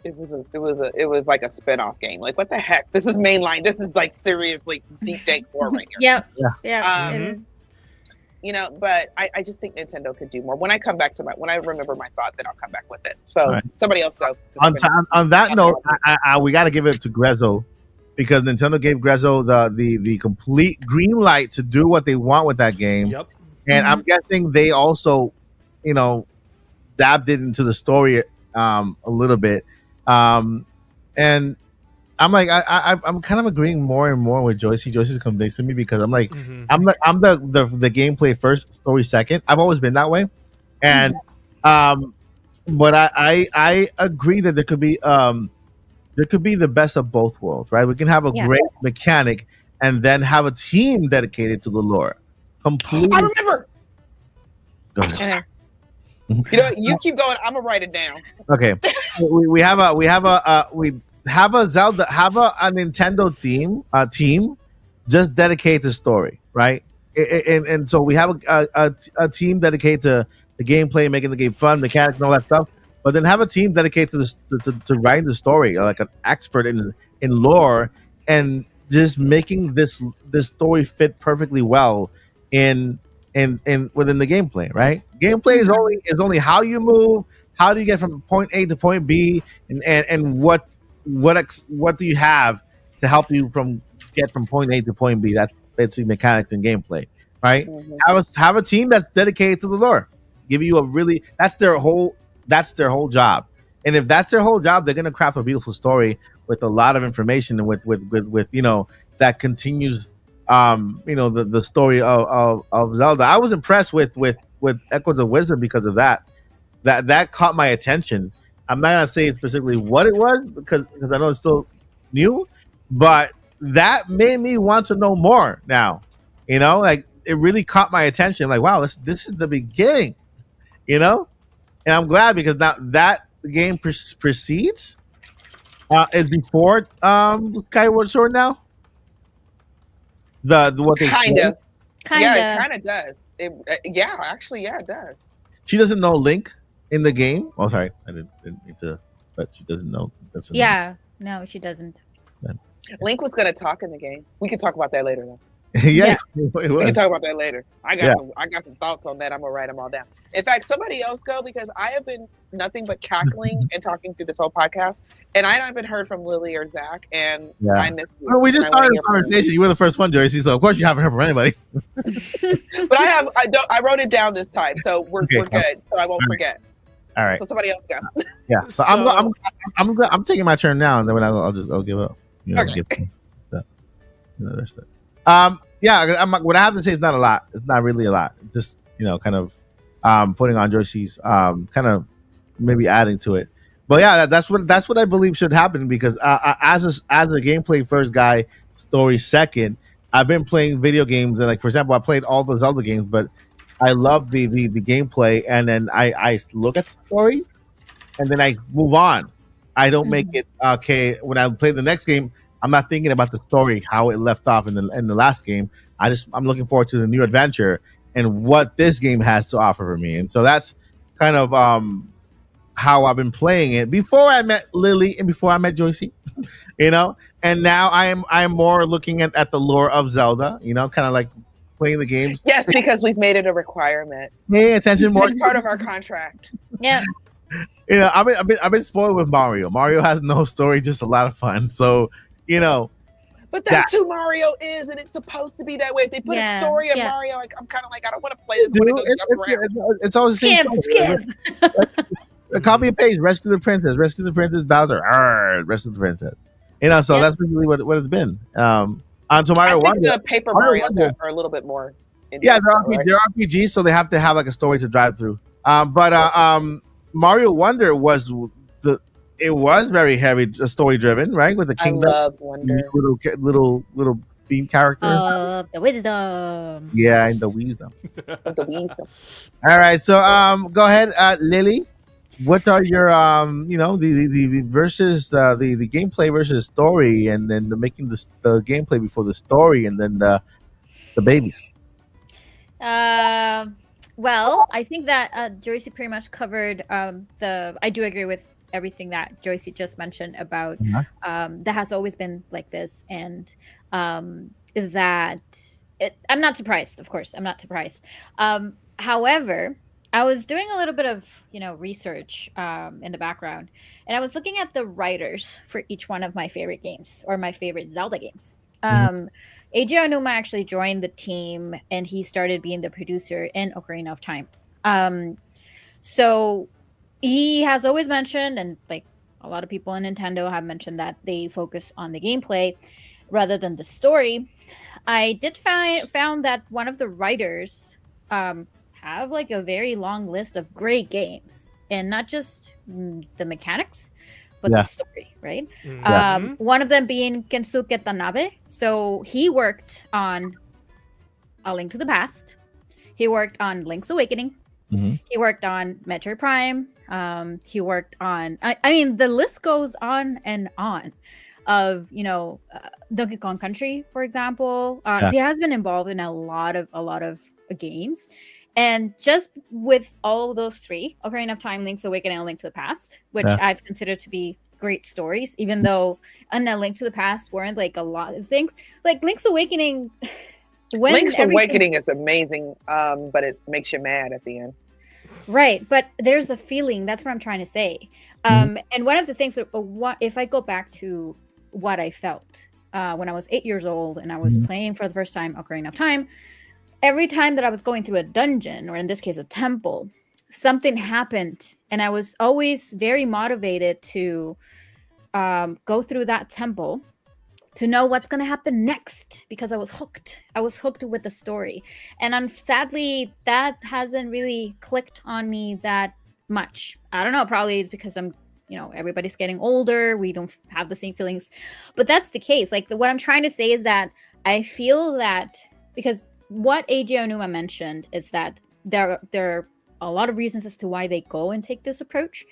it was like a spin-off game. Like, what the heck? This is mainline. This is like seriously deep dank lore right here. Yeah. But I just think Nintendo could do more. When I come back when I remember my thought, then I'll come back with it. So somebody else go. On that note, we got to give it to Grezzo, because Nintendo gave Grezzo the complete green light to do what they want with that game. Yep. And I'm guessing they also, dabbed it into the story a little bit. And I'm like, I'm kind of agreeing more and more with Joycey. Joycey's convincing me, because I'm like, I'm the gameplay first, story second. I've always been that way, and but I agree that there could be the best of both worlds, right? We can have a great mechanic and then have a team dedicated to the lore. Completely. I remember. Go ahead. You know what? You keep going. I'm gonna write it down. Okay, we have a Zelda, have a Nintendo team just dedicated to story, right? And so we have a team dedicated to the gameplay, making the game fun, mechanics, and all that stuff. But then have a team dedicated to to writing the story, like an expert in lore, and just making this story fit perfectly well in within the gameplay, right? Gameplay is only how you move, how do you get from point A to point B, and what do you have to help you get from point A to point B? That's basically mechanics and gameplay, right? Mhm. Have a team that's dedicated to the lore. Give you a really that's their whole job. And if that's their whole job, they're gonna craft a beautiful story with a lot of information and with that continues the story of Zelda. I was impressed with Echoes of Wisdom because of that. That caught my attention. I'm not gonna say specifically what it was because I know it's still new, but that made me want to know more now. Like it really caught my attention. Like, wow, this is the beginning, and I'm glad because now that the game proceeds is before Skyward Sword now. The what they Kind say. of. Yeah, it kind of does. Yeah, actually, yeah, it does. She doesn't know Link in the game. Oh, sorry, I didn't mean to, but she doesn't know. Yeah, no, she doesn't. Link was gonna talk in the game. We can talk about that later, though. Yeah, We can talk about that later. I got some thoughts on that. I'm gonna write them all down. In fact, somebody else go because I have been nothing but cackling and talking through this whole podcast, and I haven't heard from Lily or Zach, and I miss you. Well, we just started a conversation. You were the first one, Joyce, so of course you haven't heard from anybody. But I wrote it down this time, so we're good. So I won't forget. All right. So somebody else go. Yeah. So I'm taking my turn now, and then I'll give up. Okay. Yeah. What I have to say is not a lot. It's not really a lot. It's just kind of putting on Joyce's kind of maybe adding to it. But yeah, that's what I believe should happen because as a gameplay first guy, story second. I've been playing video games and like for example, I played all the Zelda games, but I love the gameplay, and then I look at the story, and then I move on. I don't make it okay when I play the next game. I'm not thinking about the story, how it left off in the last game. I'm looking forward to the new adventure and what this game has to offer for me. And so that's kind of how I've been playing it before I met Lily and before I met Joycey, And now I'm more looking at the lore of Zelda, kind of like playing the games. Yes, because we've made it a requirement. Pay attention more. It's part of our contract. Yeah. I've been spoiled with Mario. Mario has no story, just a lot of fun. So, But that's who Mario is, and it's supposed to be that way. If they put a story of Mario, I'm kind of like, I don't want to play this. It's always the same. Skip. Copy and paste. Rescue the princess. Rescue the princess. Bowser. Rescue the princess. So that's basically what it's been. Onto Mario I think Wonder. the Paper Marios are a little bit more. Yeah, they're RPGs, so they have to have like a story to drive through. But Mario Wonder was very heavy story driven, right? With the kingdom. I love Wonder. Little beam characters. The wisdom. Yeah, and the wisdom. The wisdom. All right, so go ahead, Lily. What are your the versus the gameplay versus story, and then making the gameplay before the story, and then the babies? Well, I think that Joycey pretty much covered I do agree with everything that Joycey just mentioned about that has always been like this, and that I'm not surprised. Of course, I'm not surprised. However, I was doing a little bit of research in the background, and I was looking at the writers for each one of my favorite games or my favorite Zelda games. Eiji Aonuma actually joined the team, and he started being the producer in Ocarina of Time. So he has always mentioned, and like a lot of people in Nintendo have mentioned, that they focus on the gameplay rather than the story. I did found that one of the writers have like a very long list of great games, and not just the mechanics, but the story, right? One of them being Kensuke Tanabe. So he worked on A Link to the Past. He worked on Link's Awakening. Mhm. He worked on Metroid Prime. He worked on, I mean, the list goes on and on of, Donkey Kong Country, for example. Yeah. So he has been involved in a lot of games. And just with all those three, Ocarina of Time, Link's Awakening, and Link to the Past, which Yeah. I've considered to be great stories, even though and A Link to the Past weren't like a lot of things. Like Link's Awakening, when Link's everything- Awakening is amazing, but it makes you mad at the end. Right, but there's a feeling. That's what I'm trying to say. And one of the things, if I go back to what I felt when I was 8 years old and I was playing for the first time Ocarina of Time, every time that I was going through a dungeon, or in this case a temple, something happened, and I was always very motivated to go through that temple to know what's going to happen next, because I was hooked. I was hooked with the story. And sadly, that hasn't really clicked on me that much. I don't know, probably it's because everybody's getting older. We don't have the same feelings. But that's the case. Like, what I'm trying to say is that I feel that, because what Eiji Onuma mentioned is that there are a lot of reasons as to why they go and take this approach.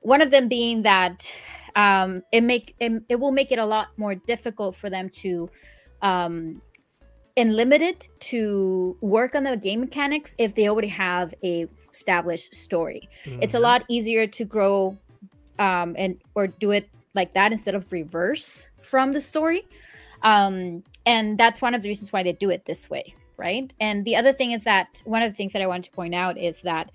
One of them being that it will make it a lot more difficult for them to and limited to work on the game mechanics if they already have a established story. It's a lot easier to grow or do it like that instead of reverse from the story. And that's one of the reasons why they do it this way, right? And the other thing is that one of the things that I wanted to point out is that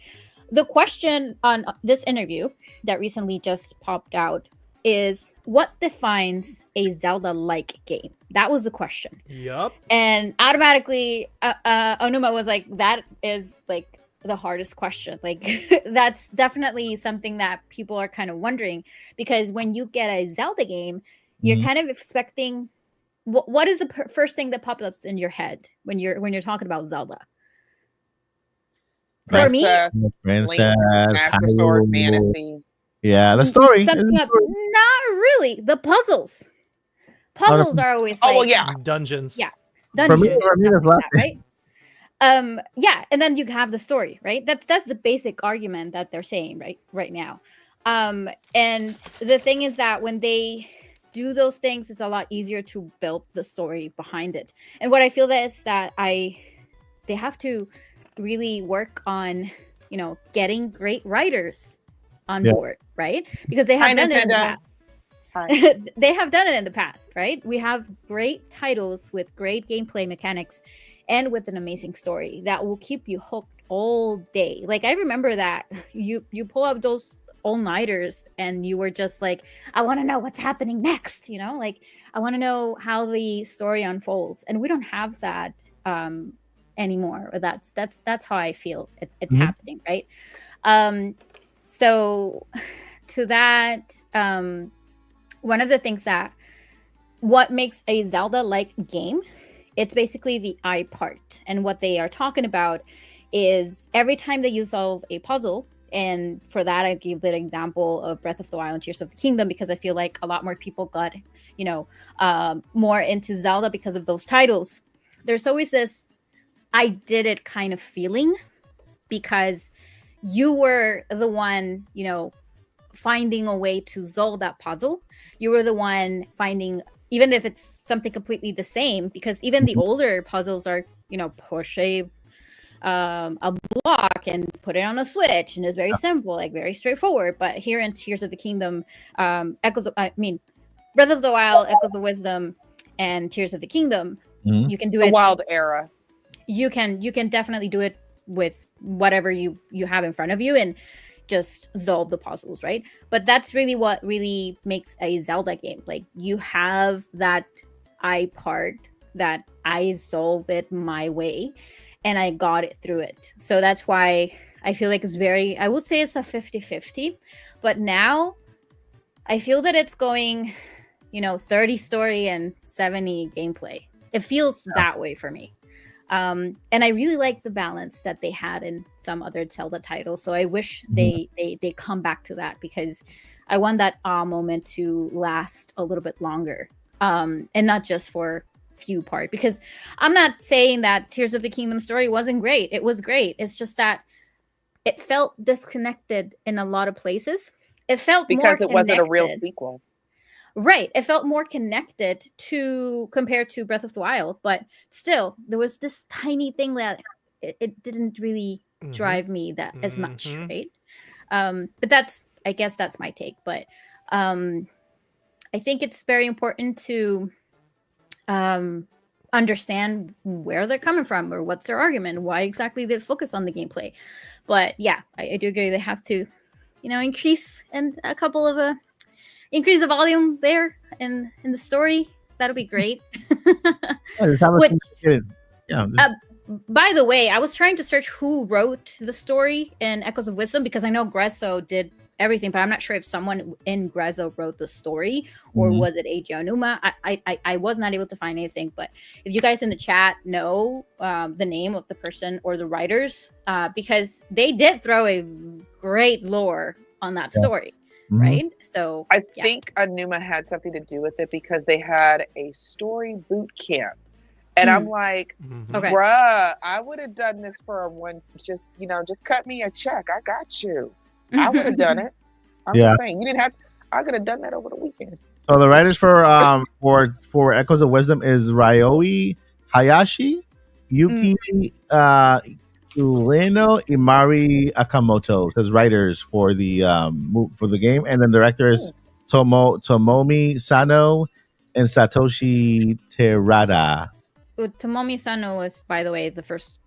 the question on this interview that recently just popped out is, what defines a Zelda-like game? That was the question. Yep. And automatically, Onuma was like, that is like the hardest question. Like, that's definitely something that people are kind of wondering, because when you get a Zelda game, you're kind of expecting, what is the first thing that pops up in your head when you're talking about Zelda? For me, Princess, Link, Master Sword, Fantasy. Yeah, the story. not really. The puzzles are always like, Oh well, yeah, Dungeons. Yeah, For me, dungeons, that's like that, right? Yeah, and then you have the story, right? That's the basic argument that they're saying right now. And the thing is that when they do those things, it's a lot easier to build the story behind it. And what I feel that is that they have to really work on, getting great writers on board, right? Because they have done it in the past. They have done it in the past, right? We have great titles with great gameplay mechanics and with an amazing story that will keep you hooked all day. Like, I remember that you pull up those all-nighters and you were just like, I want to know what's happening next, like, I want to know how the story unfolds. And we don't have that anymore. Or that's how I feel it's happening, right? So to that, one of the things that what makes a Zelda-like game, it's basically the I part. And what they are talking about is every time that you solve a puzzle, and for that I give the example of Breath of the Wild and Tears of the Kingdom, because I feel like a lot more people got, more into Zelda because of those titles. There's always this I did it kind of feeling, because you were the one, finding a way to solve that puzzle. You were the one finding, even if it's something completely the same, because even the older puzzles are, push a block and put it on a switch, and it's very simple, like very straightforward. But here in Tears of the Kingdom, Breath of the Wild, Echoes of Wisdom, and Tears of the Kingdom, you can do it. The Wild Era. You can definitely do it with whatever you have in front of you and just solve the puzzles, right? But that's really what really makes a Zelda game. Like, you have that I part that I solve it my way and I got it through it. So that's why I feel like I would say it's a 50-50, but now I feel that it's going, 30 story and 70 gameplay. It feels that way for me. And I really like the balance that they had in some other Zelda titles. So I wish they come back to that, because I want that moment to last a little bit longer, and not just for few part. Because I'm not saying that Tears of the Kingdom story wasn't great. It was great. It's just that it felt disconnected in a lot of places. It felt because more it wasn't a real connected. sequel. Right. It felt more connected to compared to Breath of the Wild, but still there was this tiny thing that it didn't really drive me that as much, right? But I guess that's my take. But I think it's very important to understand where they're coming from or what's their argument, why exactly they focus on the gameplay. But yeah, I do agree they have to, increase and a couple of increase the volume there in the story. That'll be great. Which, yeah. by the way, I was trying to search who wrote the story in Echoes of Wisdom because I know Grezzo did everything, but I'm not sure if someone in Grezzo wrote the story or was it Eiji Onuma. I was not able to find anything, but if you guys in the chat know the name of the person or the writers, because they did throw a great lore on that story. Right, so I think Onuma had something to do with it because they had a story boot camp, and I'm like, bruh, I would have done this for one. Just cut me a check. I got you. I would have done it. I'm just saying, you didn't have. I could have done that over the weekend. So the writers for Echoes of Wisdom is Ryoi Hayashi, Yuki Ueno, Imari Akamoto as writers for the game, and then directors Tomomi Sano and Satoshi Terada. Tomomi Sano was, by the way, the first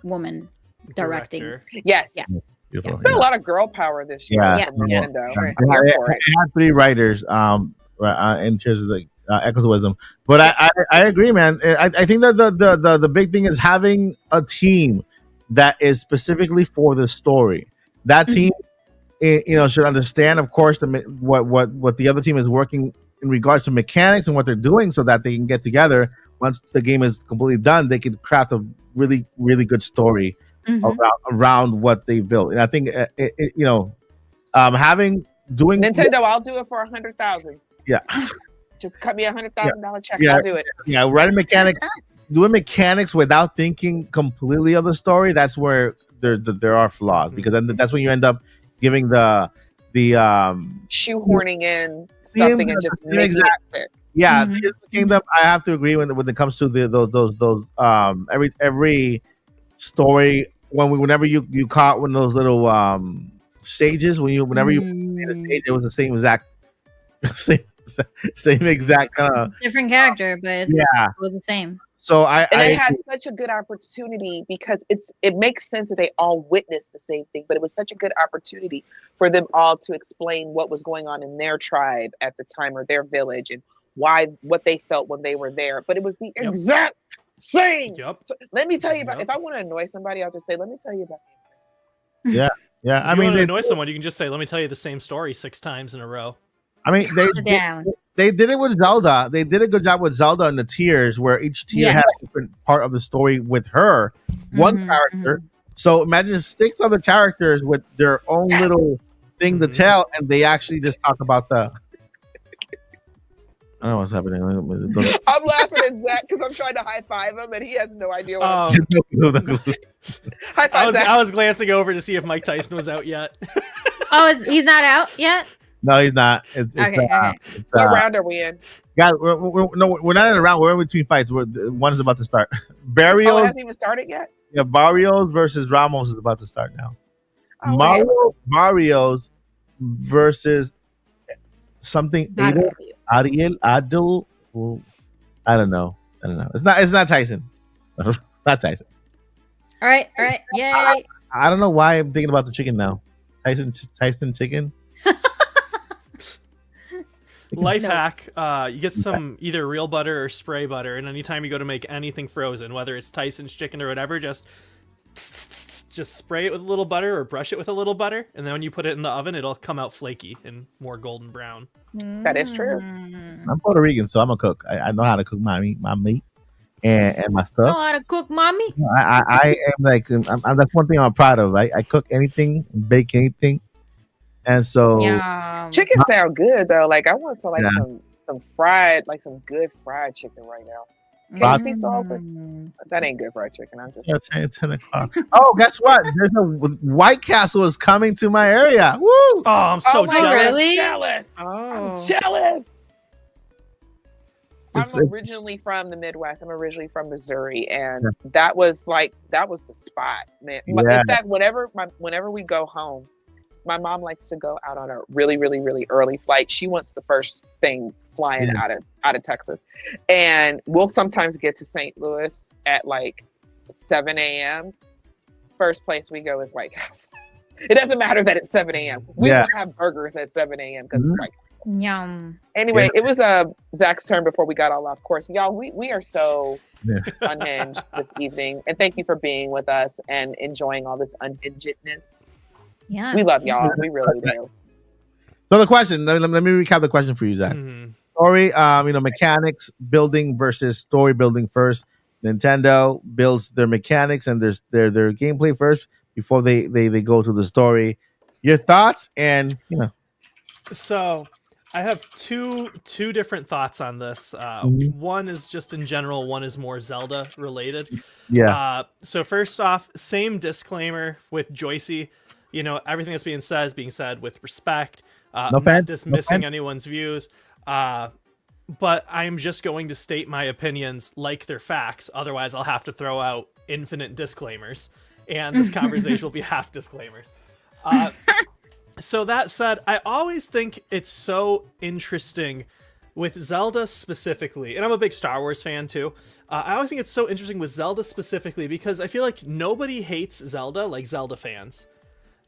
woman directing. Director. Yes. Yeah. There's been a lot of girl power this year. Yeah. From Nintendo. Sure. It had 3 writers in terms of the Echoes of Wisdom, but I agree, man. I think that the big thing is having a team that is specifically for the story. That team, should understand, of course, what the other team is working in regards to mechanics and what they're doing, so that they can get together. Once the game is completely done, they can craft a really, really good story around what they built. And I think doing Nintendo, I'll do it for 100,000. Yeah, just cut me $100,000 check. I'll do it. Yeah, writing doing mechanics without thinking completely of the story. That's where there are flaws, because then that's when you end up giving the shoehorning in something and just making it fit. Yeah, Tears of the Kingdom. I have to agree when it comes to those every story. Whenever you caught one of those little stages, whenever you made a stage, it was the same exact same exact kind of different character, but it was the same. So they had such a good opportunity because it makes sense that they all witnessed the same thing, but it was such a good opportunity for them all to explain what was going on in their tribe at the time or their village and what they felt when they were there. But it was the exact same. So let me tell you about. If I want to annoy somebody, I'll just say, "Let me tell you about." Yeah. I mean, to annoy someone, you can just say, "Let me tell you the same story 6 times in a row." I mean, they did it with Zelda. They did a good job with Zelda and the tiers, where each tier had a different part of the story with her, one character. So imagine 6 other characters with their own little thing to tell, and they actually just talk about the. I don't know what's happening. I'm laughing at Zach because I'm trying to high five him, and he has no idea what I'm doing. High five, Zach. I was glancing over to see if Mike Tyson was out yet. He's not out yet? No, he's not. Okay. What round are we in? Guys, we're not in a round. We're in between fights. One is about to start. Barrios. Oh, it hasn't even started yet? Yeah, Barrios versus Ramos is about to start now. Oh, Barrios versus something. Adel. I don't know. It's not Tyson. Not Tyson. All right. Yay. I don't know why I'm thinking about the chicken now. Tyson chicken. Life hack, you get some either real butter or spray butter, and anytime you go to make anything frozen, whether it's Tyson's chicken or whatever, just spray it with a little butter or brush it with a little butter, and then when you put it in the oven, it'll come out flaky and more golden brown. That is true. I'm Puerto Rican, so I'm a cook. I know how to cook my meat and my stuff. Know how to cook, mommy? I am like, that's one thing I'm proud of. I cook anything, bake anything. And so chicken sound good though. Like I want some some fried, like some good fried chicken right now. KFC still open? That ain't good fried chicken. I'm just Yeah, 10 o'clock. Oh, guess what? There's a White Castle is coming to my area. Woo! Oh, I'm so my jealous. God, Really? jealous. Oh. I'm jealous. It's- I'm originally from the Midwest. I'm originally from Missouri, and that was the spot, man. Yeah. In fact, whenever we go home, my mom likes to go out on a really, really, really early flight. She wants the first thing flying out of Texas, and we'll sometimes get to St. Louis at like 7 a.m. First place we go is White Castle. It doesn't matter that it's 7 a.m. We will have burgers at 7 a.m. because it's White Castle. Yum. Anyway, it was Zach's turn before we got all off course. Y'all, we are so unhinged this evening. And thank you for being with us and enjoying all this unhingedness. Yeah. We love y'all. We really do. So the question, let me recap the question for you, Zach. Mhm. Story, mechanics building versus story building first. Nintendo builds their mechanics and their gameplay first before they go to the story. Your thoughts and So I have two different thoughts on this. One is just in general. One is more Zelda related. yeah. So first off, same disclaimer with Joycey. Everything that's being said is being said with respect. No Not offense, dismissing anyone's views. But I'm just going to state my opinions like they're facts. Otherwise, I'll have to throw out infinite disclaimers, and this conversation will be half disclaimers. So that said, I always think it's so interesting with Zelda specifically, and I'm a big Star Wars fan too. I always think it's so interesting with Zelda specifically because I feel like nobody hates Zelda like Zelda fans,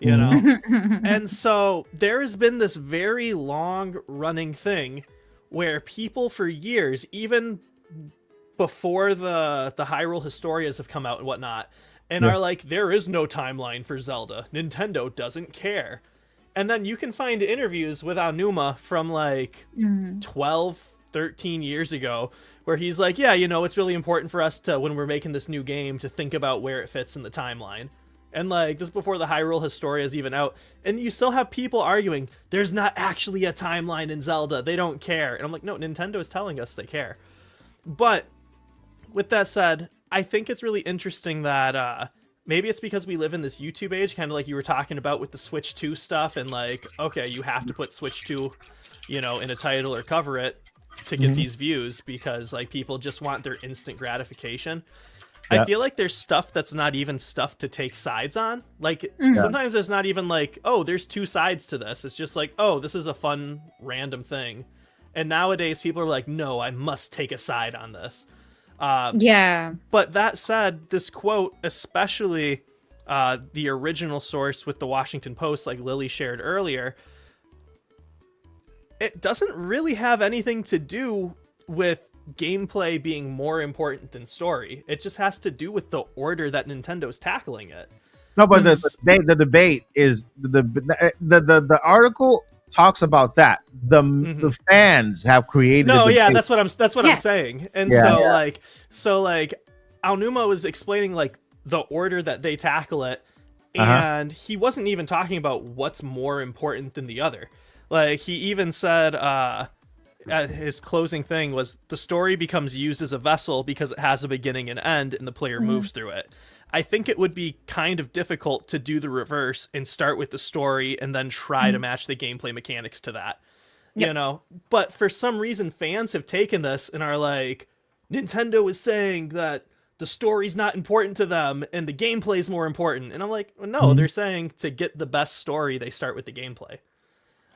And so there has been this very long running thing where people for years, even before the Hyrule Historias have come out and whatnot, and are like, there is no timeline for Zelda. Nintendo doesn't care. And then you can find interviews with Aonuma from like 12, 13 years ago where he's like, yeah, it's really important for us to, when we're making this new game, to think about where it fits in the timeline. And like, this is before the Hyrule Historia is even out. And you still have people arguing, there's not actually a timeline in Zelda. They don't care. And I'm like, no, Nintendo is telling us they care. But with that said, I think it's really interesting that maybe it's because we live in this YouTube age, kind of like you were talking about with the Switch 2 stuff, and like, okay, you have to put Switch 2, in a title or cover it to get these views because like people just want their instant gratification. I feel like there's stuff that's not even stuff to take sides on. Like sometimes there's not even like, oh, there's two sides to this. It's just like, oh, this is a fun random thing. And nowadays people are like, no, I must take a side on this. But that said, this quote, especially the original source with the Washington Post, like Lily shared earlier, it doesn't really have anything to do with gameplay being more important than story. It just has to do with the order that Nintendo's tackling it. No, but the debate is the article talks about that. The fans have created. No, yeah, that's what I'm saying. And Yeah. so Aonuma was explaining like the order that they tackle it, and he wasn't even talking about what's more important than the other. Like he even said his closing thing was the story becomes used as a vessel because it has a beginning and end and the player moves through it. I think it would be kind of difficult to do the reverse and start with the story and then try to match the gameplay mechanics to that. But for some reason fans have taken this and are like, Nintendo is saying that the story's not important to them and the gameplay is more important. And I'm like, well, no, they're saying to get the best story, they start with the gameplay.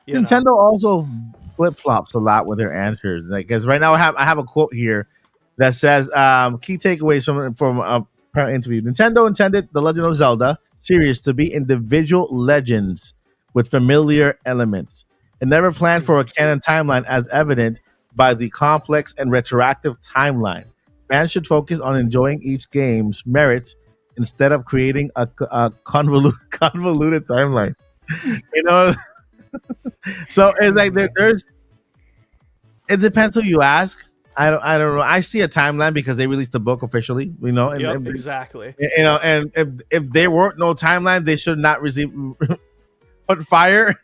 Nintendo also flip-flops a lot with their answers. Like, because right now I have a quote here that says, key takeaways from a parent interview. Nintendo intended The Legend of Zelda series to be individual legends with familiar elements. It never planned for a canon timeline, as evident by the complex and retroactive timeline. Fans should focus on enjoying each game's merit instead of creating a convoluted timeline. So it's like it depends who you ask. I don't know. I see a timeline because they released the book officially, and, Exactly. And if there weren't no timeline, they should not put fire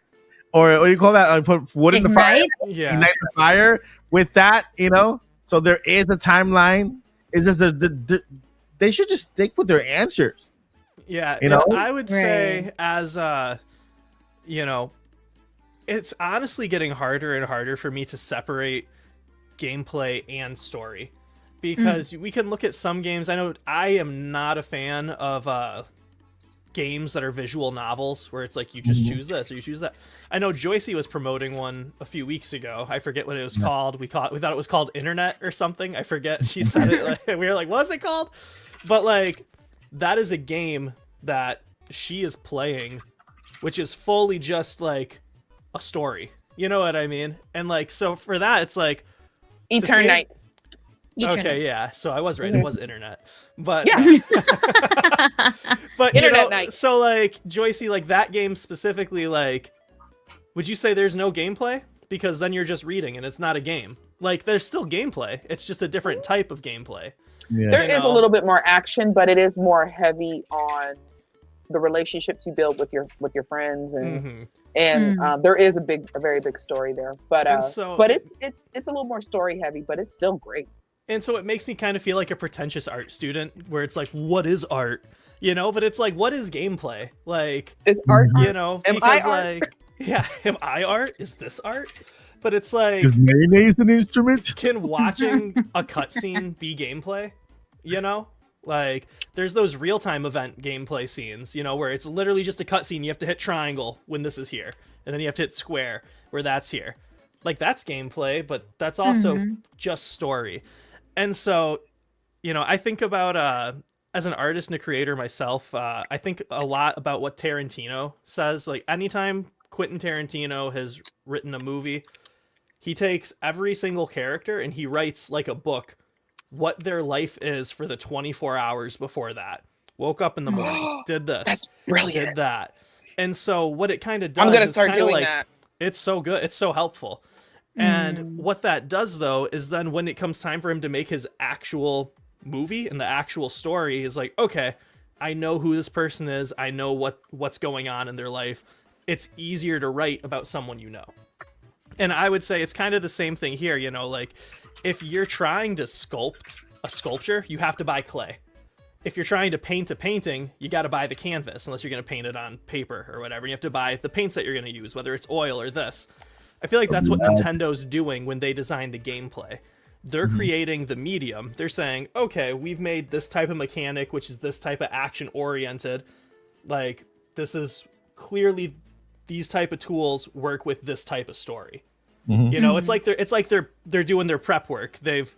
or what do you call that? Put wood in the fire. Ignite? Yeah. Ignite the fire with that, So there is a timeline. It's just they should just stick with their answers. Yeah, You know? I would say Right. as you know, it's honestly getting harder and harder for me to separate gameplay and story, because we can look at some games. I know I am not a fan of games that are visual novels where it's like you just choose this or you choose that. I know Joycey was promoting one a few weeks ago. I forget what it was called. We thought it was called Internet or something. I forget. She said it. Like, we were like, what's it called? But like, that is a game that she is playing, which is fully just like a story. You know what I mean? And like, so for that, it's like Eternites. okay, yeah. So I was right. It was Internet, but Yeah. but Internet night. so like Joycey, like that game specifically, like, would you say there's no gameplay? Because then you're just reading and it's not a game. Like, there's still gameplay. It's just a different type of gameplay. Yeah. There You is a know? little bit more action, but it is more heavy on the relationships you build with your friends, and there is a very big story there. But And so- but it's a little more story heavy, but it's still great. And so it makes me kind of feel like a pretentious art student, where it's like, what is art? You know, but it's like, what is gameplay? Like, Is art you know, Am because I art? like, yeah, am I art? Is this art? But it's like, Is mayonnaise an instrument? can watching a cutscene be gameplay? You know, like, there's those real-time event gameplay scenes, you know, where it's literally just a cutscene. You have to hit triangle when this is here, and then you have to hit square where that's here. Like, that's gameplay, but that's also just story. And so, you know, I think about as an artist and a creator myself, I think a lot about what Tarantino says. Like, anytime Quentin Tarantino has written a movie, he takes every single character and he writes like a book what their life is for the 24 hours before that. Woke up in the morning, did this, That's brilliant. did that. And so what it kind of does I'm gonna is start kinda doing like, that. it's so good. It's so helpful. And what that does, though, is then when it comes time for him to make his actual movie and the actual story, is like, okay, I know who this person is. I know what's going on in their life. It's easier to write about someone you know. And I would say it's kind of the same thing here. You know, like, if you're trying to sculpt a sculpture, you have to buy clay. If you're trying to paint a painting, you got to buy the canvas, unless you're going to paint it on paper or whatever. You have to buy the paints that you're going to use, whether it's oil or this. I feel like that's what Nintendo's doing when they design the gameplay. They're creating the medium. They're saying, okay, we've made this type of mechanic, which is this type of action oriented. Like, this is clearly, these type of tools work with this type of story. You know, it's like they're doing their prep work. If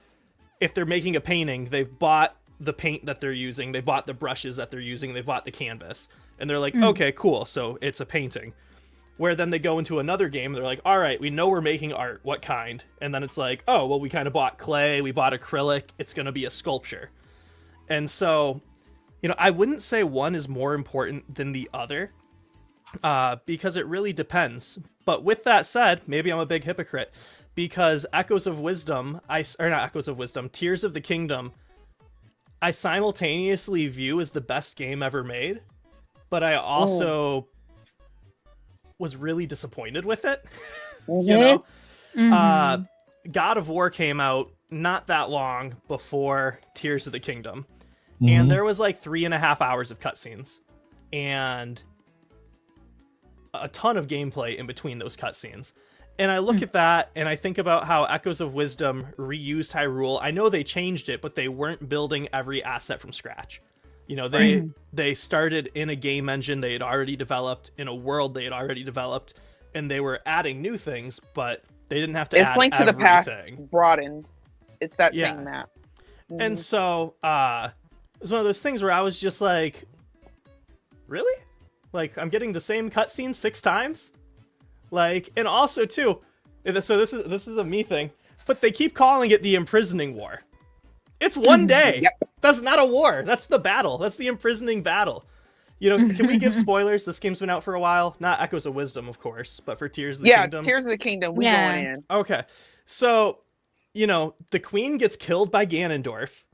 they're making a painting, they've bought the paint that they're using, they bought the brushes that they're using, they bought the canvas, and they're like, okay, cool, so it's a painting. Where then they go into another game, they're like, all right, we know we're making art, what kind? And then it's like, oh, well, we kind of bought clay, we bought acrylic, it's going to be a sculpture. And so, you know, I wouldn't say one is more important than the other, because it really depends. But with that said, maybe I'm a big hypocrite, because Tears of the Kingdom, I simultaneously view as the best game ever made, but I also was really disappointed with it. You know, God of War came out not that long before Tears of the Kingdom, and there was like 3.5 hours of cutscenes and a ton of gameplay in between those cutscenes. And I look at that and I think about how Echoes of Wisdom reused Hyrule. I know they changed it, but they weren't building every asset from scratch. You know, they started in a game engine they had already developed, in a world they had already developed, and they were adding new things, but they didn't have to add It's Link to the Past everything. broadened. It's that Yeah. same map. And so it was one of those things where I was just like, really? Like, I'm getting the same cutscene 6 times? Like, and also too, so this is a me thing, but they keep calling it the imprisoning war. It's one day. Yep. That's not a war. That's the battle. That's the imprisoning battle. You know, can we give spoilers? This game's been out for a while. Not Echoes of Wisdom, of course, but for Tears of the Kingdom. Tears of the Kingdom. We Yeah. going in. Okay. So, you know, the queen gets killed by Ganondorf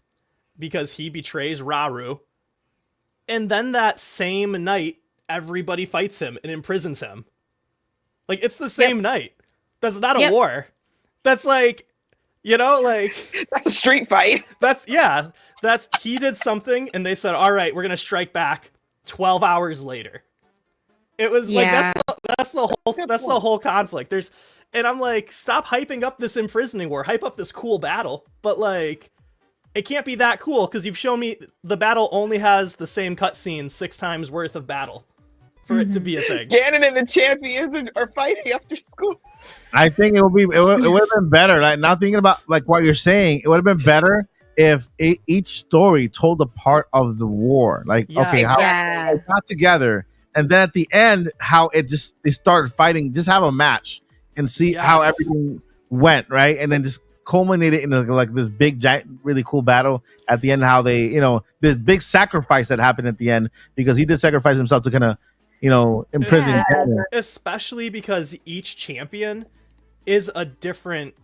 because he betrays Rauru. And then that same night, everybody fights him and imprisons him. Like, it's the same night. That's not a war. That's like, You know, like That's a street fight. that's he did something and they said, all right, we're gonna strike back 12 hours later. It was like Yeah. that's the whole conflict. And I'm like, stop hyping up this imprisoning war, hype up this cool battle, but like it can't be that cool because you've shown me the battle only has the same cutscene 6 times worth of battle for it to be a thing. Ganon and the champions are fighting after school. I think it would have been better. Like now thinking about like what you're saying, it would have been better if each story told a part of the war. Like okay, how Yeah. they got together, and then at the end, how they started fighting. Just have a match and see how everything went, right? And then just culminate it in like this big, giant, really cool battle at the end. How they, this big sacrifice that happened at the end because he did sacrifice himself to kind of, imprison. Especially because each champion is a different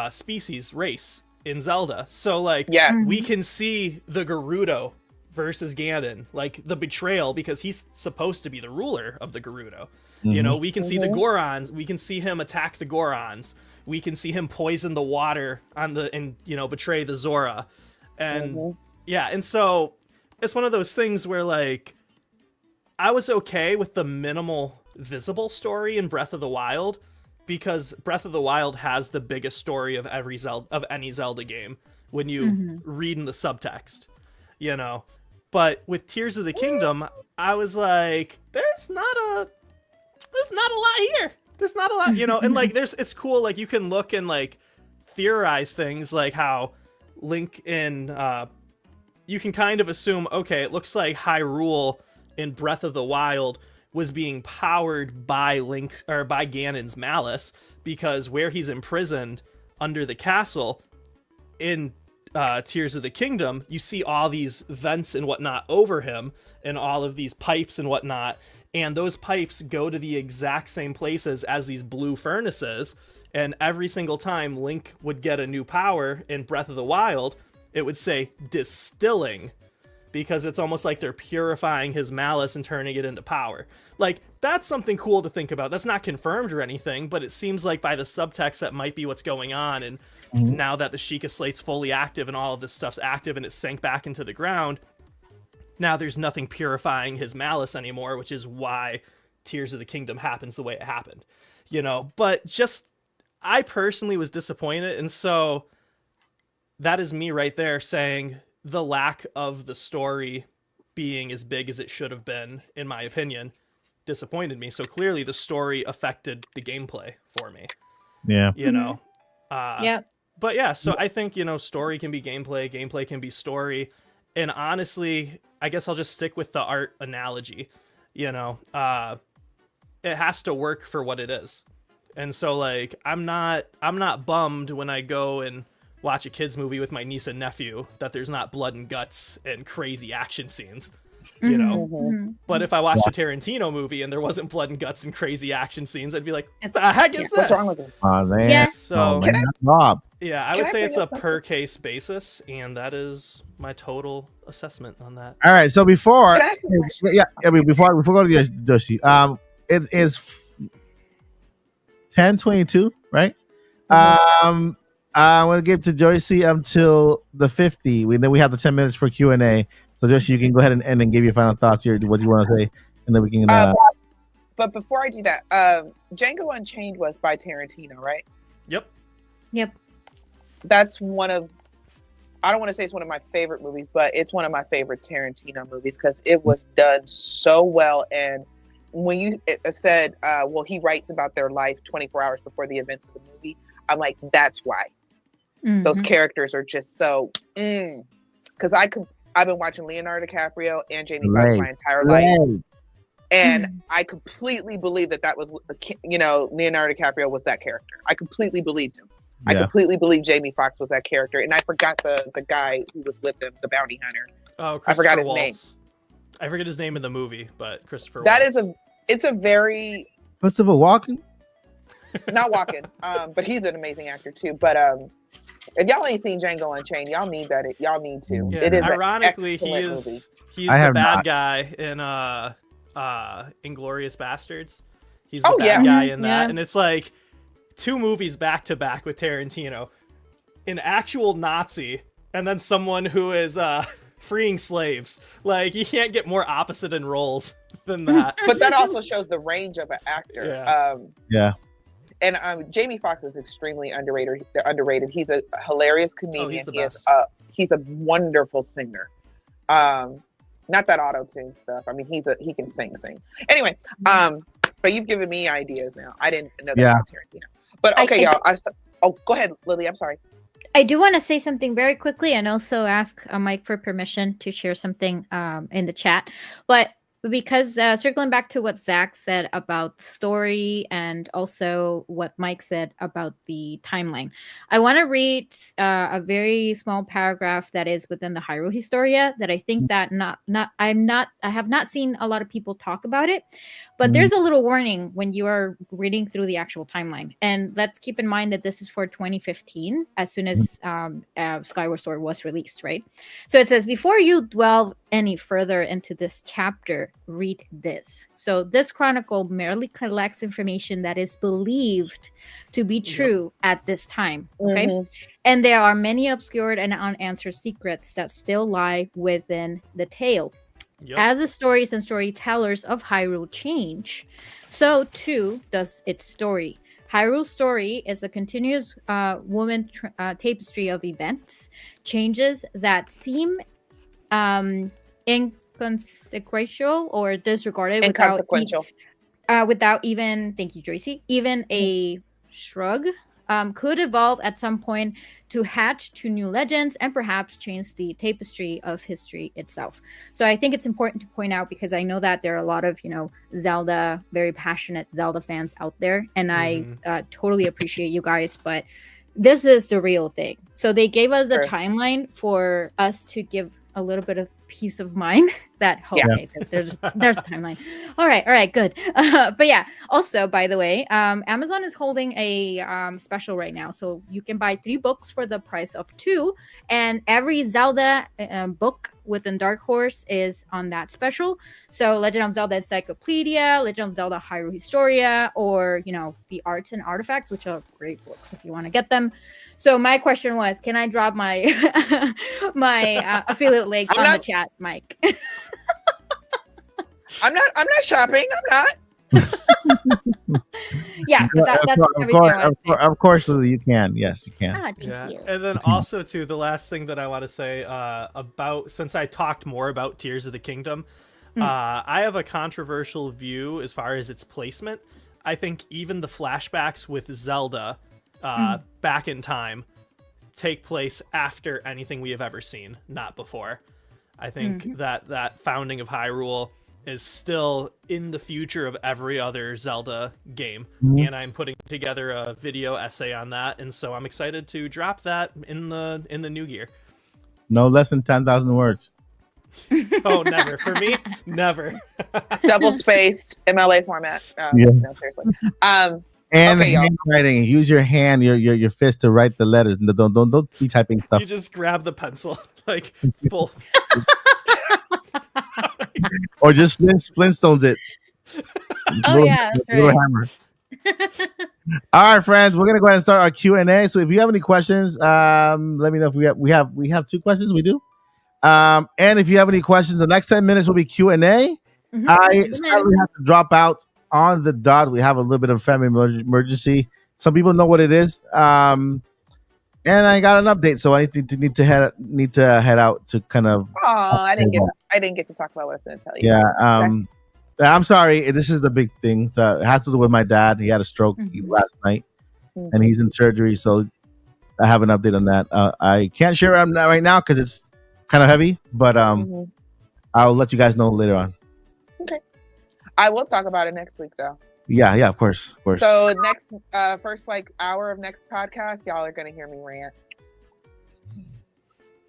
species race in Zelda. So like we can see the Gerudo versus Ganon, like the betrayal because he's supposed to be the ruler of the Gerudo. We can see the Gorons, we can see him attack the Gorons. We can see him poison the water and betray the Zora. And and so it's one of those things where like I was okay with the minimal visible story in Breath of the Wild because Breath of the Wild has the biggest story of any Zelda game when you read in the subtext, But with Tears of the Kingdom, I was like, there's not a lot here. There's not a lot, and like it's cool, like you can look and like theorize things like how Link in you can kind of assume, okay, it looks like Hyrule in Breath of the Wild was being powered by Link or by Ganon's malice because where he's imprisoned under the castle in Tears of the Kingdom, you see all these vents and whatnot over him and all of these pipes and whatnot. And those pipes go to the exact same places as these blue furnaces. And every single time Link would get a new power in Breath of the Wild, it would say distilling because it's almost like they're purifying his malice and turning it into power. Like, that's something cool to think about. That's not confirmed or anything, but it seems like by the subtext that might be what's going on. And now that the Sheikah Slate's fully active and all of this stuff's active and it's sank back into the ground, now there's nothing purifying his malice anymore, which is why Tears of the Kingdom happens the way it happened. But just, I personally was disappointed. And so that is me right there saying the lack of the story being as big as it should have been, in my opinion, disappointed me. So clearly the story affected the gameplay for me. Yeah. But yeah, so I think, story can be gameplay, gameplay can be story. And honestly, I guess I'll just stick with the art analogy. It has to work for what it is. And so like, I'm not bummed when I go and watch a kids movie with my niece and nephew that there's not blood and guts and crazy action scenes, But if I watched a Tarantino movie and there wasn't blood and guts and crazy action scenes, I'd be like, what the heck is this? What's wrong with it? So Rob. yeah, I would say it's a per case basis, and that is my total assessment on that. All right, so before Can I ask you a question? before we go to Yoshi, it is 10:22, right? I want to give to Joycey until the 50. Then we have the 10 minutes for Q&A. So Joycey, you can go ahead and end and give your final thoughts here, what you want to say, and then we can. But before I do that, Django Unchained was by Tarantino, right? Yep. That's one of, I don't want to say it's one of my favorite movies, but it's one of my favorite Tarantino movies because it was done so well. And when you said, well, he writes about their life 24 hours before the events of the movie, I'm like, that's why. Those characters are just so, because I've been watching Leonardo DiCaprio and Jamie Foxx my entire life. And I completely believe that was, Leonardo DiCaprio was that character. I completely believed him. I completely believe Jamie Foxx was that character. And I forgot the guy who was with him, the bounty hunter. Oh, I forgot his Waltz. name. I forget his name in the movie, but Christopher That Waltz. It's a very... Christopher Walken? Not Walken, but he's an amazing actor too. But if y'all ain't seen Django Unchained, y'all need that. Y'all need to. Yeah, it is ironically, he's the bad guy in Inglourious Bastards. He's the bad guy in that, and it's like 2 movies back to back with Tarantino. an actual Nazi and then someone who is freeing slaves. Like, you can't get more opposite in roles than that. But that also shows the range of an actor. Yeah. Yeah. And Jamie Foxx is extremely underrated. He's a hilarious comedian. He's a wonderful singer. Not that auto-tune stuff. I mean, he can sing. Anyway, but you've given me ideas now. I didn't know that about Tarantino. But okay, y'all. Go ahead, Lily. I'm sorry. I do want to say something very quickly and also ask Mike for permission to share something in the chat. But because circling back to what Zach said about the story and also what Mike said about the timeline, I want to read a very small paragraph that is within the Hyrule Historia that I think that I have not seen a lot of people talk about it, but there's a little warning when you are reading through the actual timeline. And let's keep in mind that this is for 2015, as soon as Skyward Sword was released, right? So it says, before you delve any further into this chapter, read this. So this chronicle merely collects information that is believed to be true at this time. Okay. And there are many obscured and unanswered secrets that still lie within the tale. As the stories and storytellers of Hyrule change, so too does its story. Hyrule's story is a continuous woman tapestry of events, changes that seem inconsequential or disregarded without even, thank you, Tracy, even a shrug, could evolve at some point to hatch to new legends and perhaps change the tapestry of history itself. So I think it's important to point out, because I know that there are a lot of, Zelda, very passionate Zelda fans out there, and I totally appreciate you guys, but this is the real thing. So they gave us a timeline for us to give a little bit of peace of mind that there's a timeline. All right, good. But yeah, also, by the way, Amazon is holding a special right now, so you can buy 3 books for the price of 2, and every Zelda book within Dark Horse is on that special. So Legend of Zelda Encyclopedia, Legend of Zelda Hyrule Historia, or the Arts and Artifacts, which are great books if you want to get them. So my question was, can I drop my my affiliate link on the chat, Mike? I'm not shopping. I'm not. Yeah, that's of course, Lily, you can. Yes, you can. Thank you. And then also, too, the last thing that I want to say about, since I talked more about Tears of the Kingdom, I have a controversial view as far as its placement. I think even the flashbacks with Zelda back in time take place after anything we have ever seen, not before. I think that founding of Hyrule is still in the future of every other Zelda game, and I'm putting together a video essay on that, and so I'm excited to drop that in the new year. No less than 10,000 words. Oh, never. For me, never. Double spaced MLA format. No, seriously. And handwriting. Use your hand, your fist to write the letters. Don't be typing stuff. You just grab the pencil, like full. Or just Flintstones it. Yeah, that's right. Hammer. All right, friends, we're gonna go ahead and start our Q&A. So if you have any questions, let me know. If we have 2 questions. We do. And if you have any questions, the next 10 minutes will be Q&A. I sadly have to drop out on the dot. We have a little bit of family emergency. Some people know what it is. And I got an update, so I need to head out to kind of. Oh, I didn't get to talk about what I was going to tell you. Yeah. I'm sorry. This is the big thing. So it has to do with my dad. He had a stroke last night, and he's in surgery. So I have an update on that. I can't share it right now because it's kind of heavy, but I'll let you guys know later on. Okay. I will talk about it next week, though. Yeah, of course. So next, first hour of next podcast, y'all are gonna hear me rant.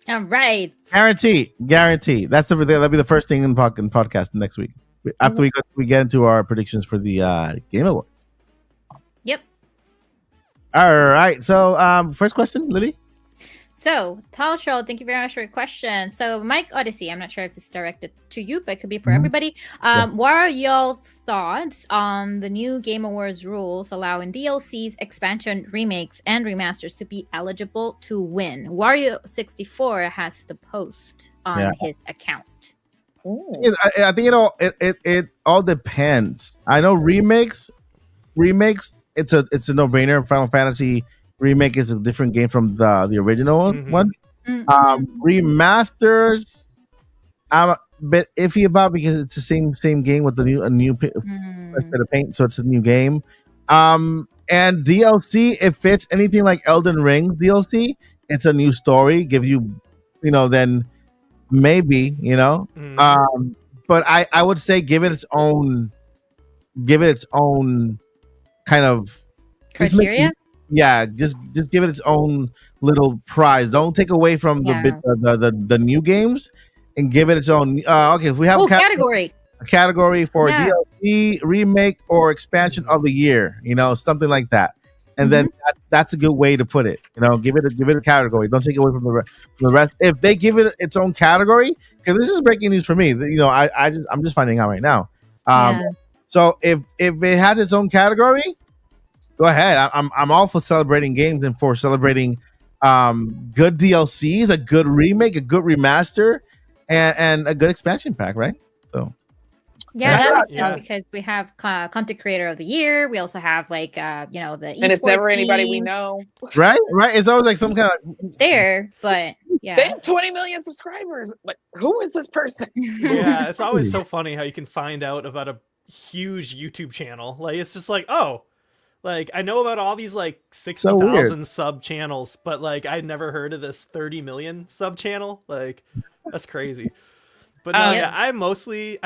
All right. Guarantee. That'll be the first thing in podcast next week. After we get into our predictions for the Game Awards. Yep. All right. So, first question, Lily. So, Talshol, thank you very much for your question. So, Mike Odyssey, I'm not sure if it's directed to you, but it could be for everybody. What are y'all's thoughts on the new Game Awards rules allowing DLCs, expansion, remakes, and remasters to be eligible to win? Wario64 has the post on his account. I think it all depends. I know remakes. It's a no brainer. Final Fantasy remake is a different game from the original one. Remasters, I'm a bit iffy about because it's the same game with a new bit of paint, so it's a new game. And DLC, if it's anything like Elden Ring's DLC, it's a new story. Give you, then maybe, but I would say give it its own kind of criteria. Just give it its own little prize. Don't take away from the new games, and give it its own. Okay, if we have a category for DLC, remake, or expansion of the year, something like that, and then that's a good way to put it. Give it a category. Don't take away from the rest. If they give it its own category, because this is breaking news for me. I'm just finding out right now. So if it has its own category, go ahead. I'm all for celebrating games and for celebrating good DLCs, a good remake, a good remaster, and a good expansion pack, right? So that makes sense because we have content creator of the year. We also have the and it's never anybody we know, right? It's always like some kind of it's there, but they have 20 million subscribers. Like, who is this person? Yeah, it's always so funny how you can find out about a huge YouTube channel. Like, it's just like, oh, like I know about all these like 60,000 sub channels, but like I'd never heard of this 30 million sub channel. Like, that's crazy. But no, I mostly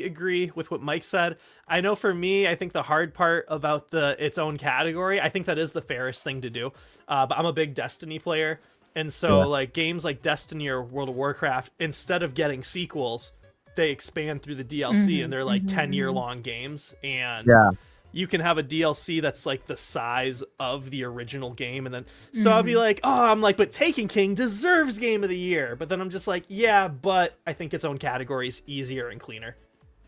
agree with what Mike said. I know for me, I think the hard part about its own category, I think that is the fairest thing to do. But I'm a big Destiny player, and so like games like Destiny or World of Warcraft, instead of getting sequels, they expand through the DLC, and they're like 10-year-long games, and you can have a DLC that's like the size of the original game, and then so I'll be like, but Taken King deserves Game of the Year, but then I'm just like, yeah, but I think its own category is easier and cleaner.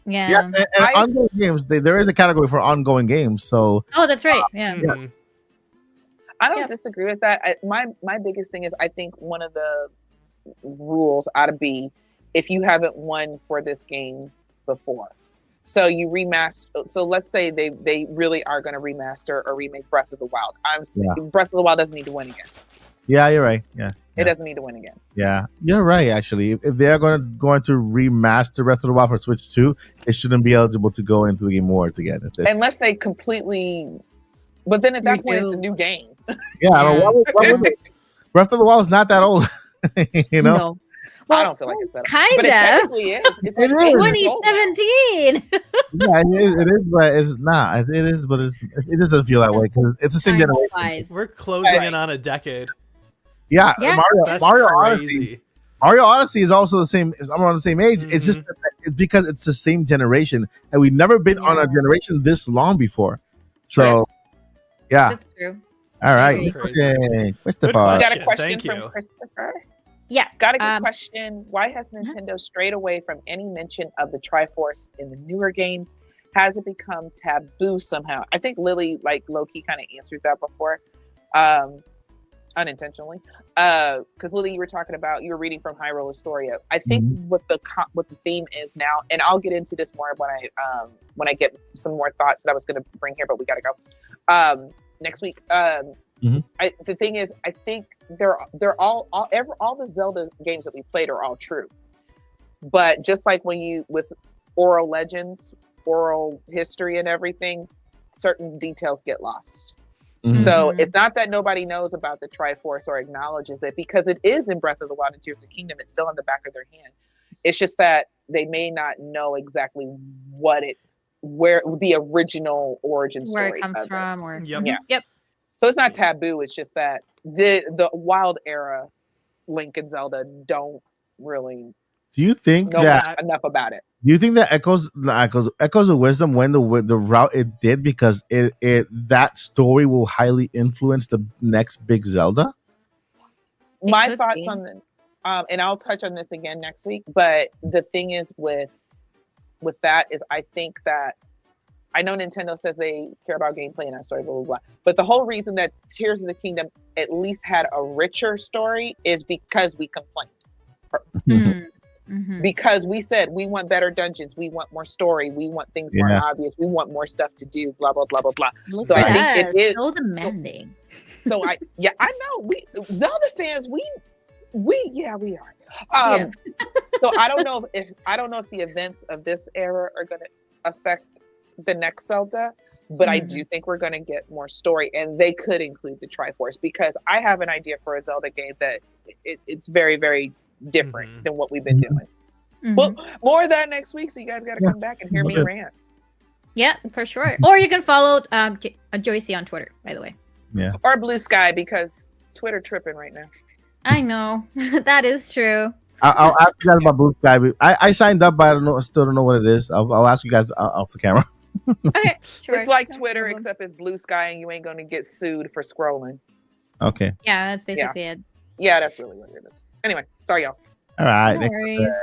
And ongoing games, there is a category for ongoing games. So that's right. I don't disagree with that. My biggest thing is I think one of the rules ought to be if you haven't won for this game before. So you remaster. So let's say they really are going to remaster or remake Breath of the Wild. Breath of the Wild doesn't need to win again. Yeah, you're right. Yeah, it doesn't need to win again. Yeah, you're right. Actually, if they're going to remaster Breath of the Wild for Switch 2, it shouldn't be eligible to go into the Game Awards again. Unless they completely. But then at that point, it's a new game. Breath of the Wild is not that old. No. Well, I don't feel like it's that. Kind of. But it technically is. It's like 2017. It is, but it's not. It is, but it doesn't feel that way because it's the same generation. We're closing in on a decade. Yeah. Mario Odyssey. Mario Odyssey is also the same. I'm on the same age. It's just it's because it's the same generation, and we've never been on a generation this long before. So, that's true. All right. Okay. We got a question from Christopher. Yeah. Got a good question. Why has Nintendo strayed away from any mention of the Triforce in the newer games? Has it become taboo somehow? I think Lily, like low-key, kind of answered that before, unintentionally. Because Lily, you were reading from Hyrule Historia. I think what the theme is now, and I'll get into this more when I get some more thoughts that I was going to bring here, but we got to go next week. The thing is, I think they're all the Zelda games that we played are all true, but just like with oral legends, oral history, and everything, certain details get lost. So it's not that nobody knows about the Triforce or acknowledges it, because it is in Breath of the Wild and Tears of the Kingdom. It's still in the back of their hand. It's just that they may not know exactly where the original origin story, where it comes from, or yep. So it's not taboo. It's just that the Wild era Link and Zelda don't really. Do you think know that enough about it? Do you think that Echoes of Wisdom went the route it did because that story will highly influence the next big Zelda? My could thoughts be. on the, and I'll touch on this again next week. But the thing is with that is, I think that I know Nintendo says they care about gameplay and that story, blah blah blah. But the whole reason that Tears of the Kingdom at least had a richer story is because we complained. Mm-hmm. Because we said we want better dungeons, we want more story, we want things more obvious, we want more stuff to do, blah blah blah blah blah. Look So at I think us, it is so demanding. So I know we Zelda fans, we are. So I don't know if the events of this era are going to affect the next Zelda, but I do think we're going to get more story, and they could include the Triforce, because I have an idea for a Zelda game that it's very very different than what we've been doing. Well, more of that next week, so you guys got to come back and hear me rant. Yeah, for sure. Or you can follow Joycey on Twitter, by the way. Yeah. Or Blue Sky, because Twitter tripping right now. I know. That is true. I'll ask you guys about Blue Sky. I signed up, but I still don't know what it is. I'll ask you guys off the camera. Okay, sure. It's like No Twitter, problem. except it's Blue Sky, and you ain't going to get sued for scrolling. Okay. Yeah, that's basically it. Yeah, that's really what it is. Anyway, sorry, y'all. All right. No Next, worries.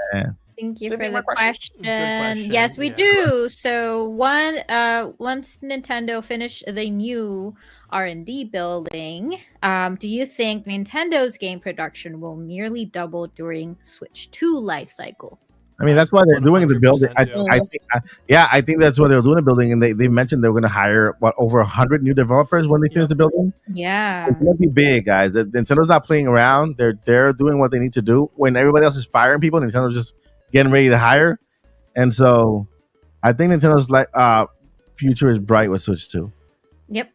Thank you Do we for have the more questions? question. Good question, Yes, we yeah. do. So once Nintendo finish the new R&D building, do you think Nintendo's game production will nearly double during Switch 2 life cycle? I mean, that's why they're doing the building. 100% I think that's why they're doing the building, and they mentioned they're going to hire over 100 new developers when they finish the building. Yeah. It's going to be big, guys. Nintendo's not playing around. They're doing what they need to do. When everybody else is firing people, Nintendo's just getting ready to hire, and so I think Nintendo's future is bright with Switch 2. Yep.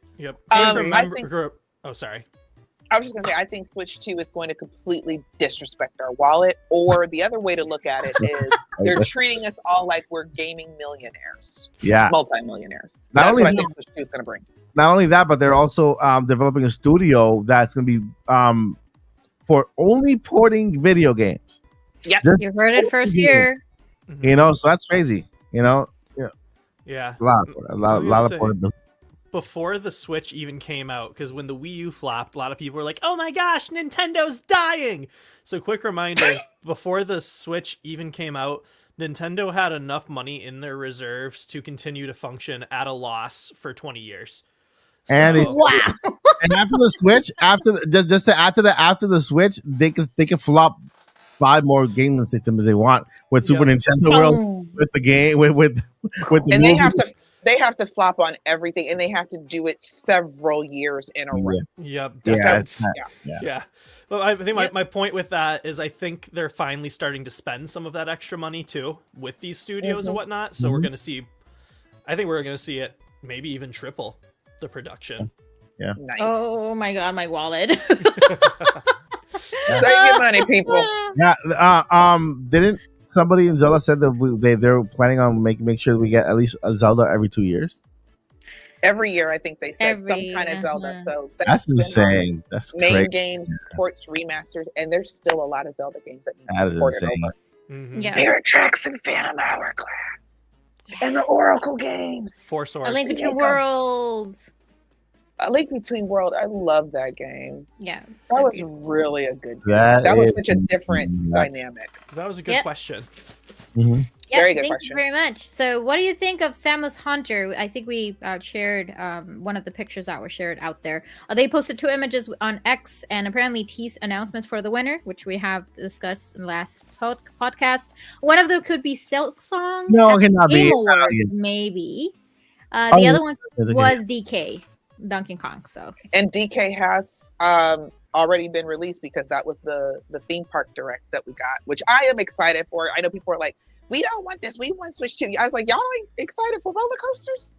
I think. Oh, sorry. I was just gonna say, I think Switch 2 is going to completely disrespect our wallet. Or the other way to look at it is they're treating us all like we're gaming millionaires, multi-millionaires. That's what I think Switch 2 is going to bring. Not only that, but they're also developing a studio that's going to be for only porting video games. Yep, you heard it first here. You know, so that's crazy. You know, yeah, a lot of porting. Before the Switch even came out, because when the Wii U flopped, a lot of people were like, oh my gosh, Nintendo's dying. So quick reminder, before the Switch even came out, Nintendo had enough money in their reserves to continue to function at a loss for 20 years. And Wow. And after the Switch, after the Switch, they can flop 5 more gaming systems they want with Super Nintendo World, with the game, with the and movie. they have to flop on everything, and they have to do it several years in a row. Yep. Yeah. Well, I think my point with that is I think they're finally starting to spend some of that extra money too with these studios and whatnot. So we're going to see, I think we're going to see it maybe even triple the production. Yeah. Nice. Oh my god, my wallet. Save your money, people. Yeah. Didn't somebody in Zelda said that they're planning on make sure we get at least a Zelda every 2 years? Every year, I think they said some kind of Zelda. So that's insane. That's main crazy. games, ports, remasters, and there's still a lot of Zelda games that need That to is be ported insane. over. Yeah. Spirit Tracks and Phantom Hourglass, and the Oracle games. Four Swords. A Link Between Worlds. A Link Between World. I love that game. Yeah. That was really a good game. That was such a different dynamic. That was a good question. Mm-hmm. Yep, Very good thank question. you very much. So, what do you think of Samus Hunter? I think we shared one of the pictures that were shared out there. They posted 2 images on X and apparently teased announcements for the winner, which we have discussed in the last podcast. One of them could be Silk Song. No, at it cannot Game be. Awards, maybe. The other one was DK, Donkey Kong. So, And DK has already been released because that was the theme park direct that we got, which I am excited for. I know people are like, we don't want this. We want Switch 2. I was like, y'all ain't excited for roller coasters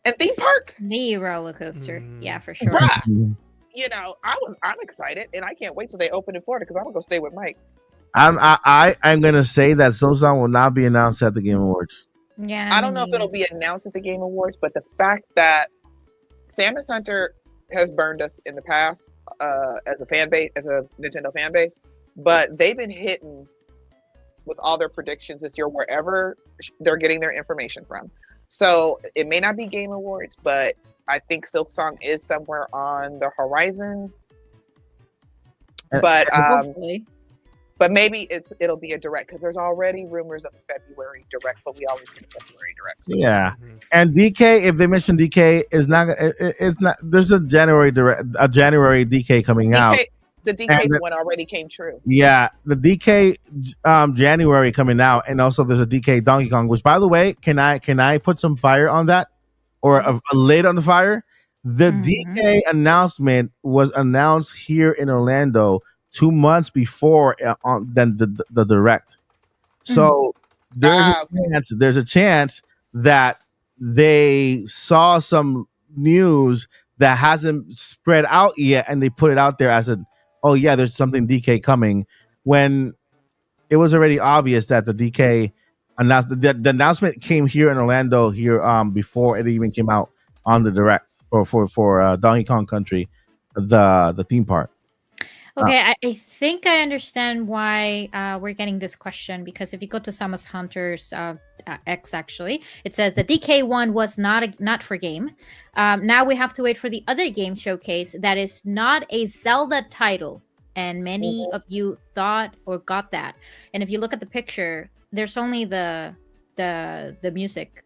and theme parks? the roller coaster. Yeah, for sure. Bruh. You know, I'm excited, and I can't wait till they open in Florida because I'm gonna go stay with Mike. I'm gonna say that Silksong will not be announced at the Game Awards. Yeah. I don't know if it'll be announced at the Game Awards, but the fact that Samus Hunter has burned us in the past as a fan base, as a Nintendo fan base, but they've been hitting with all their predictions this year wherever they're getting their information from. So it may not be Game Awards, but I think Silksong is somewhere on the horizon. But Hopefully. but maybe it'll be a direct because there's already rumors of a February direct, but we always get a February direct. Yeah, and DK, if they mention DK, is not. It's not. There's a January DK coming out. The DK one already came true. Yeah, the DK January coming out, and also there's a DK Donkey Kong. Which, by the way, can I put some fire on that, or a lid on the fire? The DK announcement was announced here in Orlando 2 months before than the direct. So there's a chance that they saw some news that hasn't spread out yet, and they put it out there as oh yeah, there's something DK coming, when it was already obvious that the DK announced. The announcement came here in Orlando before it even came out on the direct for Donkey Kong Country, the theme park. Okay, I think I understand why we're getting this question, because if you go to Samus Hunter's X, actually, it says the DK one was not for game. Now we have to wait for the other game showcase that is not a Zelda title, and many of you thought or got that. And if you look at the picture, there's only the music.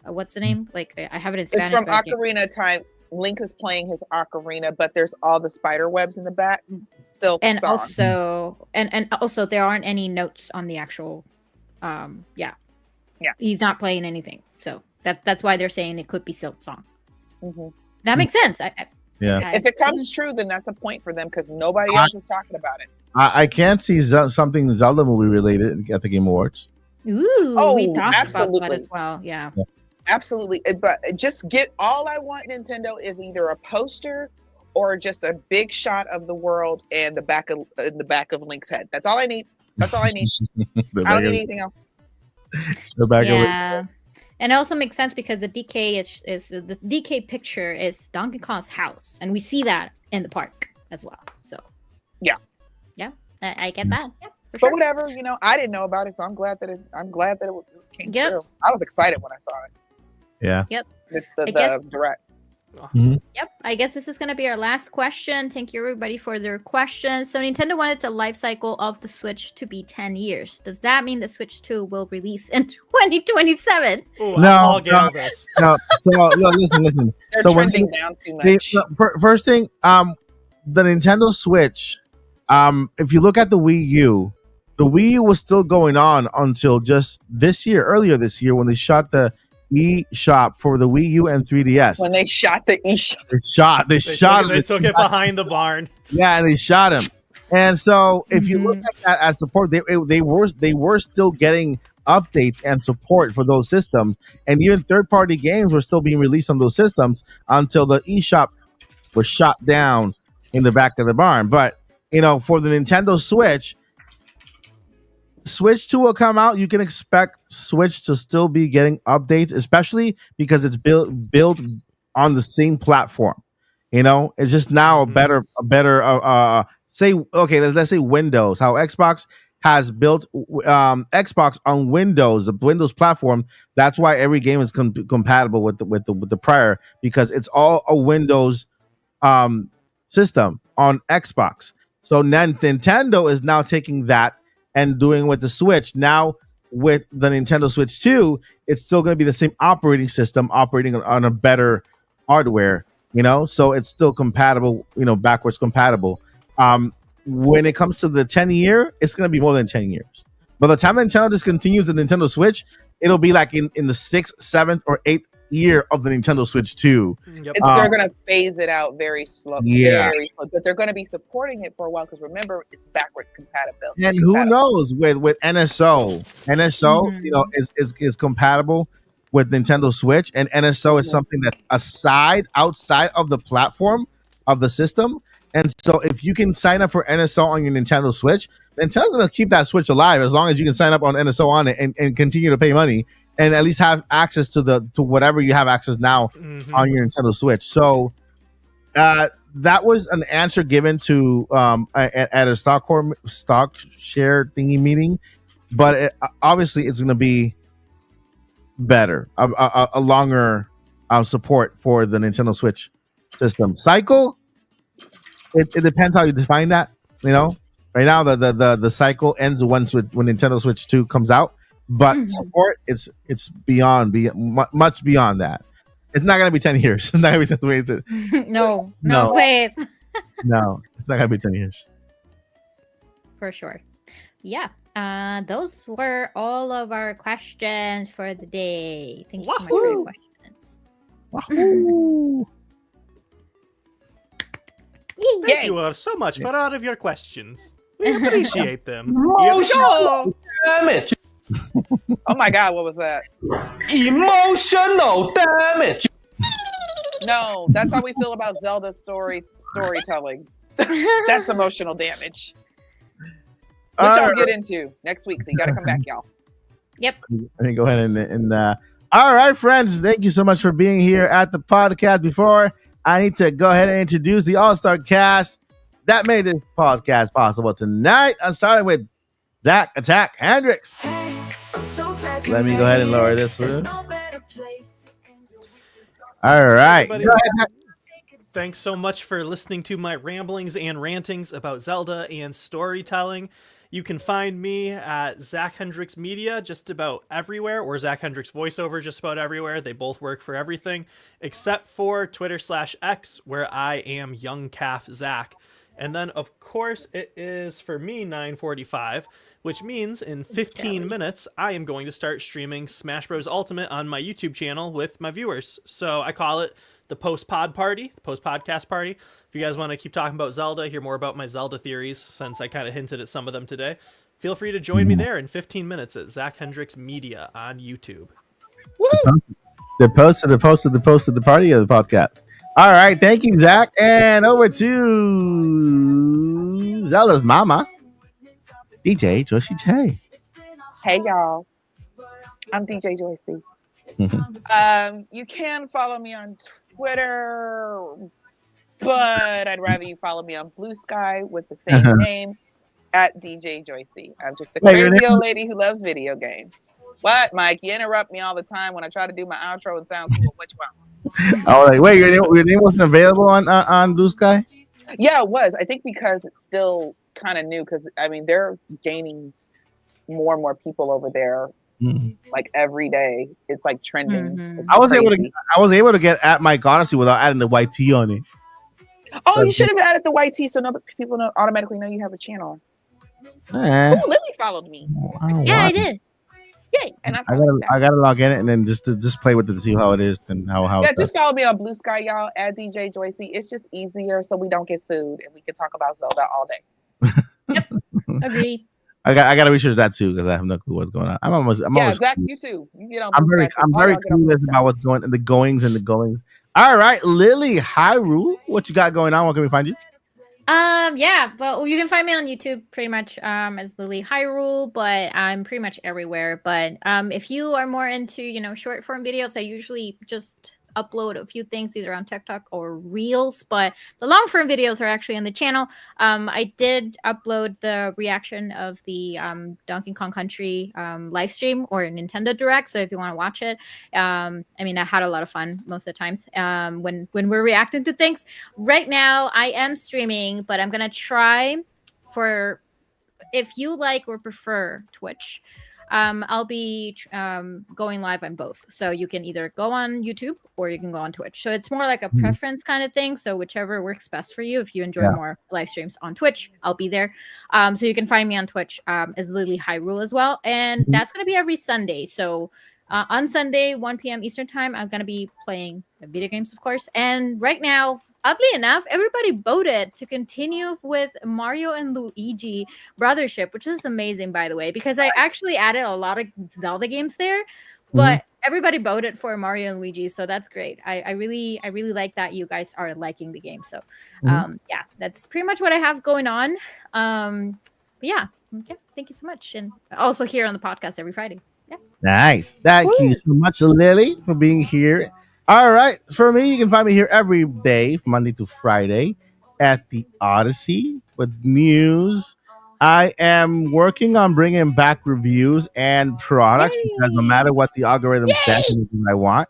What's the name? Like, I have it in Spanish. It's from Ocarina of Time. Link is playing his ocarina, but there's all the spider webs in the back. Silk and song. also there aren't any notes on the actual. Yeah. He's not playing anything, so that's why they're saying it could be Silk Song. That makes sense. If it comes true, then that's a point for them because nobody else is talking about it. I can't see something Zelda movie related at the Game Awards. Ooh, we talked about that as well. Yeah. Absolutely, but just get all I want. Nintendo is either a poster or just a big shot of the world and the back of Link's head. That's all I need. That's all I need. I don't need anything else. The back of Link's head. And it also makes sense because the DK is the DK picture is Donkey Kong's house, and we see that in the park as well. So yeah, I get that. Yeah, for sure. But whatever, I didn't know about it, so I'm glad that it came true. I was excited when I saw it. Yeah. Yep. The direct. Yep. I guess this is going to be our last question. Thank you, everybody, for their questions. So Nintendo wanted the life cycle of the Switch to be 10 years. Does that mean the Switch 2 will release in 2027? Ooh, I'll get this. No. So listen. They're so trending down too much. First thing, the Nintendo Switch. If you look at the Wii U, the Wii U was still going on until just earlier this year, when they shot the eShop for the Wii U and 3DS. When they shot the eShop, they took it behind the barn. Yeah, and they shot him. And so, if you look at that as support, they were still getting updates and support for those systems, and even third-party games were still being released on those systems until the eShop was shot down in the back of the barn. But for the Nintendo Switch 2 will come out. You can expect Switch to still be getting updates, especially because it's built on the same platform. It's just now a better let's say Windows. How Xbox has built Xbox on Windows, the Windows platform. That's why every game is compatible with the prior, because it's all a Windows system on Xbox. So Nintendo is now taking that and doing with the Switch. Now with the Nintendo Switch 2, it's still going to be the same operating system, operating on a better hardware, so it's still compatible, backwards compatible. When it comes to the 10-year, it's going to be more than 10 years. By the time Nintendo discontinues the Nintendo Switch, it'll be like in the 6th, 7th, or 8th year of the Nintendo Switch 2. Yep. They're going to phase it out very slow. Yeah. Very slow, but they're going to be supporting it for a while because remember, it's backwards compatibility. And who knows with NSO? NSO, is compatible with Nintendo Switch, and NSO is something that's outside of the platform of the system. And so if you can sign up for NSO on your Nintendo Switch, Nintendo's going to keep that Switch alive as long as you can sign up on NSO on it and continue to pay money and at least have access to whatever you have access now on your Nintendo Switch. So that was an answer given to at a stock share thingy meeting, but obviously it's going to be better, a longer support for the Nintendo Switch system cycle. It depends how you define that. You know, right now the cycle ends when Nintendo Switch 2 comes out. But Mhm. support, it's much beyond that. It's not gonna be 10 years. It's not gonna be 10 years. No, No. please. No, it's not gonna be 10 years. For sure. Yeah. Those were all of our questions for the day. Thank you so much for your Wahoo! questions. Wahoo! Yay. Thank you so much for all of your questions. We appreciate them. Here we go. Damage. Oh my God, what was that? Emotional damage. No, that's how we feel about Zelda's storytelling. That's emotional damage. Which I'll get into next week, so you got to come back, y'all. Yep. Let me go ahead and all right, friends. Thank you so much for being here at the podcast. Before I need to go ahead and introduce the all-star cast that made this podcast possible tonight. I'm starting with Zach Attack Hendricks. Let me go ahead and lower this one. All right. Everybody, Go ahead. thanks so much for listening to my ramblings and rantings about Zelda and storytelling. You can find me at Zach Hendricks Media just about everywhere, or Zach Hendricks Voiceover just about everywhere. They both work for everything, except for Twitter/X, where I am Young Calf Zach. And then, of course, it is for me 9:45, which means in 15 minutes, I am going to start streaming Smash Bros. Ultimate on my YouTube channel with my viewers. So I call it the post-pod party, the post-podcast party. If you guys want to keep talking about Zelda, hear more about my Zelda theories, since I kind of hinted at some of them today, feel free to join me there in 15 minutes at Zach Hendricks Media on YouTube. Woo! The post of the party of the podcast. All right, thank you, Zach. And over to Zelda's mama, DJ Joshi J. Hey, y'all. I'm DJ Joycey. You can follow me on Twitter, but I'd rather you follow me on Blue Sky with the same name at DJ Joycey. I'm just a crazy old lady who loves video games. What, Mike? You interrupt me all the time when I try to do my outro and sound cool. What you want? Oh, like, wait, your name wasn't available on Blue Sky? Yeah, it was. I think because it's still kind of new, because I mean they're gaining more and more people over there. Like every day, it's like trending. It's I was crazy. able to get at Mike Odyssey without adding the YT on it. Oh, you should have added the YT so people automatically know you have a channel. Eh, Oh, Lily followed me. Yeah, I did. Yay! And I gotta log in it and then just play with it to see how it is and how. Yeah, just follow me on Blue Sky, y'all. At DJ Joycey. It's just easier so we don't get sued and we can talk about Zelda all day. Agree. I gotta research that too because I have no clue what's going on. I'm always Zach, you too. You get on. I'm Blue very Sky, I'm all very y'all get on Blue clueless Sky. about what's going and the goings and the goings. All right, Lily Hyrule, what you got going on? Where can we find you? Yeah, well, you can find me on YouTube pretty much as Lily Hyrule, but I'm pretty much everywhere. But if you are more into, short form videos, I usually just upload a few things either on TikTok or Reels, but the long form videos are actually on the channel. I did upload the reaction of the Donkey Kong Country live stream or Nintendo Direct, so if you want to watch it, I had a lot of fun most of the times when we're reacting to things. Right now I am streaming, but I'm gonna try for, if you like or prefer Twitch, I'll be going live on both. So you can either go on YouTube or you can go on Twitch. So it's more like a preference kind of thing. So whichever works best for you. If you enjoy more live streams on Twitch, I'll be there. So you can find me on Twitch as Lily Hyrule as well. And that's going to be every Sunday. So on Sunday, 1 p.m. Eastern time, I'm going to be playing video games, of course. And right now, oddly enough, everybody voted to continue with Mario and Luigi Brothership, which is amazing, by the way, because I actually added a lot of Zelda games there, but everybody voted for Mario and Luigi, so that's great. I really like that you guys are liking the game. So, yeah, that's pretty much what I have going on. Yeah, thank you so much, and also here on the podcast every Friday. Yeah. Nice. Thank you so much, Lily, for being here. All right. For me, you can find me here every day, from Monday to Friday, at the Odyssey with news. I am working on bringing back reviews and products because no matter what the algorithm says, I want.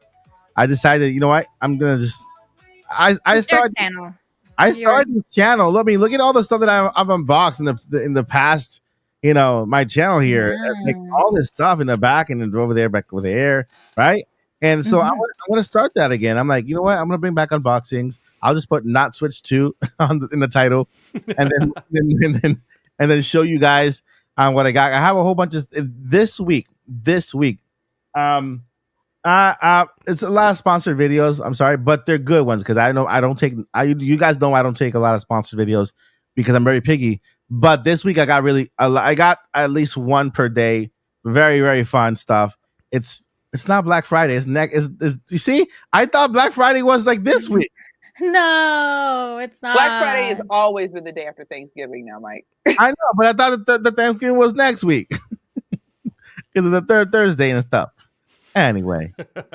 I decided, you know what? I'm gonna just. I started. I started this channel. I mean, look at all the stuff that I've unboxed in the past. You know, my channel here, like all this stuff in the back and then over there, back over there, right? And so I want to start that again. I'm like, you know what? I'm gonna bring back unboxings. I'll just put "Not Switch 2" in the title, and then show you guys what I got. I have a whole bunch of this week. It's a lot of sponsored videos. I'm sorry, but they're good ones because you guys know I don't take a lot of sponsored videos because I'm very picky. But this week I got at least one per day. Very, very fun stuff. It's not Black Friday. You see? I thought Black Friday was like this week. No, it's not. Black Friday has always been the day after Thanksgiving now, Mike. I know, but I thought that the Thanksgiving was next week. Because of the third Thursday and stuff. Anyway.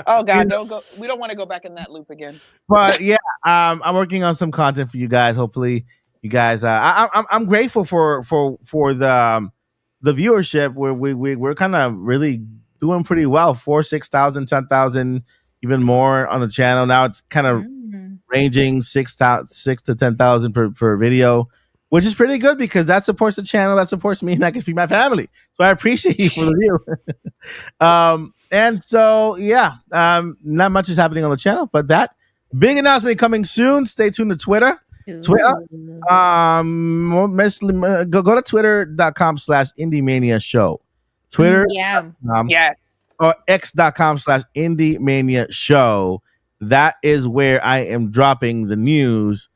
Oh God, don't go. We don't want to go back in that loop again. But yeah, I'm working on some content for you guys. Hopefully, you guys. I'm grateful for the viewership. We're kind of really doing pretty well. 6,000, 10,000, even more on the channel now. It's kind of ranging 6,000 to 10,000 per video, which is pretty good because that supports the channel, that supports me, and that can feed my family. So I appreciate you for the view. And so, yeah, not much is happening on the channel, but that big announcement coming soon. Stay tuned to Twitter. Go to twitter.com/IndieMania show. Twitter. Yes. Or x.com/IndieMania show. That is where I am dropping the news.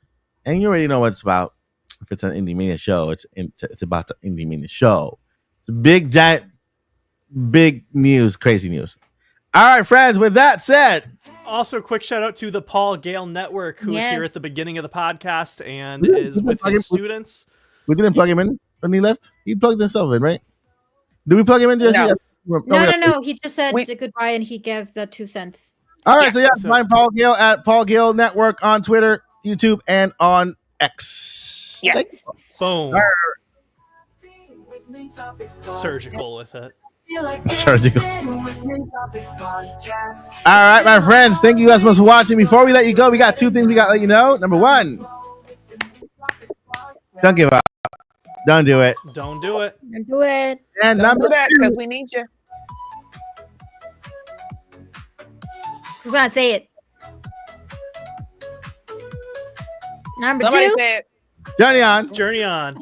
And you already know what it's about. If it's an Indie Mania show, it's about the Indie Mania show. It's a big, giant, big news, crazy news. All right, friends, with that said. Also, a quick shout out to the Paul Gale Network, who was here at the beginning of the podcast and is with his students. We didn't plug him in when he left. He plugged himself in, right? Did we plug him in, Jesse? No. He just said goodbye and he gave the 2 cents. All right, so find Paul Gale at Paul Gale Network on Twitter, YouTube, and on X. Yes. Boom. Surgical with it. Surgical. All right, my friends. Thank you guys so much for watching. Before we let you go, we got 2 things we got to let you know. Number 1, don't give up. Don't do it. Don't do it. Don't do it. And Don't number do that 2, because we need you. Who's gonna say it? Number Somebody 2. say it. Journey on. Journey on.